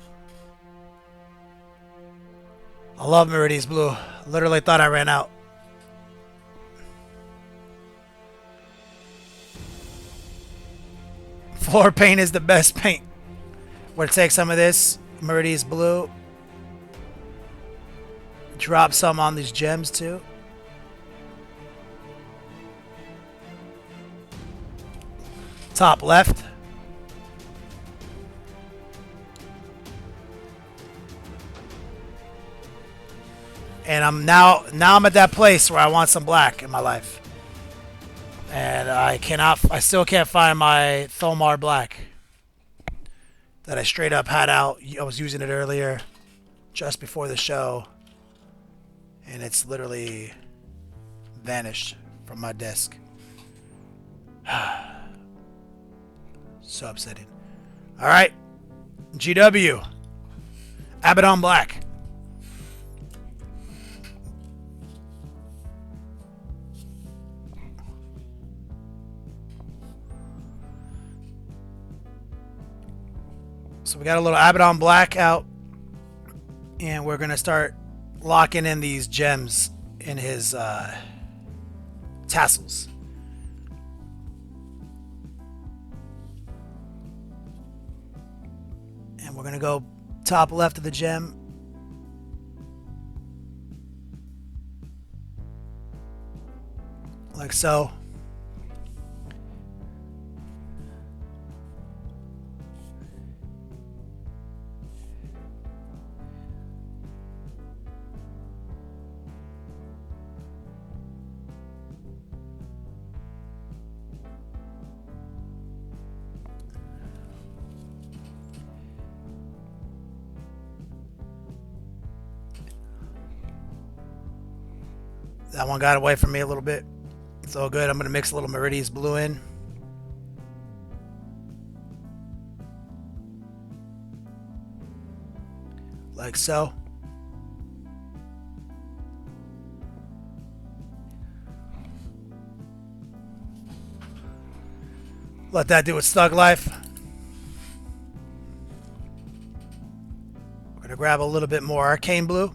I love Meridius Blue. Literally thought I ran out. Floor paint is the best paint. We're going to take some of this Meridius Blue. Drop some on these gems too. Top left. And I'm at that place where I want some black in my life. And I still can't find my Thomar black that I straight up had out. I was using it earlier just before the show. And it's literally vanished from my desk. So upsetting. All right. GW. Abaddon Black. So we got a little Abaddon Black out. And we're going to start locking in these gems in his tassels. And we're going to go top left of the gem. Like so. That one got away from me a little bit. It's all good. I'm going to mix a little Meridius Blue in. Like so. Let that do its thug life. We're going to grab a little bit more Arcane Blue.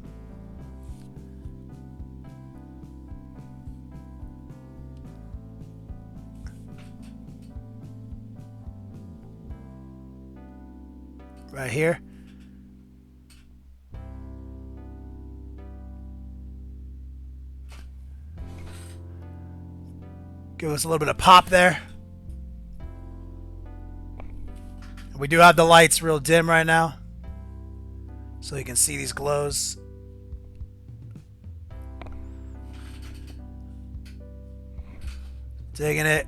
Right here. Give us a little bit of pop there. We do have the lights real dim right now, so you can see these glows. Digging it.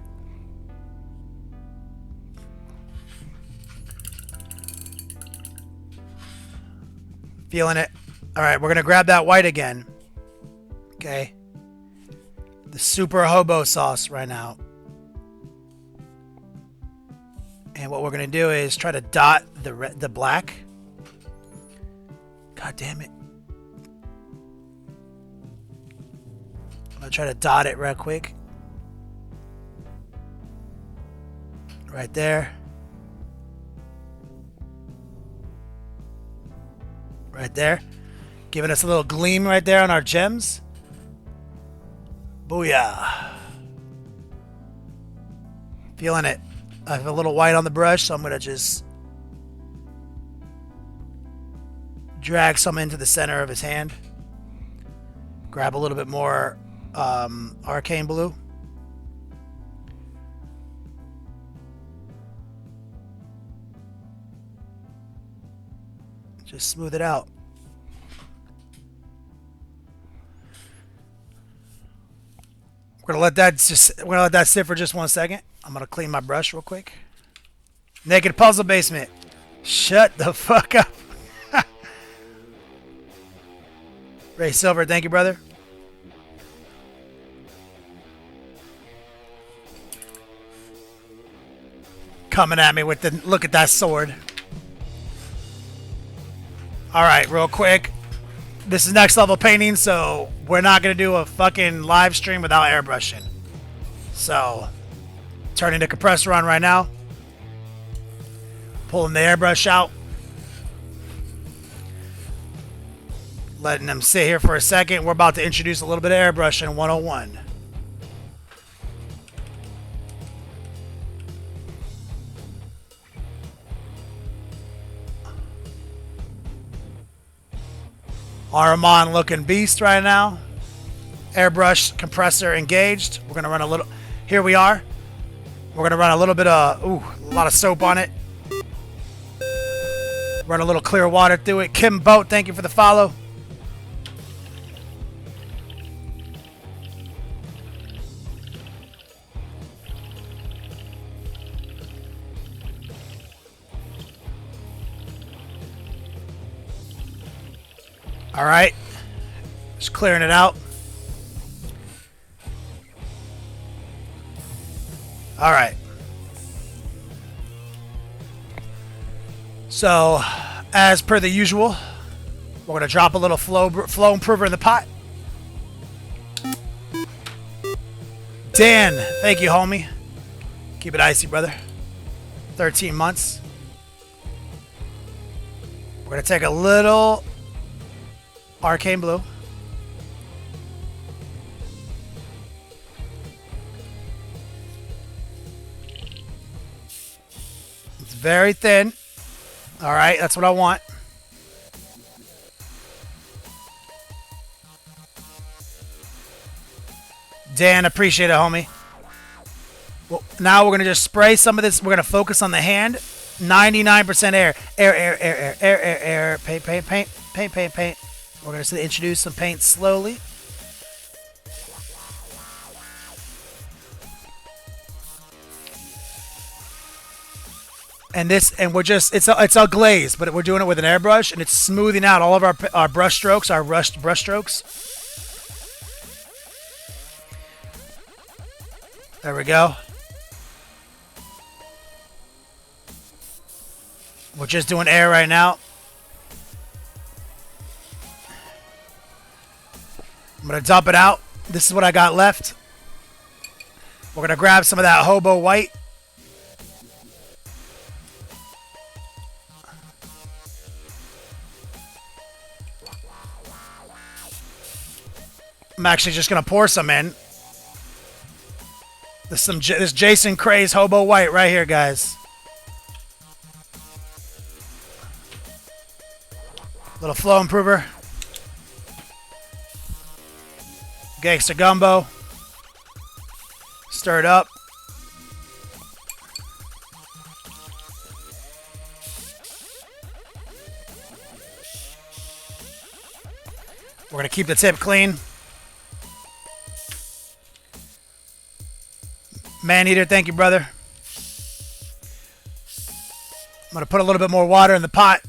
Feeling it. All right, we're going to grab that white again. Okay. The super hobo sauce right now. And what we're going to do is try to dot the black. God damn it. I'm going to try to dot it real quick. Right there. Right there. Giving us a little gleam right there on our gems. Booyah. Feeling it. I have a little white on the brush, so I'm going to just drag some into the center of his hand. Grab a little bit more Arcane Blue. Just smooth it out. We're gonna let that sit for just 1 second. I'm gonna clean my brush real quick. Naked Puzzle Basement. Shut the fuck up. Ray Silver, thank you, brother. Coming at me with the look at that sword. All right, real quick. This is next level painting, so we're not gonna do a fucking live stream without airbrushing. So, turning the compressor on right now. Pulling the airbrush out. Letting them sit here for a second. We're about to introduce a little bit of airbrush in 101. Ahriman looking beast right now. Airbrush compressor engaged. We're gonna run a little. Here we are. We're gonna run a little bit of a lot of soap on it. Run a little clear water through it. Kim Boat, thank you for the follow. All right, just clearing it out. All right. So, as per the usual, we're gonna drop a little flow improver in the pot. Dan, thank you, homie. Keep it icy, brother. 13 months. We're gonna take a little Arcane Blue. It's very thin. All right, that's what I want. Dan, appreciate it, homie. Well, now we're going to just spray some of this. We're going to focus on the hand. 99% air. Air. Paint. We're going to introduce some paint slowly. And we're just, it's a glaze, but we're doing it with an airbrush, and it's smoothing out all of our brush strokes, our rushed brush strokes. There we go. We're just doing air right now. I'm going to dump it out. This is what I got left. We're going to grab some of that hobo white. I'm actually just going to pour some in. This Jason Craze hobo white right here, guys. Little flow improver. Gangsta gumbo. Stir it up. We're going to keep the tip clean. Man-eater, thank you, brother. I'm going to put a little bit more water in the pot.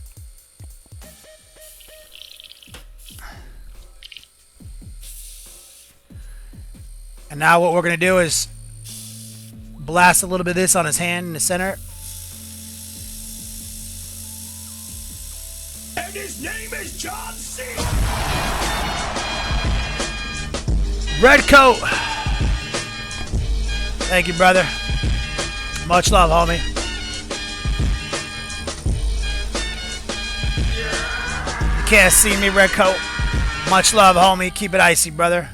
And now what we're going to do is blast a little bit of this on his hand in the center. And his name is John C. Red coat. Thank you, brother. Much love, homie. You can't see me, red coat. Much love, homie. Keep it icy, brother.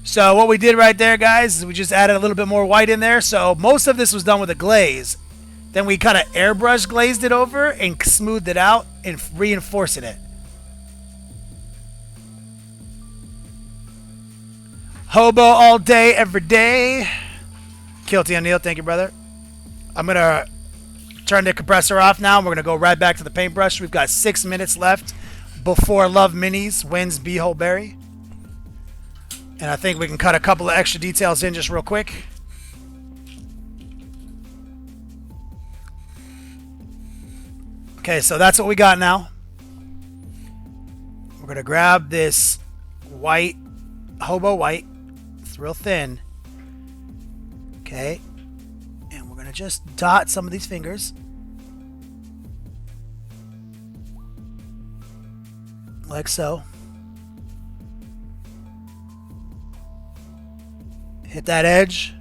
So what we did right there, guys, is we just added a little bit more white in there. So most of this was done with a glaze. Then we kind of airbrush glazed it over and smoothed it out and reinforcing it. Hobo all day, every day. Kilty O'Neill, thank you, brother. I'm going to turn the compressor off now. We're going to go right back to the paintbrush. We've got 6 minutes left before Love Minis wins Beetle Berry. And I think we can cut a couple of extra details in just real quick. Okay, so that's what we got now. We're going to grab this white, hobo white. It's real thin. Okay. And we're going to just dot some of these fingers. Like so. Hit that edge.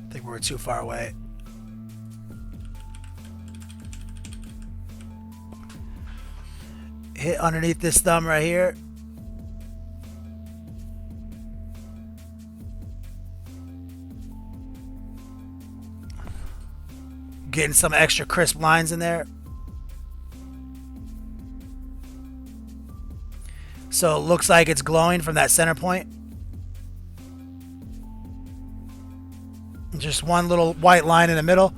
I think we're too far away. Hit underneath this thumb right here. Getting some extra crisp lines in there. So it looks like it's glowing from that center point. Just one little white line in the middle.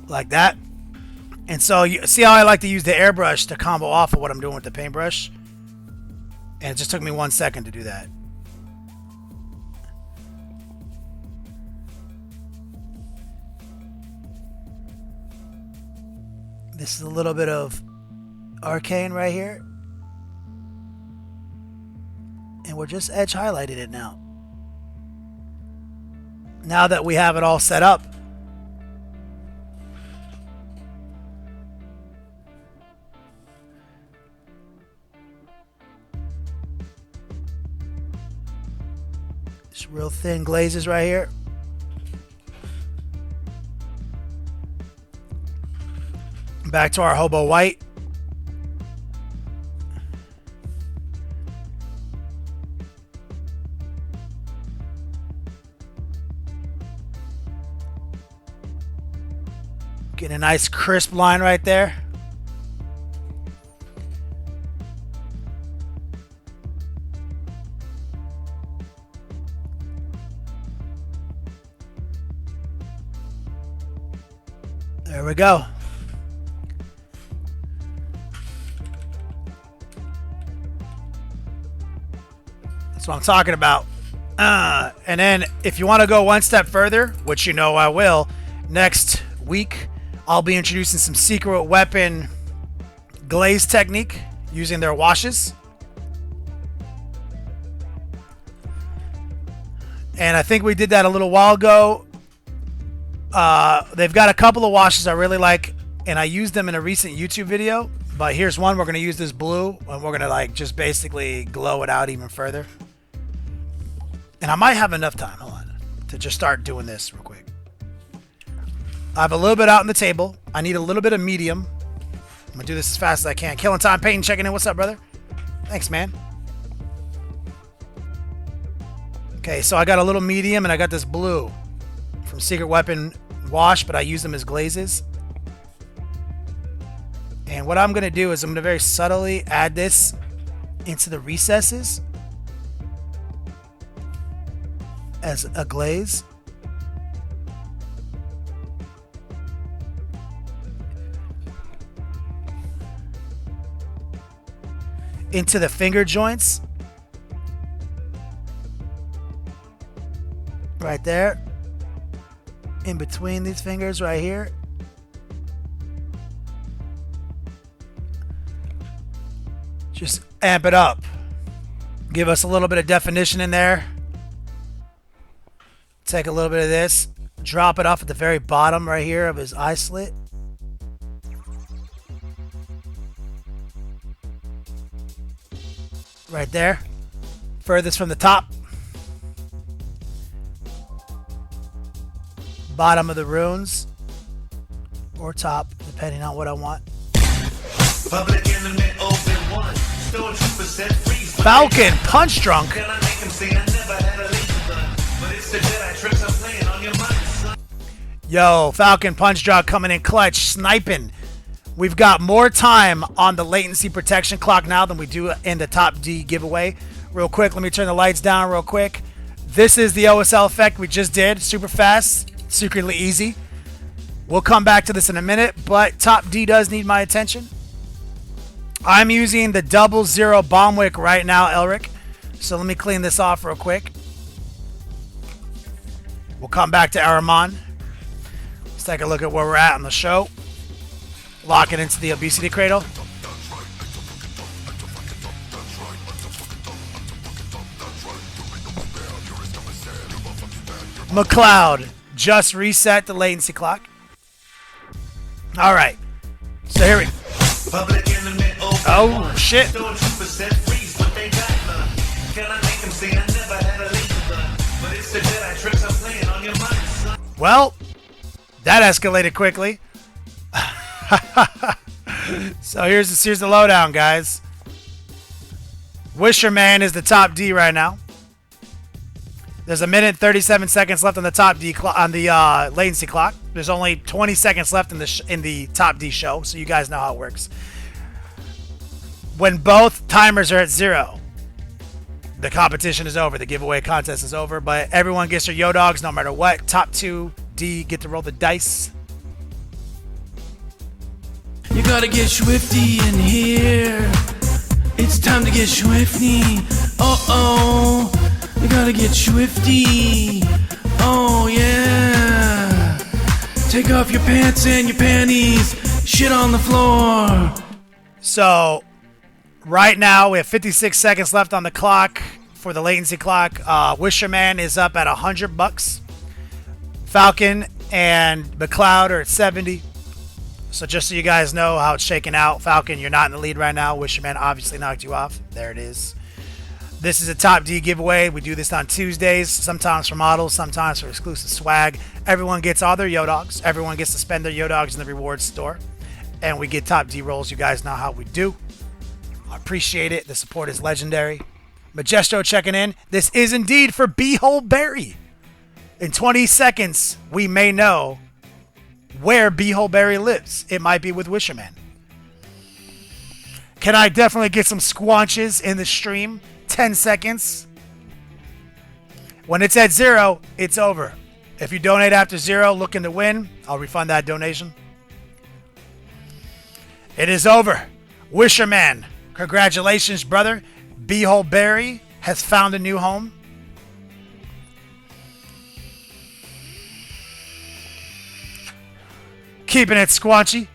Like that. And so you see how I like to use the airbrush to combo off of what I'm doing with the paintbrush. And it just took me 1 second to do that. This is a little bit of arcane right here. And we're just edge highlighting it now. Now that we have it all set up. Just real thin glazes right here. Back to our hobo white. Getting a nice crisp line right there. There we go. That's what I'm talking about. And then if you want to go one step further, which you know I will, next week I'll be introducing some secret weapon glaze technique using their washes. And I think we did that a little while ago. They've got a couple of washes I really like, and I used them in a recent YouTube video. But here's one. We're going to use this blue, and we're going to like just basically glow it out even further. And I might have enough time, hold on, to just start doing this real quick. I have a little bit out on the table. I need a little bit of medium. I'm going to do this as fast as I can. Killing Time Payton checking in. What's up, brother? Thanks, man. Okay, so I got a little medium, and I got this blue from Secret Weapon Wash, but I use them as glazes. And what I'm going to do is I'm going to very subtly add this into the recesses as a glaze. Into the finger joints. Right there. In between these fingers right here. Just amp it up. Give us a little bit of definition in there. Take a little bit of this. Drop it off at the very bottom right here of his eye slit. Right there. Furthest from the top. Bottom of the runes. Or top, depending on what I want. Public enemy open one. Stormtrooper set free. Falcon Punch Drunk. Can I make him see I never had a laser gun? But it's the Jedi tricks I'm playing on your mind, son. Yo, Falcon Punch Drunk coming in clutch, sniping We've got more time on the latency protection clock now than we do in the top D giveaway. Real quick, let me turn the lights down real quick. This is the OSL effect we just did. Super fast, secretly easy. We'll come back to this in a minute, but top D does need my attention. I'm using the 00 bomb wick right now, Elrik. So let me clean this off real quick. We'll come back to Ahriman. Let's take a look at where we're at on the show. Lock it into the obesity cradle. McLeod just reset the latency clock. All right. So here we go. Oh, shit. Well, that escalated quickly. So here's the lowdown, guys. Wisherman is the top D right now. There's a minute and 37 seconds left on the top D on the latency clock. There's only 20 seconds left in the top D show, so you guys know how it works. When both timers are at 0, the competition is over. The giveaway contest is over, but everyone gets their yo dogs no matter what. Top 2 D get to roll the dice. You gotta get swifty in here. It's time to get swifty. Uh-oh. You gotta get swifty. Oh, yeah. Take off your pants and your panties. Shit on the floor. So, right now, we have 56 seconds left on the clock for the latency clock. Wisherman is up at $100. Falcon and McLeod are at 70. So just so you guys know how it's shaking out, Falcon, you're not in the lead right now. Wisherman obviously knocked you off. There it is. This is a top D giveaway. We do this on Tuesdays, sometimes for models, sometimes for exclusive swag. Everyone gets all their yo dogs. Everyone gets to spend their yo dogs in the rewards store. And we get top D rolls. You guys know how we do. I appreciate it. The support is legendary. Majesto checking in. This is indeed for Beehole Berry. In 20 seconds, we may know where Beehole Berry lives. It might be with Wisherman. Can I definitely get some squanches in the stream? 10 seconds. When it's at 0, it's over. If you donate after 0 looking to win, I'll refund that donation. It is over. Wisherman, congratulations, brother. Beehole Berry has found a new home. Keeping it squanchy.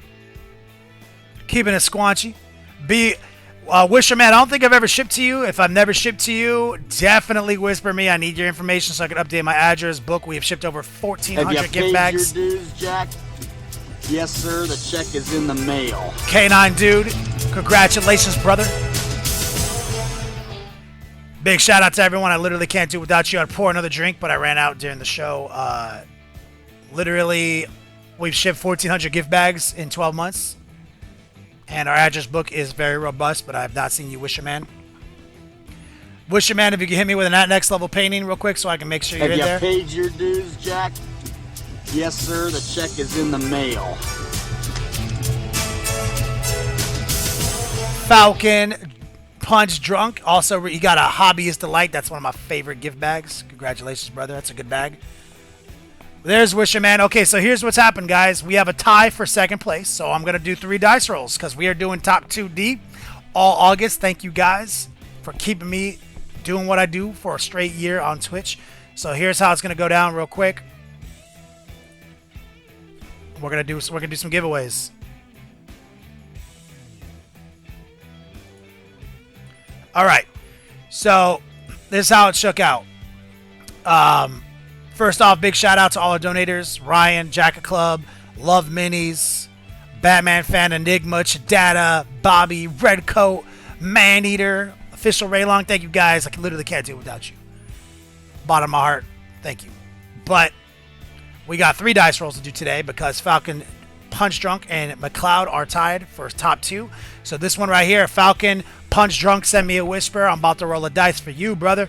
Keeping it squanchy. Wisherman, I don't think I've ever shipped to you. If I've never shipped to you, definitely whisper me. I need your information so I can update my address book. We have shipped over 1,400 gift bags. Have you paid your dues, Jack? Yes, sir. The check is in the mail. K9 dude, congratulations, brother. Big shout out to everyone. I literally can't do without you. I'd pour another drink, but I ran out during the show. Literally, we've shipped 1,400 gift bags in 12 months. And our address book is very robust, but I have not seen you, Wisherman. Wisherman, if you can hit me with a next level painting real quick so I can make sure you're in there. Have you paid your dues, Jack? Yes, sir. The check is in the mail. Falcon Punch Drunk. Also, you got a Hobbyist Delight. That's one of my favorite gift bags. Congratulations, brother. That's a good bag. There's Wisherman. Okay, so here's what's happened, guys. We have a tie for second place, so I'm going to do 3 dice rolls because we are doing top 2D all August. Thank you, guys, for keeping me doing what I do for a straight year on Twitch. So here's how it's going to go down real quick. We're going to do some giveaways. All right. So this is how it shook out. First off, big shout out to all our donators. Ryan, Jacket Club, Love Minis, Batman Fan Enigma, Chidata, Bobby, Redcoat, Maneater, Official Raylong. Thank you, guys. I literally can't do it without you. Bottom of my heart, thank you. But we got 3 dice rolls to do today because Falcon, Punch Drunk, and McLeod are tied for top 2. So this one right here, Falcon, Punch Drunk, send me a whisper. I'm about to roll a dice for you, brother.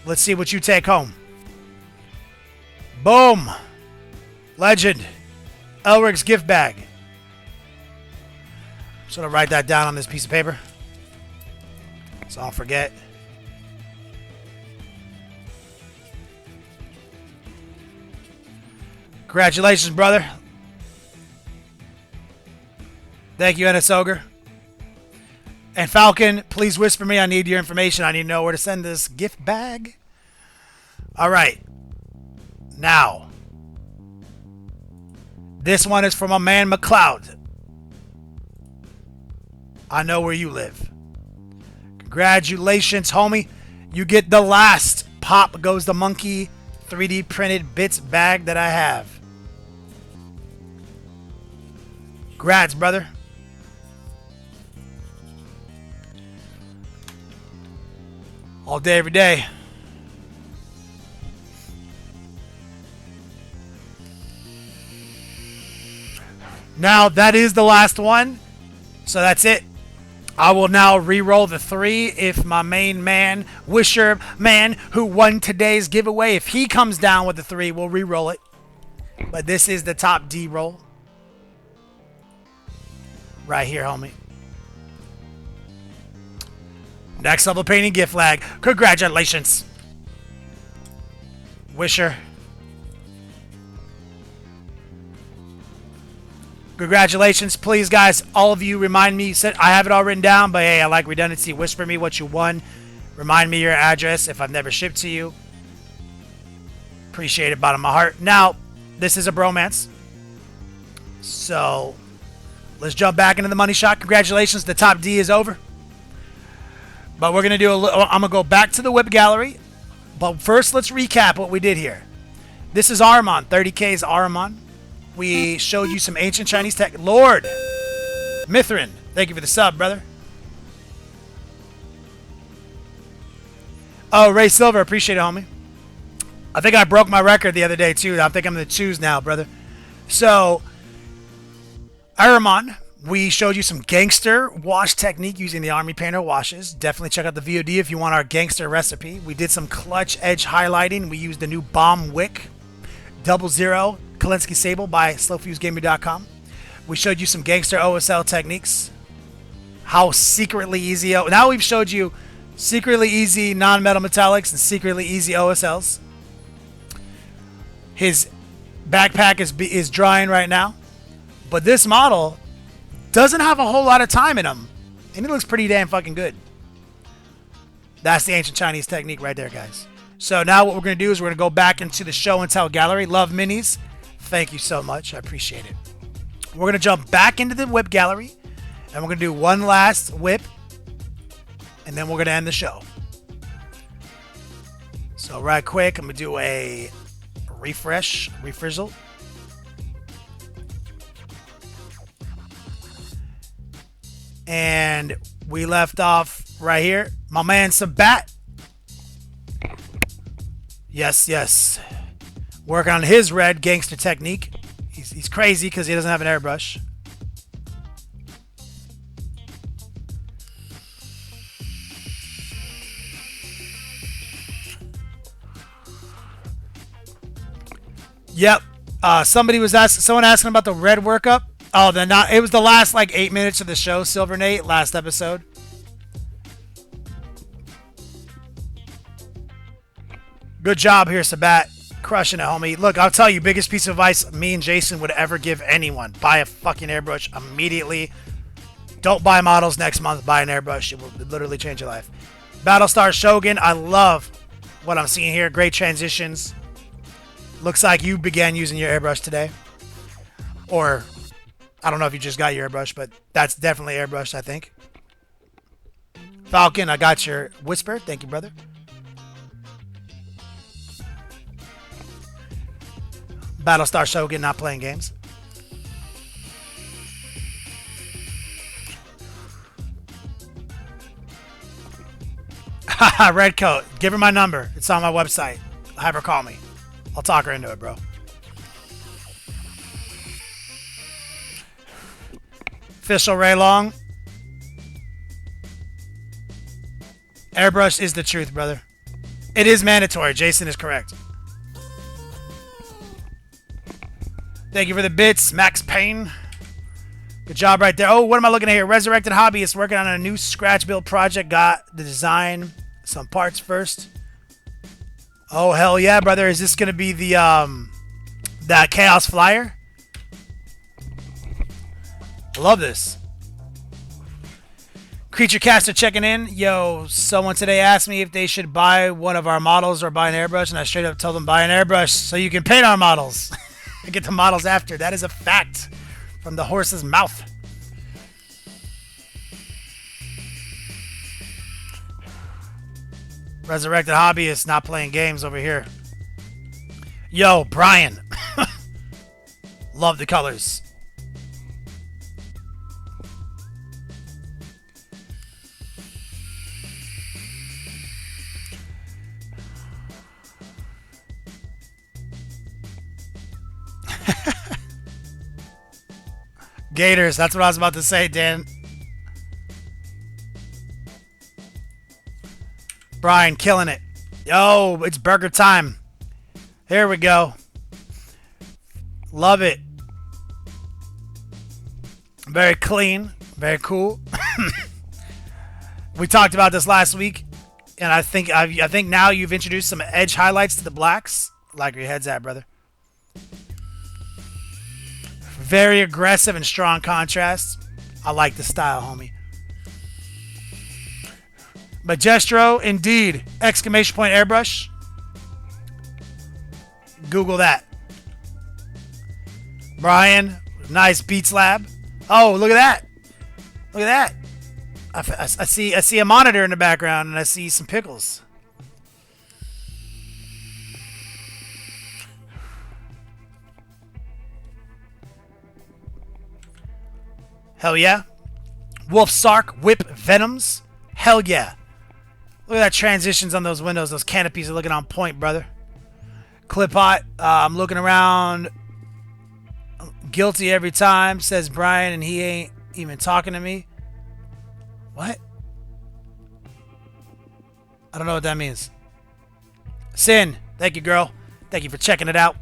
Let's see what you take home. Boom. Legend. Elrik's gift bag. So I'll write that down on this piece of paper, so I'll forget. Congratulations, brother. Thank you, Ennis Ogre. And Falcon, please whisper me. I need your information. I need to know where to send this gift bag. All right. Now, this one is from my man McLeod. I know where you live. Congratulations, homie. You get the last Pop Goes the Monkey 3D printed bits bag that I have. Congrats, brother. All day, every day. Now, that is the last one. So that's it. I will now re-roll the 3 if my main man, Wisher Man, who won today's giveaway, if he comes down with the 3, we'll re-roll it. But this is the top D roll. Right here, homie. Next level painting gift flag. Congratulations. Wisher. Congratulations. Please, guys, all of you remind me. I have it all written down, but hey, I like redundancy. Whisper me what you won. Remind me your address if I've never shipped to you. Appreciate it, bottom of my heart. Now, this is a bromance. So, let's jump back into the money shot. Congratulations. The top D is over. But we're going to do a little. I'm going to go back to the whip gallery. But first, let's recap what we did here. This is Ahriman. 30K's Ahriman. We showed you some ancient Chinese tech. Lord Mithrin, thank you for the sub, brother. Oh, Ray Silver, appreciate it, homie. I think I broke my record the other day, too. I think I'm in the 2s now, brother. So, Ahriman, we showed you some gangster wash technique using the Army Painter washes. Definitely check out the VOD if you want our gangster recipe. We did some clutch edge highlighting. We used the new Bomb Wick 00 Kalinsky Sable by slowfusegaming.com. We showed you some gangster OSL techniques. How secretly easy. Now we've showed you secretly easy non-metal metallics and secretly easy OSLs. His backpack is drying right now. But this model doesn't have a whole lot of time in him. And it looks pretty damn fucking good. That's the ancient Chinese technique right there, guys. So now what we're going to do is we're going to go back into the show and tell gallery. Love minis. Thank you so much. I appreciate it. We're going to jump back into the whip gallery. And we're going to do one last whip. And then we're going to end the show. So right quick, I'm going to do a refrizzle. And we left off right here. My man Sabat. Yes. Work on his red gangster technique. He's crazy because he doesn't have an airbrush. Yep. Someone asking about the red workup. Oh, it was the last like 8 minutes of the show, Silver Nate, last episode. Good job here, Sabat. Crushing it, homie. Look, I'll tell you, biggest piece of advice me and Jason would ever give anyone. Buy a fucking airbrush immediately. Don't buy models next month. Buy an airbrush. It will literally change your life. Battlestar Shogun. I love what I'm seeing here. Great transitions. Looks like you began using your airbrush today. Or, I don't know if you just got your airbrush, but that's definitely airbrushed, I think. Falcon, I got your whisper. Thank you, brother. Battlestar Shogun, not playing games. Haha, red coat. Give her my number. It's on my website. Have her call me. I'll talk her into it, bro. Official Ray Long. Airbrush is the truth, brother. It is mandatory. Jason is correct. Thank you for the bits, Max Payne. Good job right there. Oh, what am I looking at here? Resurrected Hobbyist working on a new scratch build project. Got the design, some parts first. Oh, hell yeah, brother. Is this going to be the that Chaos Flyer? I love this. Creature Caster checking in. Yo, someone today asked me if they should buy one of our models or buy an airbrush, and I straight up told them buy an airbrush so you can paint our models. And get the models after. That is a fact from the horse's mouth. Resurrected Hobbyist not playing games over here. Yo, Brian. Love the colors. Gators, that's what I was about to say, Dan. Brian, killing it. Yo, it's burger time. Here we go. Love it. Very clean. Very cool. We talked about this last week, and I think now you've introduced some edge highlights to the blacks. I like where your head's at, brother. Very aggressive and strong contrast. I like the style, homie. Magestro, indeed. Exclamation point airbrush. Google that. Brian, nice Beats Lab. Oh, look at that. Look at that. I see a monitor in the background, and I see some pickles. Hell yeah. Wolf Sark, Whip Venoms. Hell yeah. Look at that transitions on those windows. Those canopies are looking on point, brother. Clip Hot. I'm looking around. Guilty every time, says Brian, and he ain't even talking to me. What? I don't know what that means. Sin. Thank you, girl. Thank you for checking it out.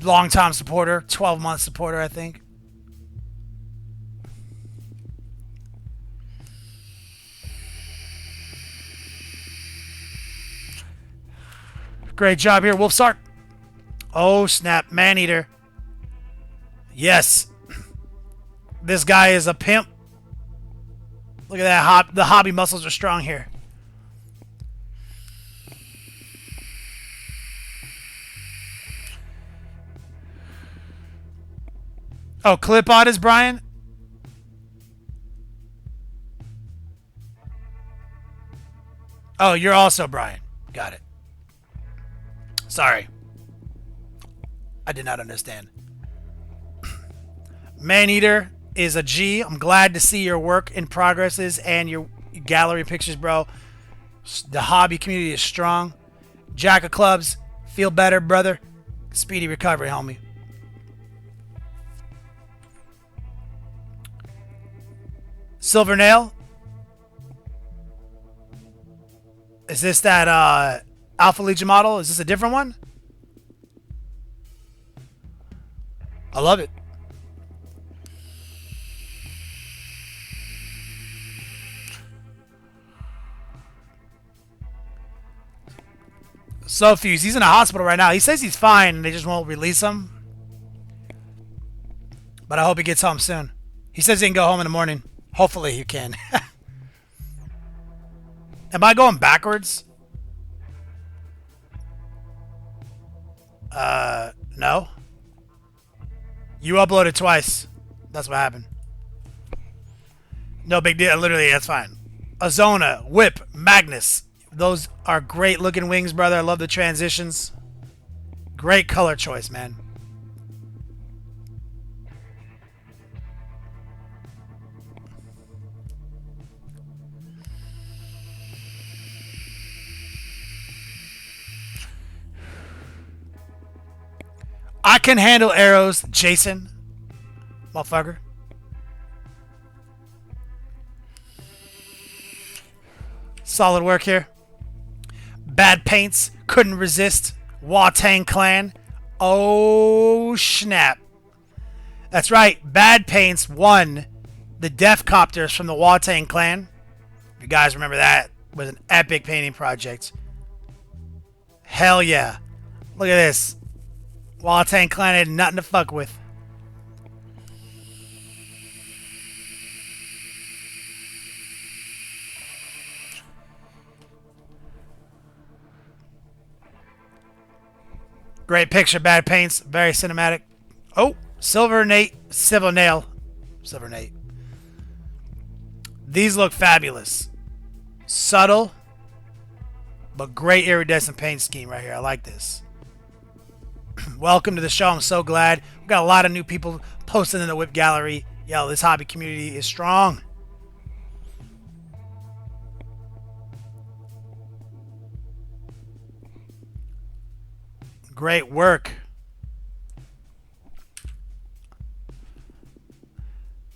Long-time supporter. 12-month supporter, I think. Great job here, Wolf Sark. Oh, snap. Maneater. Yes. This guy is a pimp. Look at that. The hobby muscles are strong here. Oh, Clip Art is Brian? Oh, you're also Brian. Got it. Sorry. I did not understand. Maneater is a G. I'm glad to see your work in progresses and your gallery pictures, bro. The hobby community is strong. Jack of Clubs, feel better, brother. Speedy recovery, homie. Silver Nail. Is this that Alpha Legion model? Is this a different one? I love it. So Fuse, he's in a hospital right now. He says he's fine and they just won't release him. But I hope he gets home soon. He says he can go home in the morning. Hopefully he can. Am I going backwards? No. You uploaded twice. That's what happened. No big deal. Literally, that's fine. Azona, Whip, Magnus. Those are great looking wings, brother. I love the transitions. Great color choice, man. I can handle arrows, Jason. Motherfucker. Solid work here. Bad paints. Couldn't resist. Watang clan. Oh, snap. That's right. Bad Paints won the Death Copters from the Watang clan. If you guys remember that, it was an epic painting project. Hell yeah. Look at this. Watang clan had nothing to fuck with. Great picture, Bad Paints. Very cinematic. Oh, Silver Nail. Silver Nate. These look fabulous. Subtle, but great iridescent paint scheme right here. I like this. Welcome to the show. I'm so glad. We've got a lot of new people posting in the Whip Gallery. Yo, this hobby community is strong. Great work.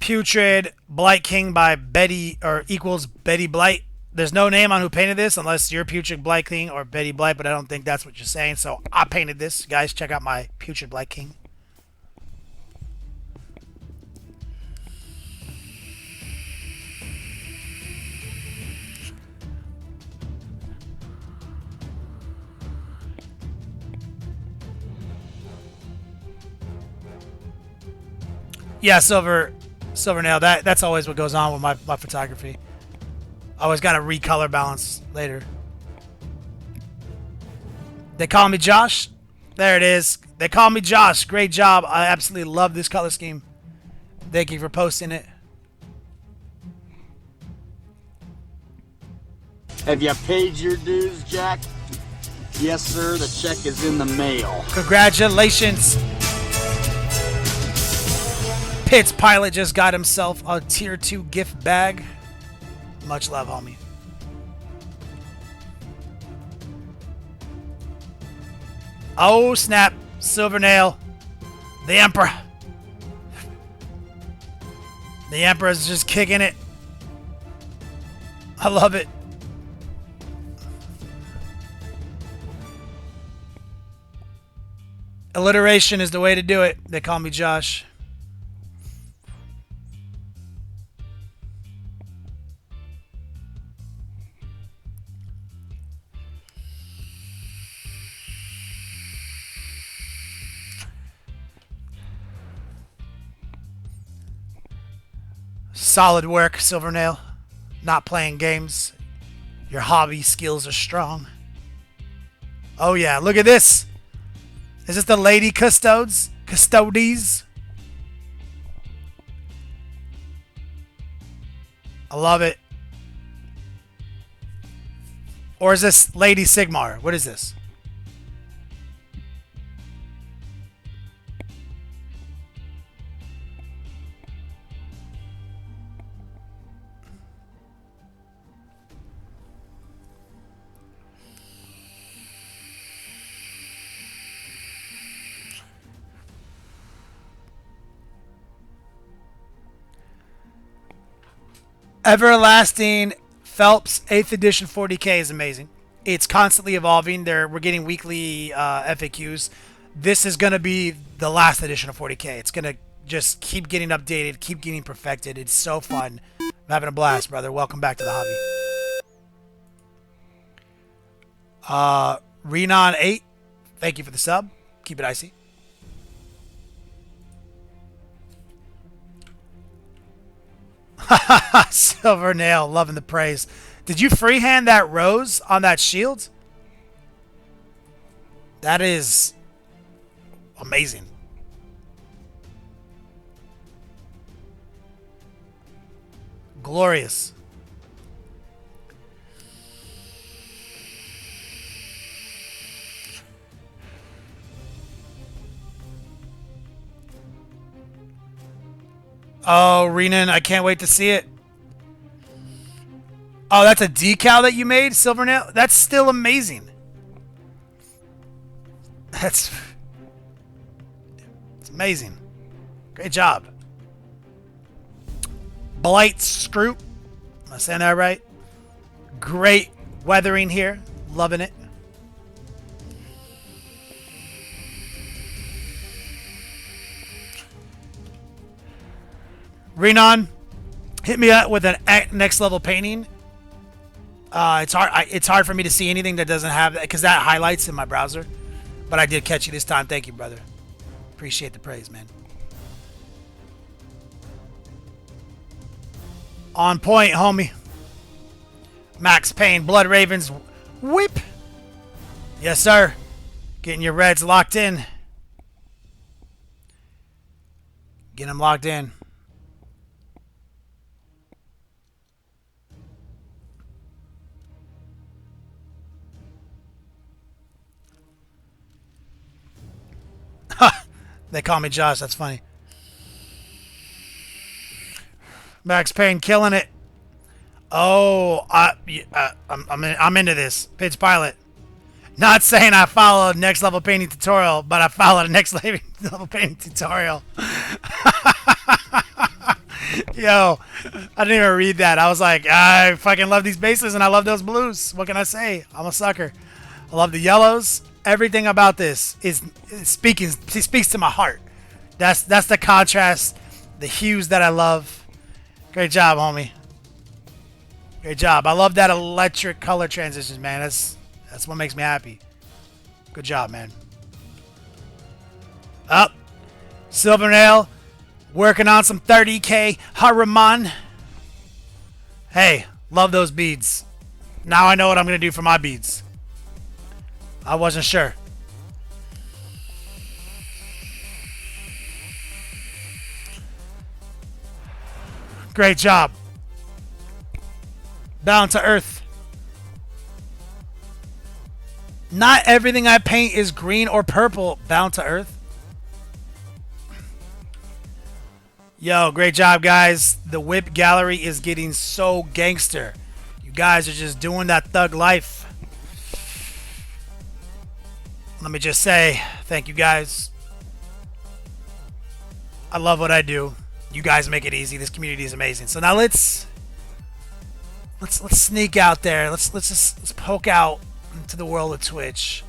Putrid Blight King by Betty, or equals Betty Blight. There's no name on who painted this unless you're Putrid Blight King or Betty Blight, but I don't think that's what you're saying. So I painted this. Guys, check out my Putrid Blight King. Yeah, Silver Nail. That's always what goes on with my photography. Always got to recolor balance later. They call me Josh. There it is. They call me Josh. Great job. I absolutely love this color scheme. Thank you for posting it. Have you paid your dues, Jack? Yes, sir. The check is in the mail. Congratulations. Pitts Pilot just got himself a tier 2 gift bag. Much love, homie. Oh, snap. Silver Nail. The Emperor. The Emperor's just kicking it. I love it. Alliteration is the way to do it. They call me Josh. Solid work, Silver Nail. Not playing games. Your hobby skills are strong. Oh yeah, look at this. Is this the Lady Custodes? Custodies? I love it. Or is this Lady Sigmar? What is this? Everlasting Phelps 8th edition 40K is amazing. It's constantly evolving. We're getting weekly FAQs. This is going to be the last edition of 40K. It's going to just keep getting updated, keep getting perfected. It's so fun. I'm having a blast, brother. Welcome back to the hobby. Renon 8, thank you for the sub. Keep it icy. Silver Nail, loving the praise. Did you freehand that rose on that shield? That is amazing. Glorious. Oh, Renan, I can't wait to see it. Oh, that's a decal that you made, Silver Nail? That's still amazing. It's amazing. Great job. Blight Scroop. Am I saying that right? Great weathering here. Loving it. Renan, hit me up with an next level painting. It's hard. It's hard for me to see anything that doesn't have that because that highlights in my browser. But I did catch you this time. Thank you, brother. Appreciate the praise, man. On point, homie. Max Payne, Blood Ravens, whip. Yes, sir. Getting your reds locked in. Get them locked in. They call me Josh. That's funny. Max Payne killing it. Oh, I'm into this. Pitch Pilot. Not saying I followed next level painting tutorial, but I followed a next level painting tutorial. Yo, I didn't even read that. I was like, I fucking love these bases and I love those blues. What can I say? I'm a sucker. I love the yellows. Everything about this speaks to my heart. That's the contrast, the hues that I love. Great job, homie. Great job. I love that electric color transitions, man. That's what makes me happy. Good job, man. Up. Silver Nail. Working on some 30k Ahriman. Hey, love those beads. Now I know what I'm going to do for my beads. I wasn't sure. Great job. Down to earth. Not everything I paint is green or purple. Bound to earth. Yo, great job, guys. The whip gallery is getting so gangster. You guys are just doing that thug life. Let me just say, thank you, guys. I love what I do. You guys make it easy. This community is amazing. So now let's sneak out there. Let's poke out into the world of Twitch.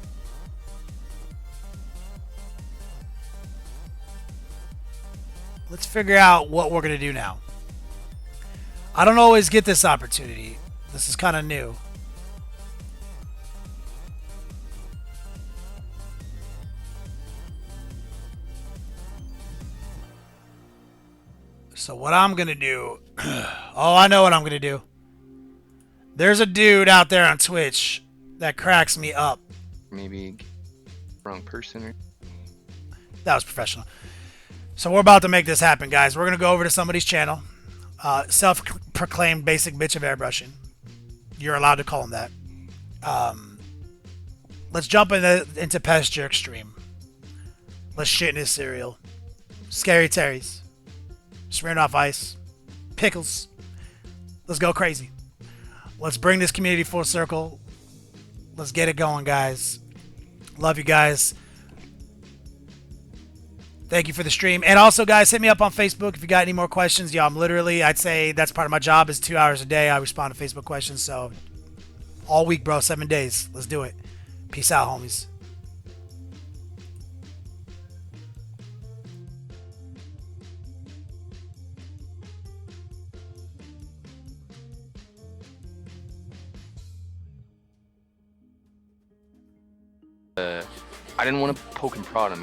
Let's figure out what we're gonna do now. I don't always get this opportunity. This is kind of new. So what I'm gonna do, oh, I know what I'm gonna do. There's a dude out there on Twitch that cracks me up. Maybe wrong person or... That was professional. So we're about to make this happen, guys. We're gonna go over to somebody's channel. Self-proclaimed basic bitch of airbrushing. You're allowed to call him that. Let's jump into Pasture Extreme. Let's shit in his cereal. Scary Terry's. Smirnoff Ice. Pickles. Let's go crazy. Let's bring this community full circle. Let's get it going, guys. Love you guys. Thank you for the stream. And also, guys, hit me up on Facebook if you got any more questions. Yo, I'd say that's part of my job is 2 hours a day. I respond to Facebook questions. So all week, bro, 7 days. Let's do it. Peace out, homies. I didn't want to poke and prod him.